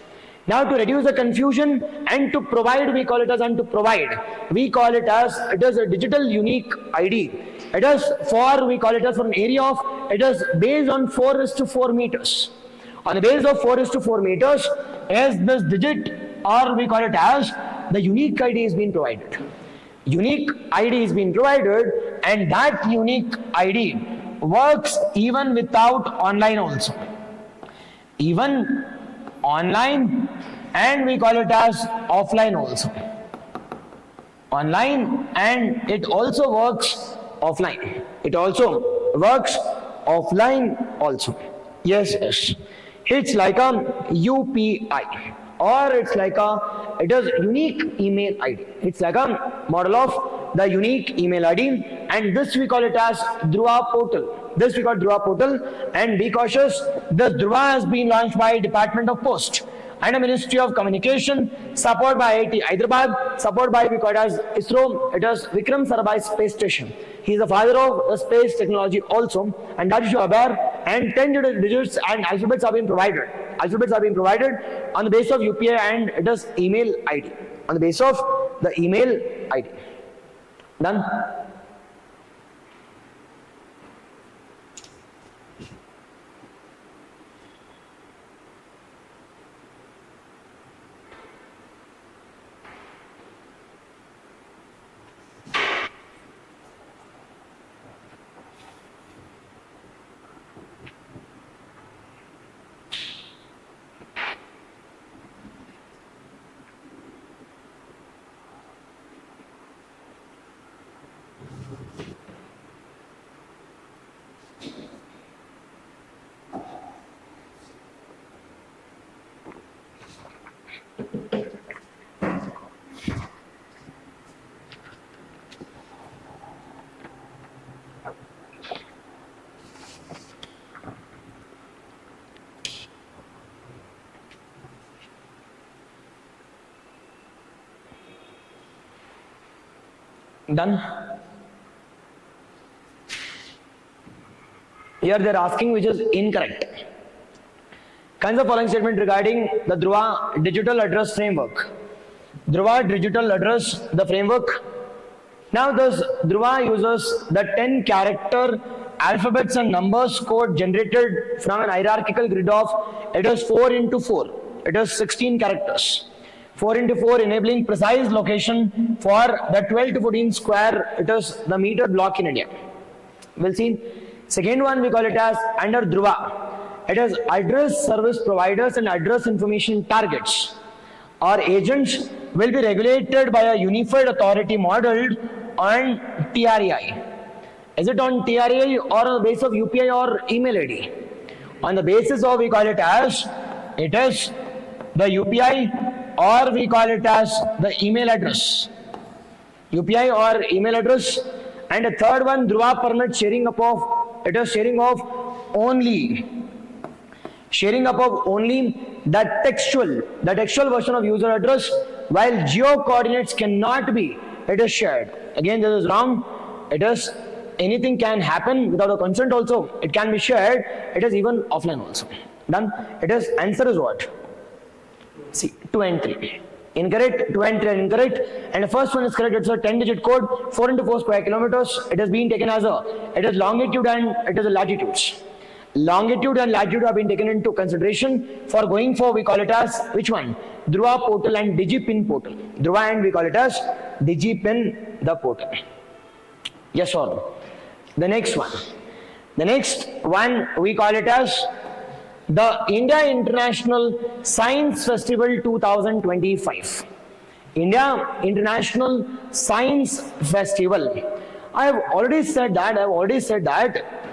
Now to reduce the confusion and to provide, we call it as, and to provide, we call it as, it is a digital unique ID. It is for, we call it as, for an area of, it is based on 4:4 meters. On the basis of 4:4 meters, as this digit, or we call it as, the unique ID is being provided. Unique ID is being provided, and that unique ID works even without online also. Even online, and we call it as offline also. Online, and it also works offline. It also works offline also. Yes, yes. It's like a UPI, or it's like it is unique email ID. It's like a model of the unique email ID, and this we call it as Dhruva portal. This we call Dhruva portal, and be cautious, the Dhruva has been launched by Department of Post and the Ministry of Communication, supported by IIT Hyderabad, supported by, we call it as ISRO. It is Vikram Sarabhai Space Station. He is the father of the space technology also, and that is aware. And 10 digits and alphabets have been provided. Alphabets have been provided on the basis of UPI, and it is email ID. On the basis of the email ID. Done? Done? Here they are asking which is incorrect. Kinds of following statement regarding the Dhruva digital address framework. Dhruva digital address, the framework. Now this Dhruva uses the 10 character alphabets and numbers code generated from an hierarchical grid of, it is 4×4. It is 16 characters. 4×4 enabling precise location for the 12 to 14 square, it is the meter block in India. We'll see. Second one we call it as under Dhruva. It is address service providers and address information targets or agents will be regulated by a unified authority modeled on TRAI. Is it on TRAI or on the basis of UPI or email ID? On the basis of, we call it as, it is the UPI, or we call it as the email address. UPI or email address. And the third one, Dhruva permits sharing up of, it is sharing of only the textual version of user address, while geo coordinates cannot be, it is shared. Again, this is wrong. It is anything can happen without a consent also. It can be shared. It is even offline also. Done. It is answer is what? See, 2 and 3. Incorrect, 2 and 3 are incorrect. And the first one is correct. It's a 10-digit code, 4×4 square kilometers. It has been taken as it is longitude and it is a latitudes. Longitude and latitude have been taken into consideration for going for, we call it as, which one? Dhruva portal and DigiPin portal. Dhruva and we call it as DigiPin, the portal. Yes or no? The next one we call it as the India International Science Festival 2025. India International Science Festival. I have already said that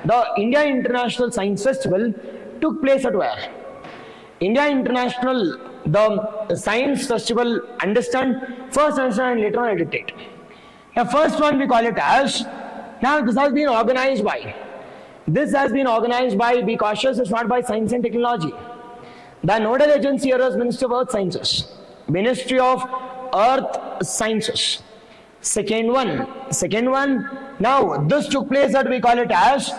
the India International Science Festival took place at where? India International, the Science Festival, first understand and later on editate. The first one we call it as, now this has been organized by, be cautious, it's not by Science and Technology. The nodal agency here is Ministry of Earth Sciences. Ministry of Earth Sciences. Second one, now this took place that we call it as,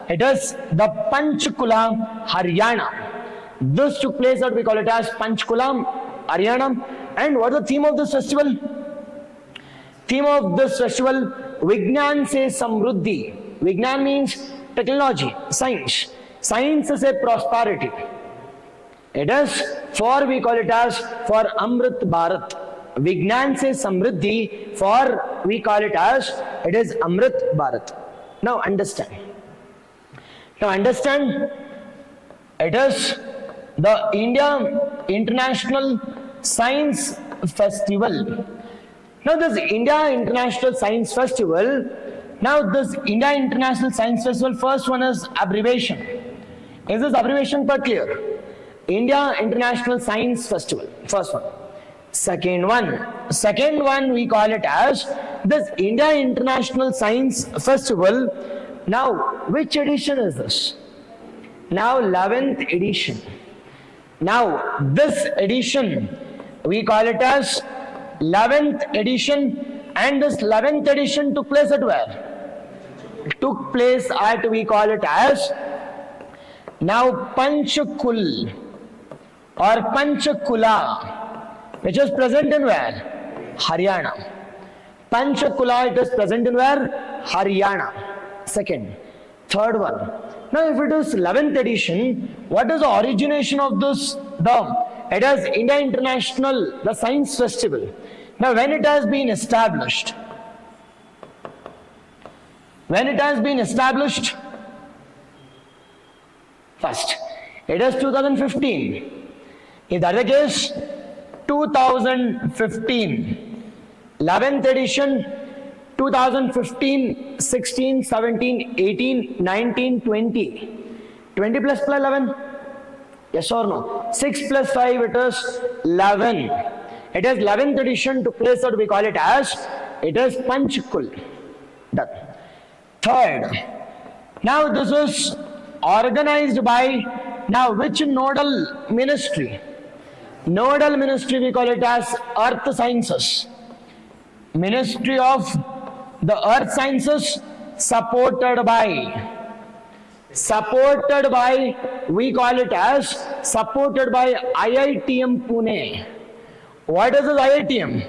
it is the Panchkula, Haryana. This took place that we call it as Panchkula, Haryana. And what is the theme of this festival? Vignan se Samruddhi. Vignan means technology, science. Science is a prosperity. It is for, we call it as, for Amrit Bharat. Vignan se Samruddhi, for, we call it as, it is Amrit Bharat. Now understand, it is the India International Science Festival. Now this India International Science Festival, first one is abbreviation. Is this abbreviation per clear? India International Science Festival, first one. Second one we call it as this India International Science Festival. Now, which edition is this? Now, 11th edition. Now, this edition, we call it as 11th edition, and this 11th edition took place at where? Took place at, we call it as, now Panchkul or Panchkula, which is present in where? Haryana. Panchkula, it is present in where? Haryana. Second. Third one. Now if it is 11th edition, what is the origination of this? It is India International, the Science Festival. Now when it has been established? First, it is 2015. If that is the case, 2015. 11th edition, 2015, 16, 17, 18, 19, 20. 20 plus 11? Yes or no? 6 plus 5, it is 11. It is 11th edition to place what we call it as, it is Panchkul. Done. Third, now this is organized by, now which nodal ministry? Nodal ministry we call it as Earth Sciences. Ministry of the Earth Sciences, supported by, we call it as, supported by IITM Pune. What is this IITM?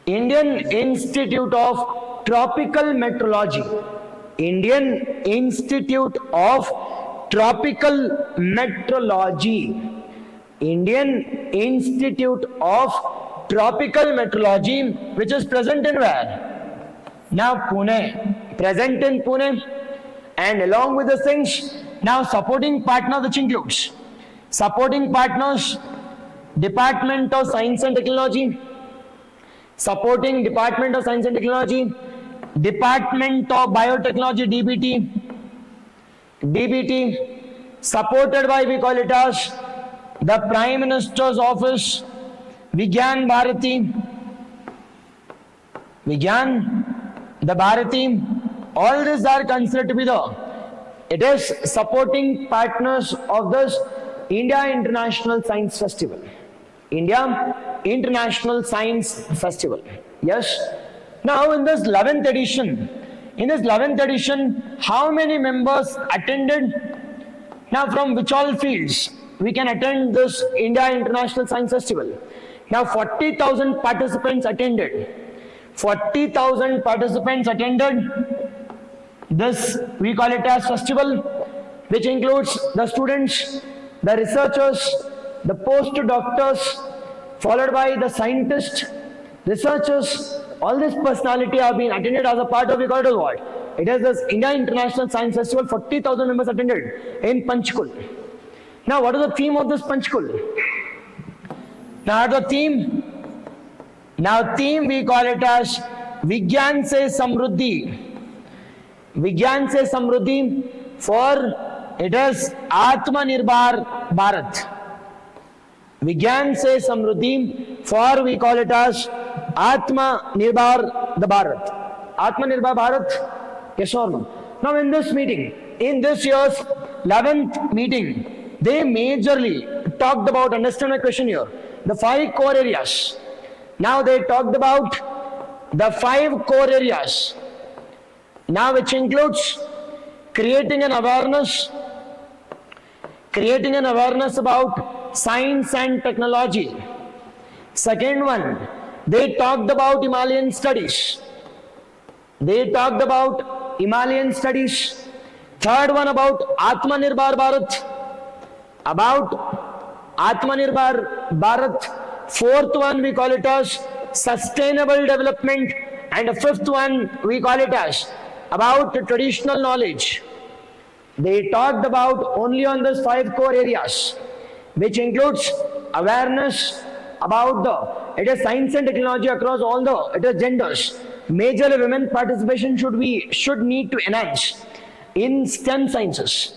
Indian Institute of Tropical Meteorology. Indian Institute of Tropical Meteorology. Indian Institute of Tropical Meteorology, which is present in where? Now Pune. Present in Pune. And along with the things, now supporting partner, which includes supporting partners, Department of Science and Technology, supporting Department of Science and Technology, Department of Biotechnology, DBT, supported by, we call it as, the Prime Minister's Office, Vigyan Bharati, all these are considered to be it is supporting partners of this India International Science Festival. India International Science Festival. Yes. Now in this 11th edition, how many members attended? Now from which all fields we can attend this India International Science Festival? Now 40,000 participants attended. 40,000 participants attended this, we call it as festival, which includes the students, the researchers, the postdoctors, followed by the scientists, researchers. All this personality have been attended as a part of, we call it as what? It is this India International Science Festival, 40,000 members attended in Panchkul. Now, what is the theme of this Panchkul? Now, the theme we call it as Vigyan Se Samruddhi. Vigyan Se Samruddhi, for it is Atmanirbhar Bharat. Vigyan Se Samruddhi, for we call it as Atmanirbhar Bharat. Atmanirbhar Bharat, yes or no? Now in this meeting, in this year's 11th meeting, they majorly talked about, understand my question here, the 5 core areas. Now they talked about the 5 core areas. Now which includes creating an awareness about science and technology. Second one, they talked about Himalayan studies. Third one about Atmanirbhar Bharat. Fourth one we call it as sustainable development, and the fifth one we call it as about traditional knowledge. They talked about only on these 5 core areas, which includes awareness about it is science and technology across all it is genders. Majorly women participation should need to enhance in STEM sciences.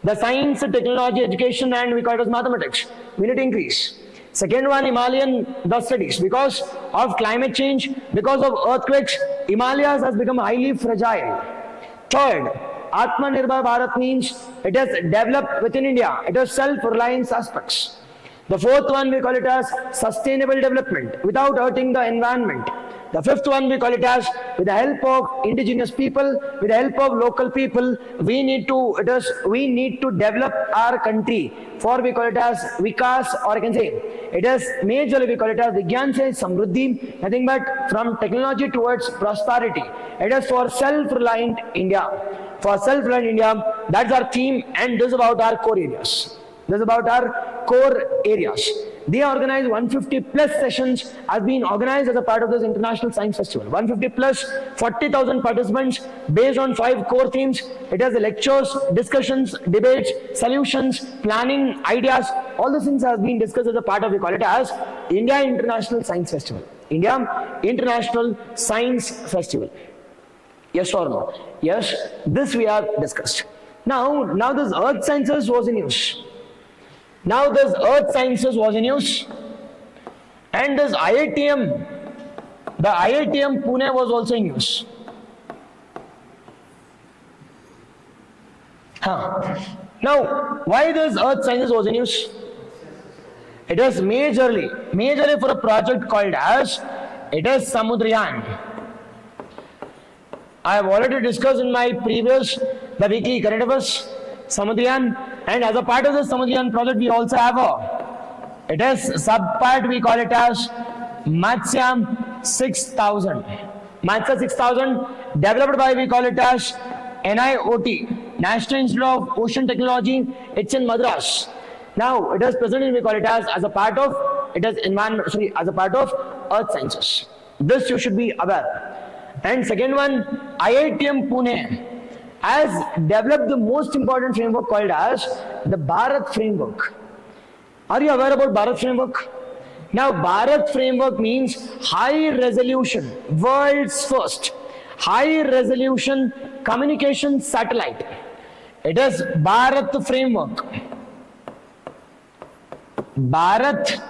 The science, technology, education, and we call it as mathematics. We need to increase. Second one, Himalayan studies. Because of climate change, because of earthquakes, Himalayas has become highly fragile. Third, Atmanirbhar Bharat means it is developed within India. It is self-reliance aspects. The fourth one we call it as sustainable development without hurting the environment. The fifth one we call it as with the help of indigenous people, with the help of local people, we need to develop our country. For we call it as Vikas, or I can say it is majorly we call it as Vigyan Se Samruddhi, nothing but from technology towards prosperity. It is for self-reliant India. For self-reliant India, that's our theme, and this is about our core areas. They organize 150 plus sessions has been organized as a part of this International Science Festival. 150 plus 40,000 participants based on 5 core themes. It has lectures, discussions, debates, solutions, planning, ideas. All these things have been discussed as a part of, we call it as India International Science Festival. India International Science Festival. Yes or no? Yes, this we have discussed. Now this earth sciences was in use. And this IITM, the IITM Pune was also in use. Now, why this earth sciences was in use? It is majorly for a project called as, it is Samudrayan. I have already discussed in my previous, the weekly current affairs, Samudrayan, and as a part of the Samudrayan project, we also have it is sub-part, we call it as Matsya 6000. Matsya 6000, developed by, we call it as NIOT, National Institute of Ocean Technology, it's in Madras. Now, it is presented, we call it as a part of, as a part of earth sciences. This you should be aware. And second one, IITM Pune has developed the most important framework called as the Bharat Framework. Are you aware about Bharat Framework? Now, Bharat Framework means high resolution, world's first, high resolution communication satellite. It is Bharat Framework. Bharat,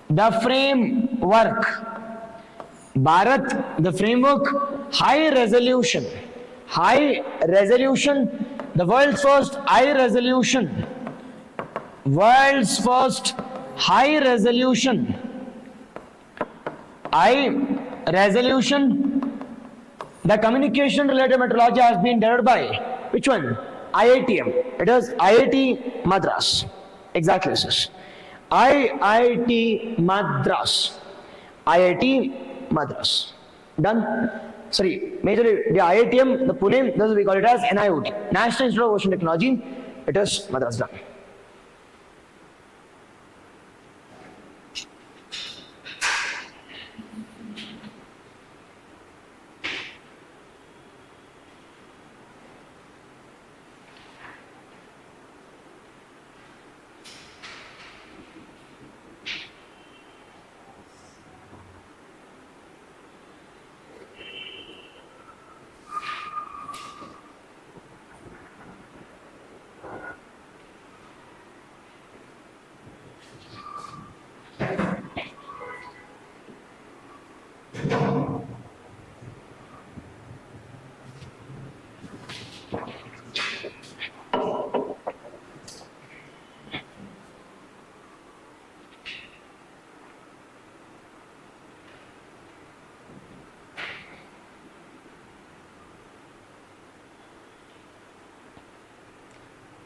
the framework. Bharat, the framework, high resolution, the world's first high resolution, the communication related methodology has been developed by, which one? IITM. It is IIT Madras. Exactly, this. IIT Madras. Done? Sorry, majorly the IITM, the Pune, this we call it as NIOT, National Institute of Ocean Technology. It is Madras. Done.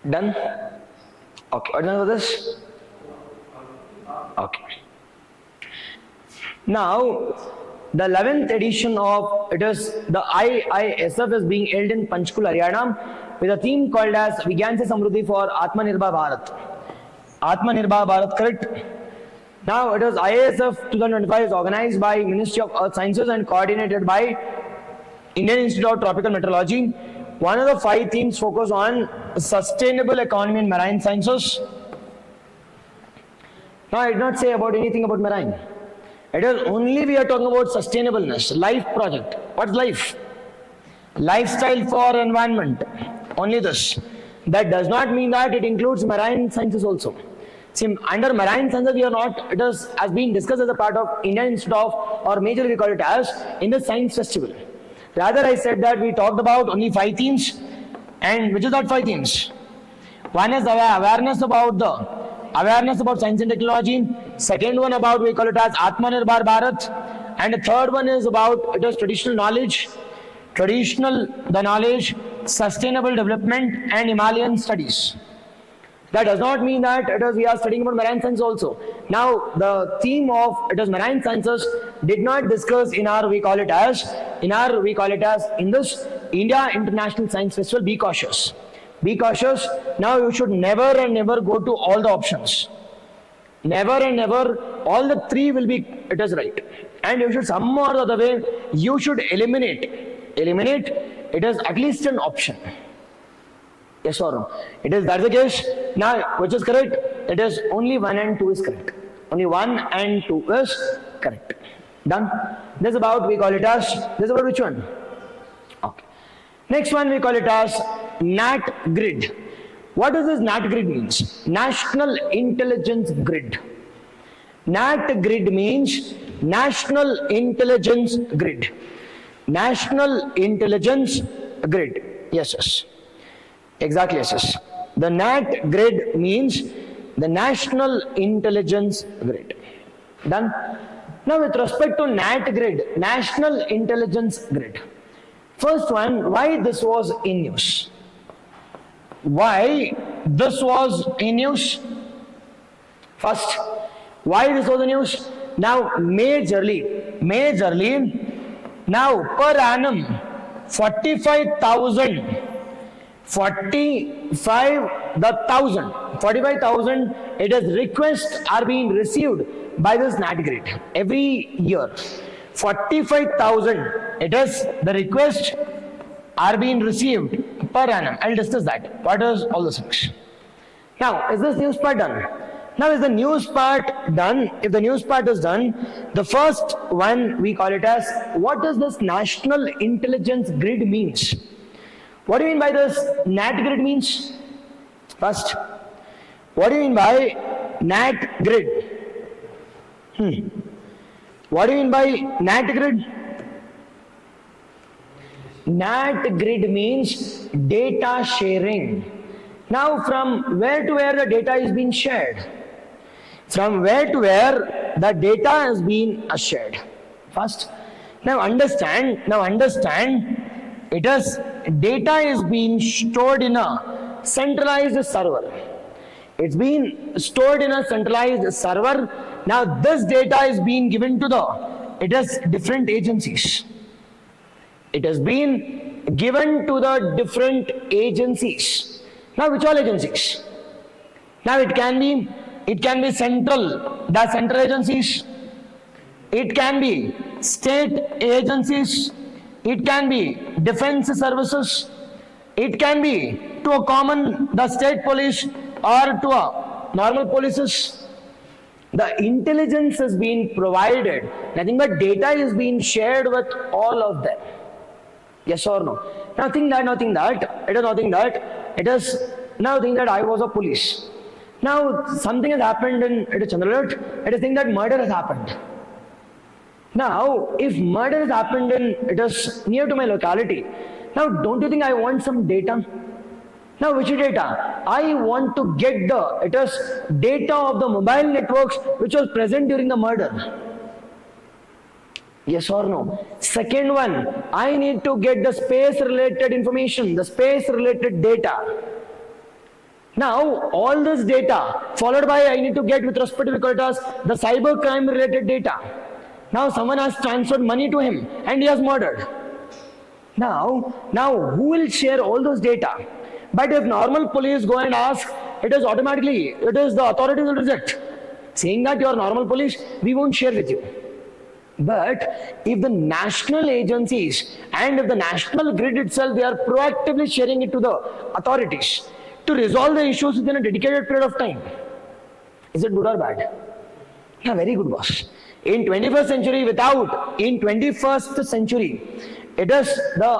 Done? Okay, are you done with this? Okay. Now, the 11th edition of the IISF is being held in Panchkula, Haryana, with a theme called as Vigyan Se Samruddhi for Atmanirbhar Bharat. Atmanirbhar Bharat, correct? Now, it is IASF 2025 is organized by Ministry of Earth Sciences and coordinated by Indian Institute of Tropical Meteorology. One of the 5 themes focus on sustainable economy and marine sciences. Now, I did not say about anything about marine. It is only we are talking about sustainableness, life project. What's life? Lifestyle for environment. Only this. That does not mean that it includes marine sciences also. See, under marine sciences, we are not, it has been discussed as a part of Indian Institute of, or majorly we call it as, in the Science Festival. Rather, I said that we talked about only 5 themes, and which is not 5 themes. One is awareness about science and technology. Second one about, we call it as Atmanirbhar Bharat. And the third one is about, it is traditional knowledge, sustainable development and Himalayan studies. That does not mean that we are studying about marine science also. Now, the theme of marine sciences did not discuss in this India International Science Festival. Be cautious. Be cautious. Now, you should never and never go to all the options. Never and never, all the 3 will be, it is right. And you should some or the other way, you should eliminate. It is at least an option. Yes or no? That's the case. Now, which is correct? It is only 1 and 2 is correct. Only 1 and 2 is correct. Done? This is about, we call it as, this is about which one? Okay. Next one we call it as NAT grid. What does this NAT grid means? National Intelligence Grid. NAT grid means National Intelligence Grid. National Intelligence Grid. Yes. Exactly, yes. The NAT grid means the National Intelligence Grid. Done? Now, with respect to NAT grid, National Intelligence Grid. First one, why this was in news? Why this was in news? First, why this was in news? Now, majorly, now per annum, 45,000, it is requests are being received by this NAT grid every year. 45,000, it is the request are being received per annum. I'll discuss that. What is all the things? Now, is this news part done? Now, is the news part done? If the news part is done, the first one we call it as, what does this National Intelligence Grid means? What do you mean by this NAT grid means? First, what do you mean by NAT grid? What do you mean by NAT grid? NAT grid means data sharing. Now, from where to where the data is being shared? From where to where the data is being shared? First, now understand, it is data is being stored in a centralized server. It's been stored in a centralized server. Now, this data is being given to different agencies. It has been given to the different agencies. Now, which all agencies? Now, it can be central, the central agencies. It can be state agencies. It can be defense services. It can be to a common, the state police, or to a normal polices. The intelligence is being provided. Nothing but data is being shared with all of them. Yes or no? Now think that. It is nothing that. It is now think that I was a police. Now something has happened in Chandralat. It is think that murder has happened. Now, if murder has happened and it is near to my locality, now don't you think I want some data? Now, which data? I want to get the data of the mobile networks which was present during the murder. Yes or no? Second one, I need to get the space related information, the space related data. Now, all this data followed by I need to get with respect to the cyber crime related data. Now, someone has transferred money to him and he has murdered. Now, who will share all those data? But if normal police go and ask, it is the authorities will reject. Saying that you are normal police, we won't share with you. But if the national agencies and if the national grid itself, they are proactively sharing it to the authorities to resolve the issues within a dedicated period of time. Is it good or bad? Yeah, very good, boss. In 21st century, it is the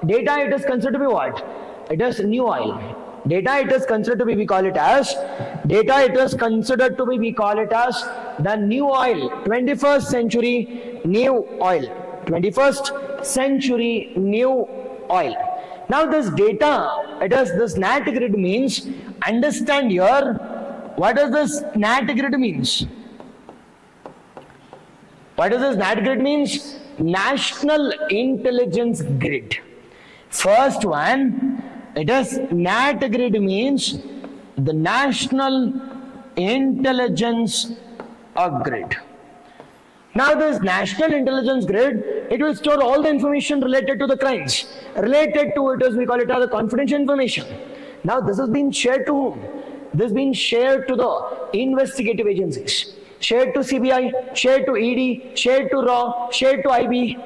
data, it is considered to be what? It is new oil. Data, it is considered to be, we call it as the new oil. 21st century new oil. 21st century new oil. Now this data, it is this NAT grid means, understand here, what does this NAT grid means? What does this NAT grid means? National Intelligence Grid. First one, it is NAT grid means the National Intelligence Grid. Now this National Intelligence Grid, it will store all the information related to the crimes. Related to it, as we call it as the confidential information. Now this has been shared to whom? This has been shared to the investigative agencies. Shared to CBI, shared to ED, shared to RAW, shared to IB.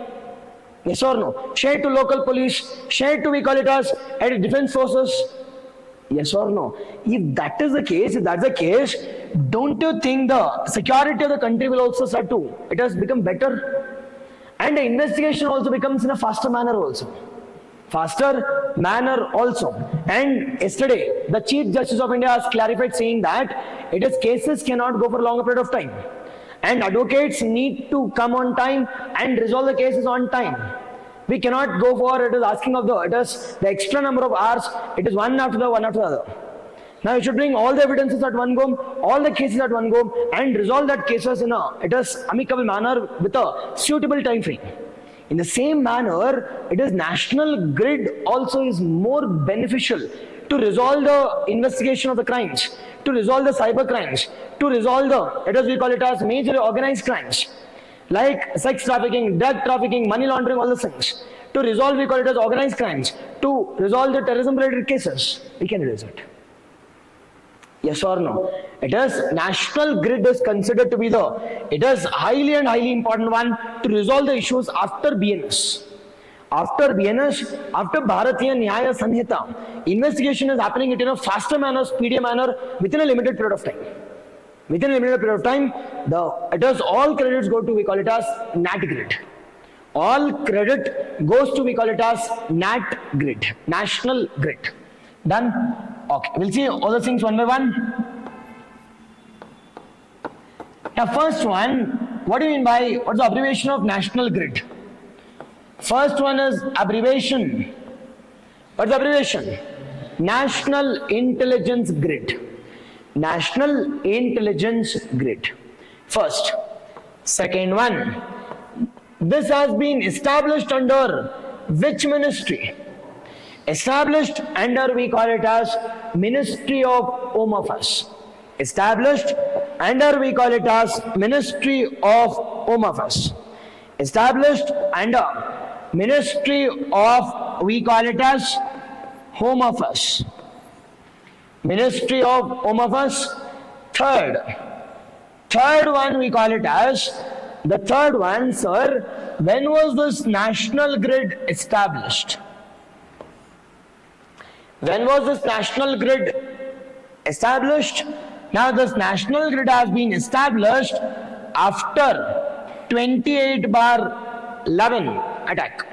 Yes or no? Shared to local police, shared to, we call it as defense forces. Yes or no? If that is the case, don't you think the security of the country will also start to, it has become better? And the investigation also becomes in a faster manner also. And yesterday, the Chief Justice of India has clarified saying that it is cases cannot go for a longer period of time. And advocates need to come on time and resolve the cases on time. We cannot go for it is asking of the extra number of hours. It is one after the other. Now you should bring all the evidences at one go, all the cases at one go, and resolve that cases in a amicable manner with a suitable time frame. In the same manner, it is national grid also is more beneficial to resolve the investigation of the crimes, to resolve the cyber crimes, to resolve we call it as major organized crimes, like sex trafficking, drug trafficking, money laundering, all those things. To resolve, we call it as organized crimes. To resolve the terrorism related cases, we can resolve it. Yes or no? It is national grid is considered to be it is highly important one to resolve the issues after BNS. After BNS, after Bharatiya Nyaya Sanhita, investigation is happening in a faster manner, speedier manner within a limited period of time. Within a limited period of time, all credits go to, we call it as NAT grid. All credit goes to, we call it as NAT grid, national grid. Done? Okay, we'll see all the things one by one. Now, first one, what do you mean by, what's the abbreviation of national grid? First one is abbreviation. What's the abbreviation? National Intelligence Grid. National Intelligence Grid. First. Second one, this has been established under which ministry? Established under, we call it as Ministry of Home Affairs. Established under, we call it as Ministry of Home Affairs. Established under Ministry of, we call it as Home Affairs. Ministry of Home Affairs. Third one, we call it as, the third one, sir, when was this national grid established? When was this national grid established? Now this national grid has been established after 28/11 attack.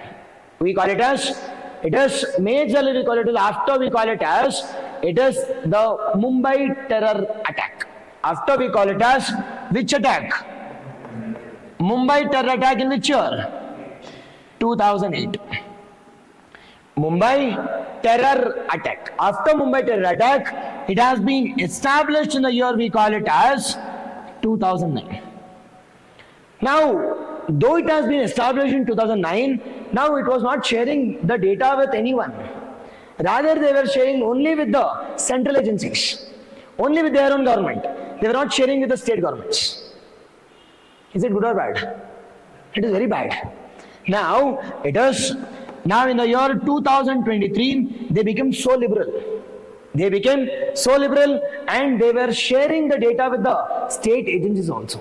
We call it as, it is majorly we call it as after, we call it as, it is the Mumbai terror attack. After we call it as, which attack? Mumbai terror attack in which year? 2008. Mumbai terror attack. After Mumbai terror attack, it has been established in the year we call it as 2009. Now, though it has been established in 2009, now it was not sharing the data with anyone. Rather, they were sharing only with the central agencies, only with their own government. They were not sharing with the state governments. Is it good or bad? It is very bad. Now, now in the year 2023, they became so liberal. They became so liberal and they were sharing the data with the state agencies also.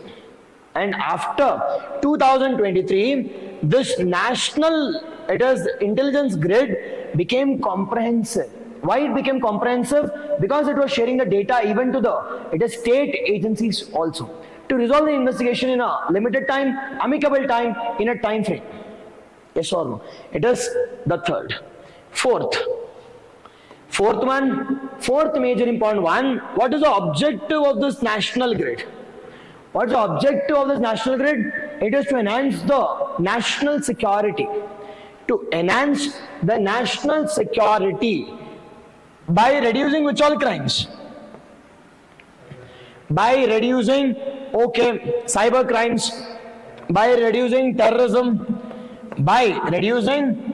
And after 2023, this national, intelligence grid became comprehensive. Why it became comprehensive? Because it was sharing the data even to the state agencies also, to resolve the investigation in a limited time, amicable time, in a time frame. Yes or no? It is the third. Fourth major important one, what is the objective of this national grid? What is the objective of this national grid? It is to enhance the national security. To enhance the national security by reducing which all crimes? By reducing, cyber crimes, by reducing terrorism, by reducing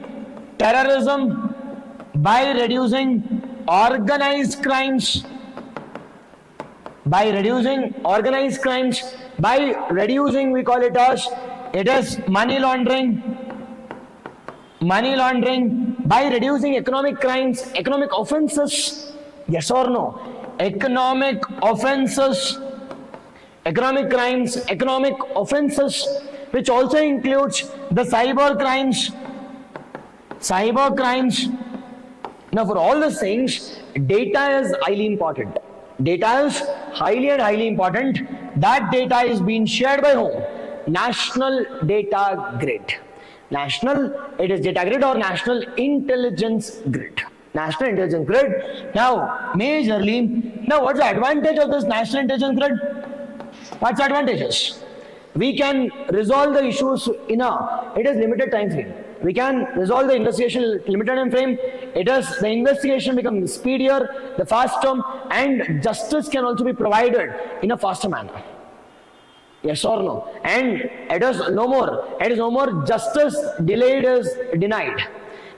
organized crimes, by reducing, we call it as money laundering, by reducing economic crimes, economic offenses. Yes or no? Economic offenses, economic crimes, economic offenses, which also includes the cyber crimes. Now, for all these things, data is highly important. Data is highly important. That data is being shared by whom? National Data Grid. National, it is data grid or National Intelligence Grid. National Intelligence Grid. Now, majorly, what's the advantage of this National Intelligence Grid? What's the advantages? We can resolve the issues in limited time frame. We can resolve the investigation limited time frame. The investigation becomes speedier, the faster, and justice can also be provided in a faster manner. Yes or no? And it is no more justice delayed is denied.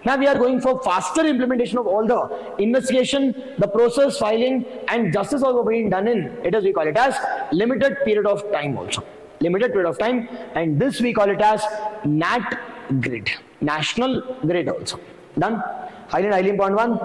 Now we are going for faster implementation of all the investigation, the process, filing, and justice also being done in, we call it as limited period of time also. Limited period of time, and this we call it as NAT grid, National Grid also. Done? Highly important one.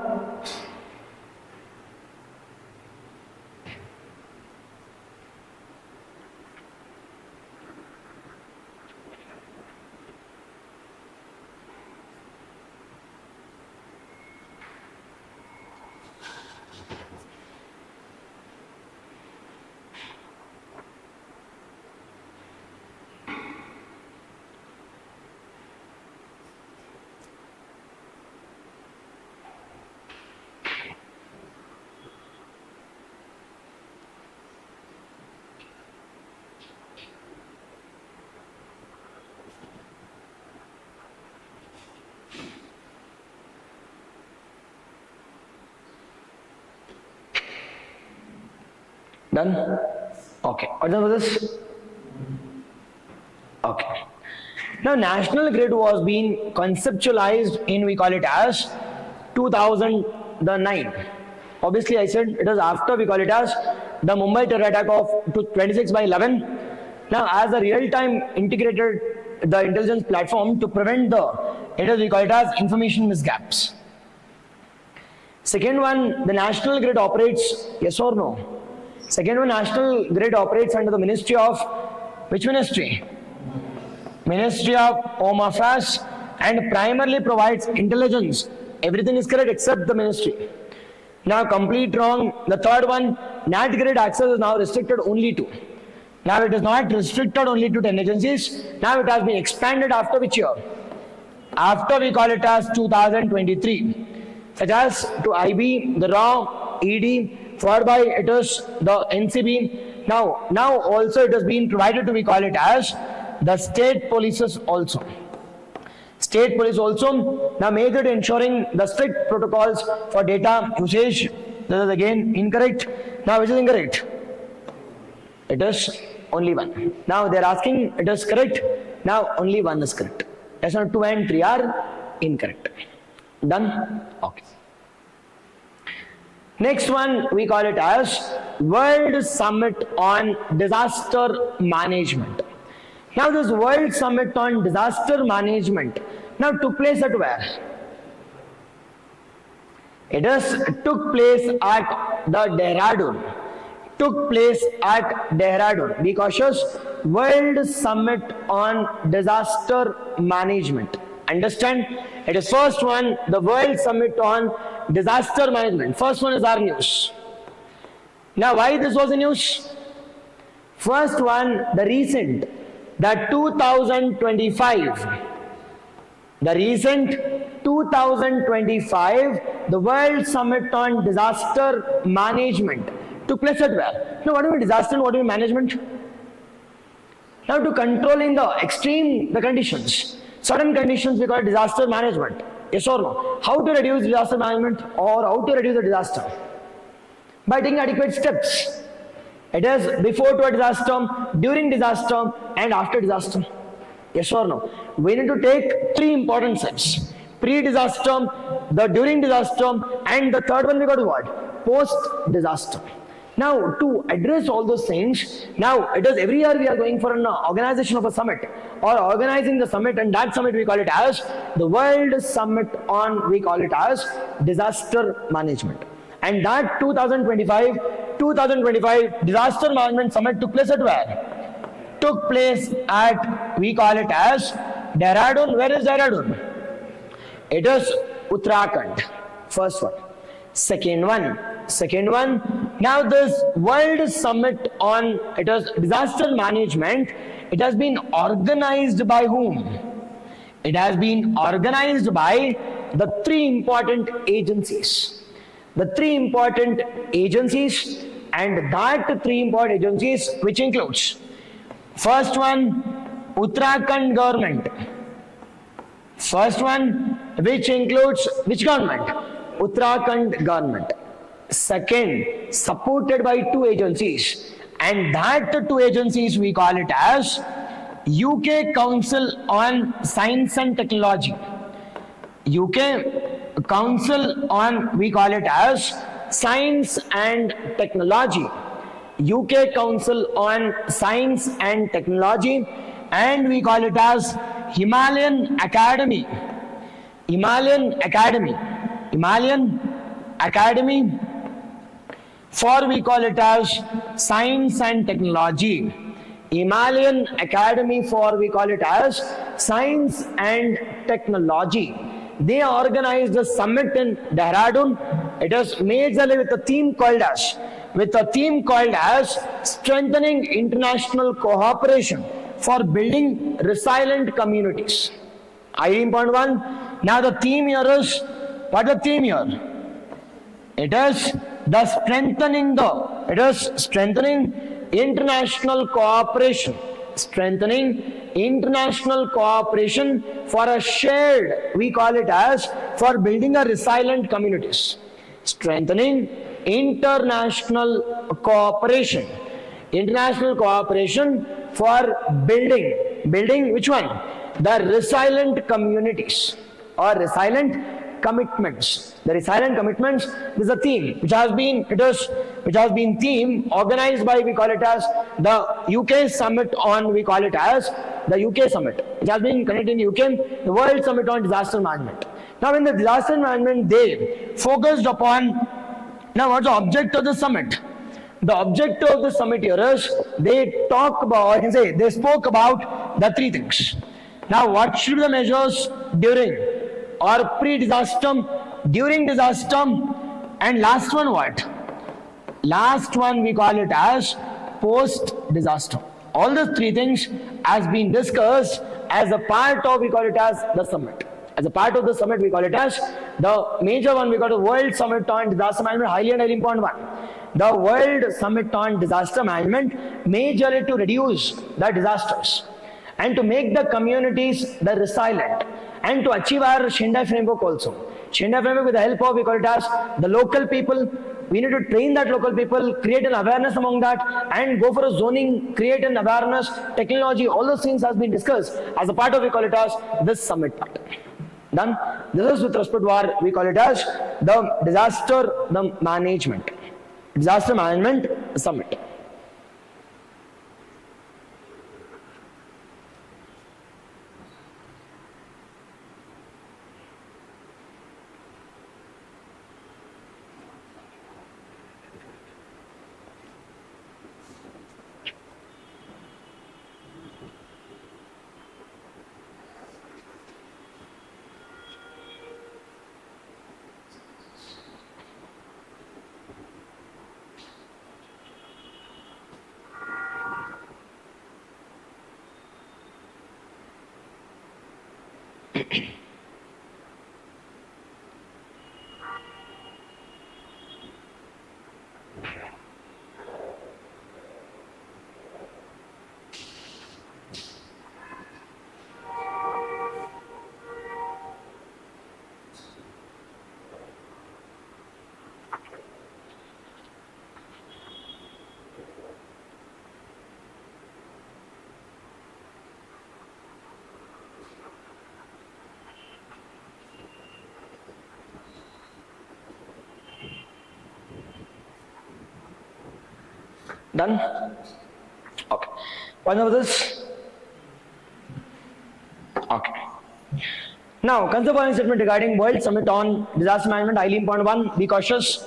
Done? Okay. What's up with this? Okay. Now, National Grid was being conceptualized in, we call it as 2009. Obviously, I said it is after, we call it as the Mumbai terror attack of 26/11. Now, as a real-time integrated the intelligence platform to prevent we call it as information misgaps. Second one, the National Grid operates, yes or no? Second one, National Grid operates under the Ministry of, which ministry? Ministry of Home Affairs, and primarily provides intelligence. Everything is correct except the ministry. Now, complete wrong. The third one, NAT Grid access is now restricted only to. Now, it is not restricted only to 10 agencies. Now, it has been expanded after which year? After, we call it as 2023. Such as to IB, the RAW, ED, followed by it is the NCB. Now also it has been provided to, we call it as the state polices also. State police also now major ensuring the strict protocols for data usage. This is again incorrect. Now which is incorrect? It is only one. Now they are asking it is correct. Now only one is correct. Yes, 2 and 3 are incorrect. Done? Okay. Next one we call it as World Summit on Disaster Management. Now this World Summit on Disaster Management now took place at where? It took place at the Dehradun. Took place at Dehradun. Be cautious. World Summit on Disaster Management. Understand? It is first one, the World Summit on Disaster Management. First one is our news. Now why this was a news? First one, the recent, the 2025. The recent 2025, the World Summit on Disaster Management took place at where? Now what do you mean disaster and what do you mean management? Now to controlling the extreme, the conditions. Certain conditions we call disaster management. Yes or no? How to reduce disaster management or how to reduce the disaster? By taking adequate steps. It is before to a disaster, during disaster and after disaster. Yes or no? We need to take three important steps. Pre-disaster, the during disaster, and the third one we got to what? Post-disaster. Now to address all those things, now it is every year we are going for an organization of a summit or organizing the summit, and that summit we call it as the World Summit on, we call it as Disaster Management. And that 2025 Disaster Management Summit took place at where? Took place at, we call it as Dehradun. Where is Dehradun? It is Uttarakhand. First one. Second one. Now this World Summit on, it is Disaster Management. It has been organized by whom? It has been organized by the three important agencies. The three important agencies, and that three important agencies which includes first one, Uttarakhand government. First one, which includes which government? Uttarakhand government. Second, supported by two agencies, and that two agencies we call it as UK Council on Science and Technology. UK Council on, we call it as Science and Technology. UK Council on Science and Technology, and we call it as Himalayan Academy. Himalayan Academy for, we call it as Science and Technology. Himalayan Academy for, we call it as Science and Technology. They organized a summit in Dehradun. It is majorly with a theme called as strengthening international cooperation for building resilient communities. Item point 1. Now the theme here is, what is the theme here? It is strengthening international cooperation. Strengthening international cooperation for a shared, we call it as, for building a resilient communities. Strengthening international cooperation. International cooperation for building which one? The resilient communities or resilient commitments. The resilient commitments is a theme which has been theme organized by, we call it as the UK Summit on, we call it as the UK Summit, which has been conducted in UK, the World Summit on Disaster Management. Now in the disaster management, they focused upon, now what's the object of the summit? The objective of the summit here is they spoke about the three things. Now what should be the measures during or pre-disaster, during disaster, and last one what? Last one we call it as post-disaster. All these three things has been discussed as a part of, we call it as the summit. As a part of the summit, we call it as the major one, we call the World Summit on Disaster Management, highly and highly important one. The World Summit on Disaster Management, majorly to reduce the disasters and to make the communities the resilient and to achieve our Shendai framework also. Shendai framework with the help of, we call it as the local people. We need to train that local people, create an awareness among that, and go for a zoning, create an awareness, technology, all those things has been discussed as a part of, we call it as this summit part. Done. This is with respect to our, we call it as the disaster management summit. Done? Okay. One of this? Okay. Now, consider following statement regarding World Summit on Disaster Management. Highly important one, be cautious.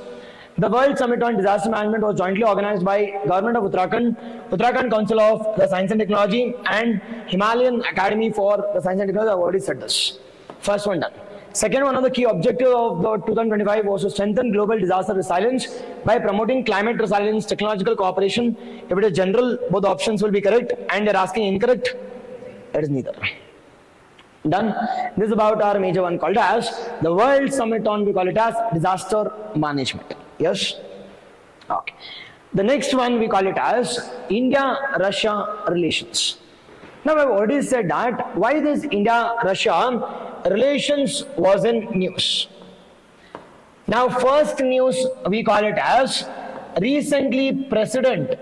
The World Summit on Disaster Management was jointly organized by Government of Uttarakhand, Uttarakhand Council of the Science and Technology, and Himalayan Academy for the Science and Technology. I've already said this. First one done. Second one of the key objectives of the 2025 was to strengthen global disaster resilience by promoting climate resilience, technological cooperation. If it is general, both options will be correct, and they're asking incorrect, it is neither. Done. This is about our major one called as the World Summit on, we call it as disaster management. Yes? Okay. The next one we call it as India-Russia relations. Now I've already said that why this India-Russia relations was in news. Now first news we call it as recently president,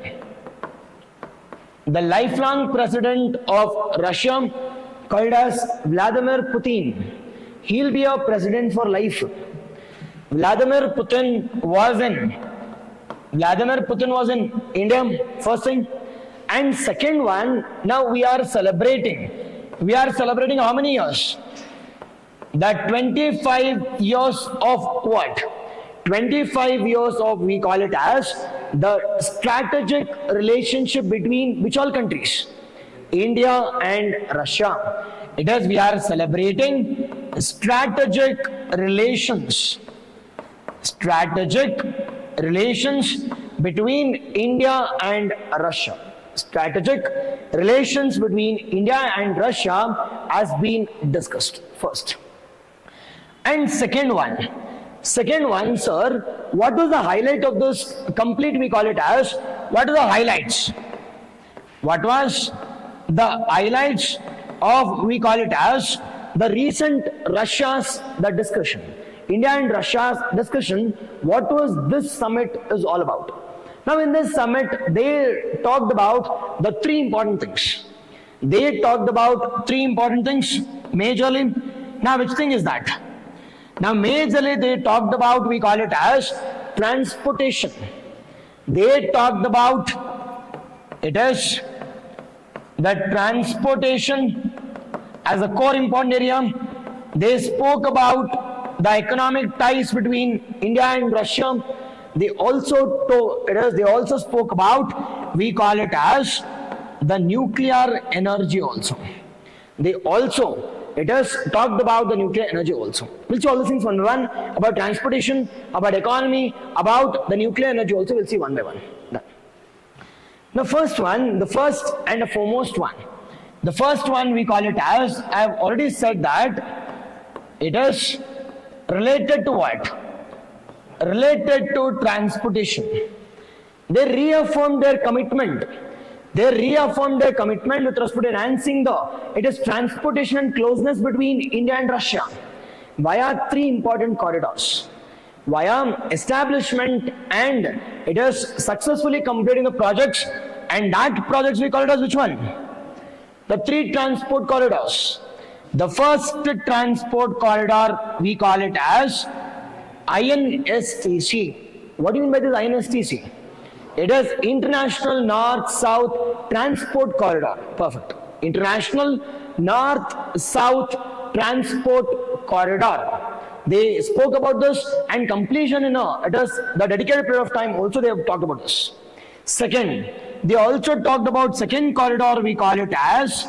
the lifelong president of Russia called as Vladimir Putin. He'll be a president for life. Vladimir Putin was in India, first thing. And second one, now we are celebrating how many years? That 25 years of what? 25 years of, we call it as the strategic relationship between which all countries? India and Russia. It is, we are celebrating strategic relations between India and Russia. Strategic relations between India and Russia has been discussed first. And second one, sir, what was the highlight of this complete, we call it as, what are the highlights? What was the highlights of, we call it as, the recent Russia's, the discussion? India and Russia's discussion, what was this summit is all about? Now in this summit, they talked about the three important things. Majorly. Now which thing is that? Now majorly they talked about, we call it as transportation. They talked about, it is the transportation as a core important area. They spoke about the economic ties between India and Russia. They also spoke about, we call it as the nuclear energy also. They also, it has talked about the nuclear energy also. We'll see all these things one by one, about transportation, about economy, about the nuclear energy also. We'll see one by one. Done. The first one, the first and the foremost one. The first one we call it as, I have already said that it is related to what? Related to transportation. They reaffirmed their commitment. With respect to enhancing it is transportation and closeness between India and Russia via three important corridors. Via establishment, and it is successfully completing the projects, and that projects we call it as which one? The three transport corridors. The first transport corridor, we call it as INSTC. What do you mean by this INSTC? It is International North-South Transport Corridor. Perfect. International North-South Transport Corridor. They spoke about this, and completion in it is the dedicated period of time also they have talked about this. Second, they also talked about second corridor, we call it as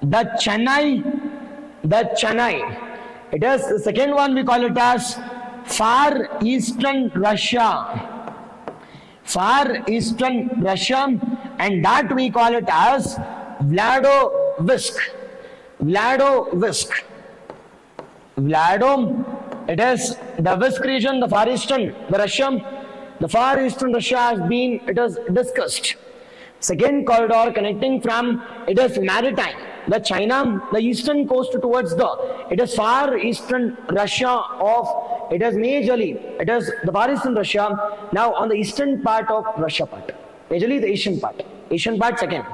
the Chennai. It is the second one, we call it as Far Eastern Russia. Far Eastern Russia, and that we call it as Vladovsk. It is the Visk region, the Far Eastern, the Russia. The Far Eastern Russia has been, it is discussed. Second corridor connecting from, it is maritime, the China, the eastern coast towards it is Far Eastern Russia of, it is majorly, it is the Far Eastern Russia, now on the eastern part of Russia part, majorly the Asian part second.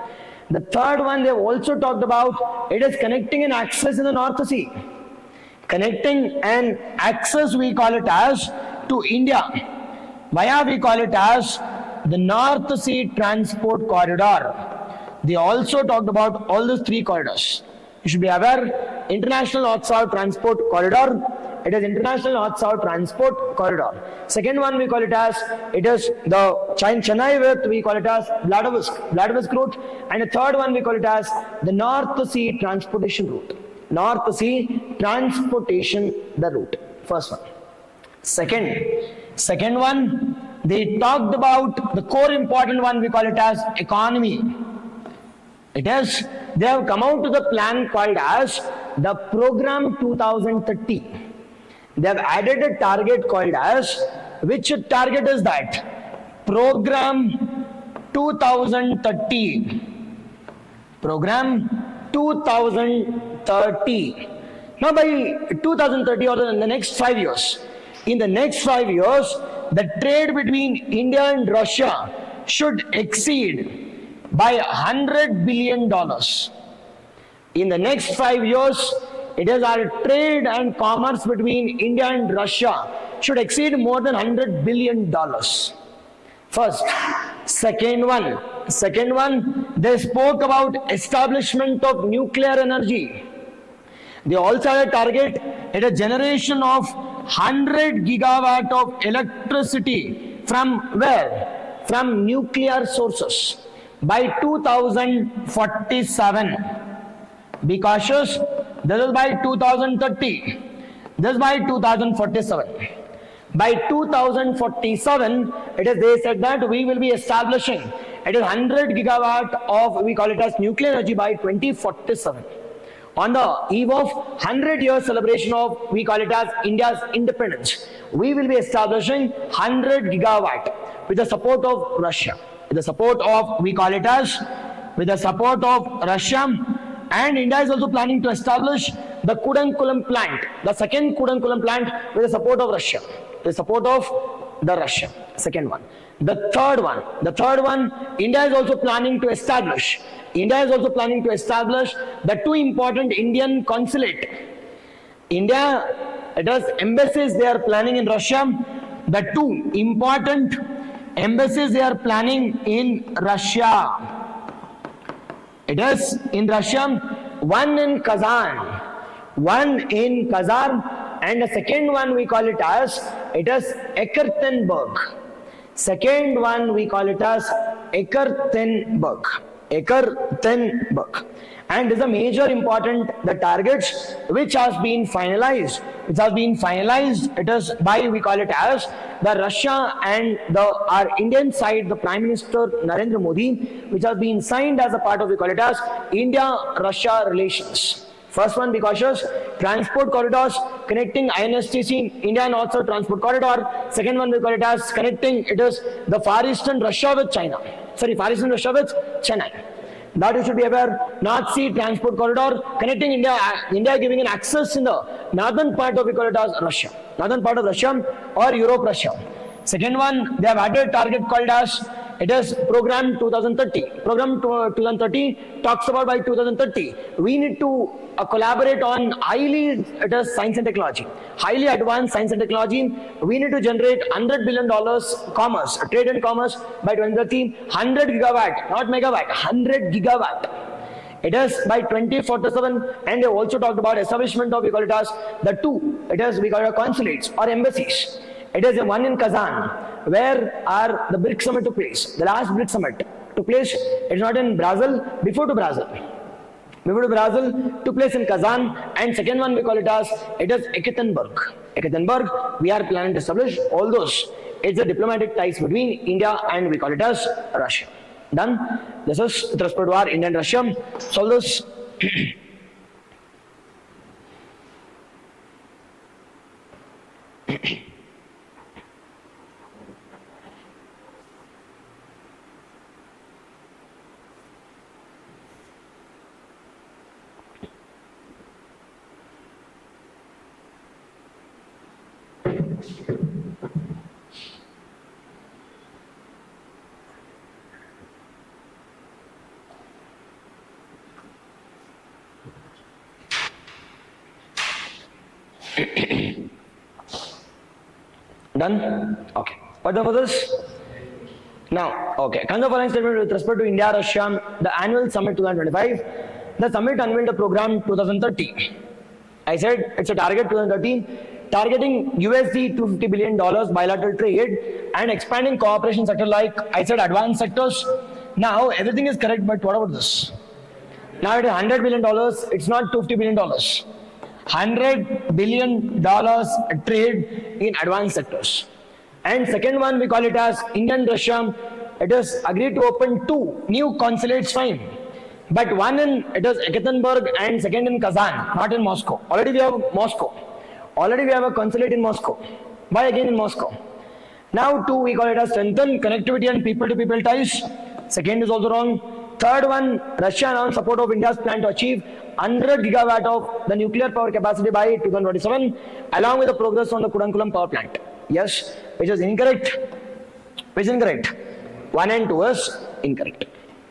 The third one they have also talked about, it is connecting an access in the North Sea. Connecting an access, we call it as to India. Via we call it as the North Sea Transport Corridor. They also talked about all these three corridors. You should be aware, International North-South Transport Corridor. It is International North-South Transport Corridor. Second one we call it as, it is the Chennai route, we call it as Vladivostok route. And the third one we call it as the North Sea Transportation Route. North Sea Transportation, the route. First one. Second one, they talked about the core important one, we call it as economy. It is, they have come out to the plan called as the Program 2030. They have added a target called as, which target is that? Program 2030. Program 2030. Now by 2030 or in the next 5 years, in the next 5 years, the trade between India and Russia should exceed by $100 billion. In the next 5 years, it is our trade and commerce between India and Russia should exceed more than $100 billion. First. Second one, they spoke about establishment of nuclear energy. They also had a target at a generation of 100 gigawatt of electricity from where? From nuclear sources by 2047. Be cautious, this is by 2030, this is by 2047. By 2047, they said that we will be establishing, it is 100 gigawatt of, we call it as nuclear energy by 2047. On the eve of 100-year celebration of, we call it as India's independence, we will be establishing 100 gigawatt with the support of Russia. With the support of, we call it as, with the support of Russia, and India is also planning to establish the Kudankulam plant, the second Kudankulam plant with the support of Russia. The support of the Russia. Second one. The third one, India is also planning to establish. The two important Indian consulate. India, it has embassies they are planning in Russia. The two important embassies they are planning in Russia. It is in Russia, one in Kazan, and the second one we call it as, it is Ekaterinburg. Second one we call it as Ekaterinburg. And is a major important, the targets which has been finalized. It is by, we call it as, the Russia and our Indian side, the Prime Minister Narendra Modi, which has been signed as a part of, we call it as, India-Russia relations. First one, be cautious, transport corridors connecting INSTC, India North-South Transport Corridor. Second one, we call it as connecting, it is the Far Eastern Russia with China. Far Eastern Russia with Chennai. That you should be aware, North Sea Transport Corridor connecting India giving an access in the northern part of, we call it as Russia. Northern part of Russia or Europe, Russia. Second one, they have added target called as It is program 2030. Program 2030 talks about by 2030 we need to collaborate on science and technology, highly advanced science and technology. We need to generate $100 billion commerce, trade and commerce by 2030. 100 gigawatt, not megawatt, 100 gigawatt. It is by 2047, and they also talked about establishment of, we call it as the two. It is, we call it consulates or embassies. It is one in Kazan, where the BRICS summit took place. The last BRICS summit took place. It's not in Brazil, before to Brazil. Before to Brazil took place in Kazan, and second one we call it as, it is Ekaterinburg. Ekaterinburg, we are planning to establish all those. It's the diplomatic ties between India and we call it as Russia. Done. This is with respect to our India and Russia. Solve this. Done? Okay. What the for this? Now, okay. Kind of following statement with respect to India, Russia, the annual summit 2025. The summit unveiled a program 2030. I said it's a target 2030, targeting USD $250 billion bilateral trade and expanding cooperation sector like I said advanced sectors. Now everything is correct, but what about this? Now it is $100 billion. It's not $250 billion. $100 billion trade in advanced sectors. And second one we call it as Indian Russia. It is agreed to open 2 new consulates, fine. But one in it is Ekaterinburg and second in Kazan, not in Moscow. Already we have Moscow. Already we have a consulate in Moscow. Why again in Moscow? Now 2 we call it as strengthen connectivity and people to people ties. Second is also wrong. Third one, Russia announced support of India's plan to achieve 100 gigawatt of the nuclear power capacity by 2027, along with the progress on the Kudankulam power plant. Yes, which is incorrect. Which is incorrect? 1 and 2 is incorrect.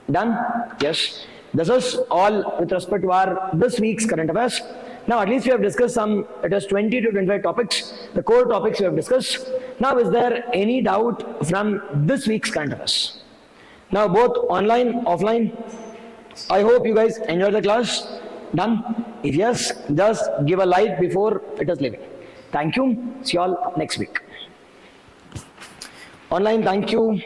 Done? Yes. This is all with respect to our this week's current affairs. Now at least we have discussed some, it is 20 to 25 topics, the core topics we have discussed. Now is there any doubt from this week's current affairs? Now both online, offline. I hope you guys enjoyed the class. Done? If yes, just give a like before it is leaving. Thank you. See you all next week. Online, thank you.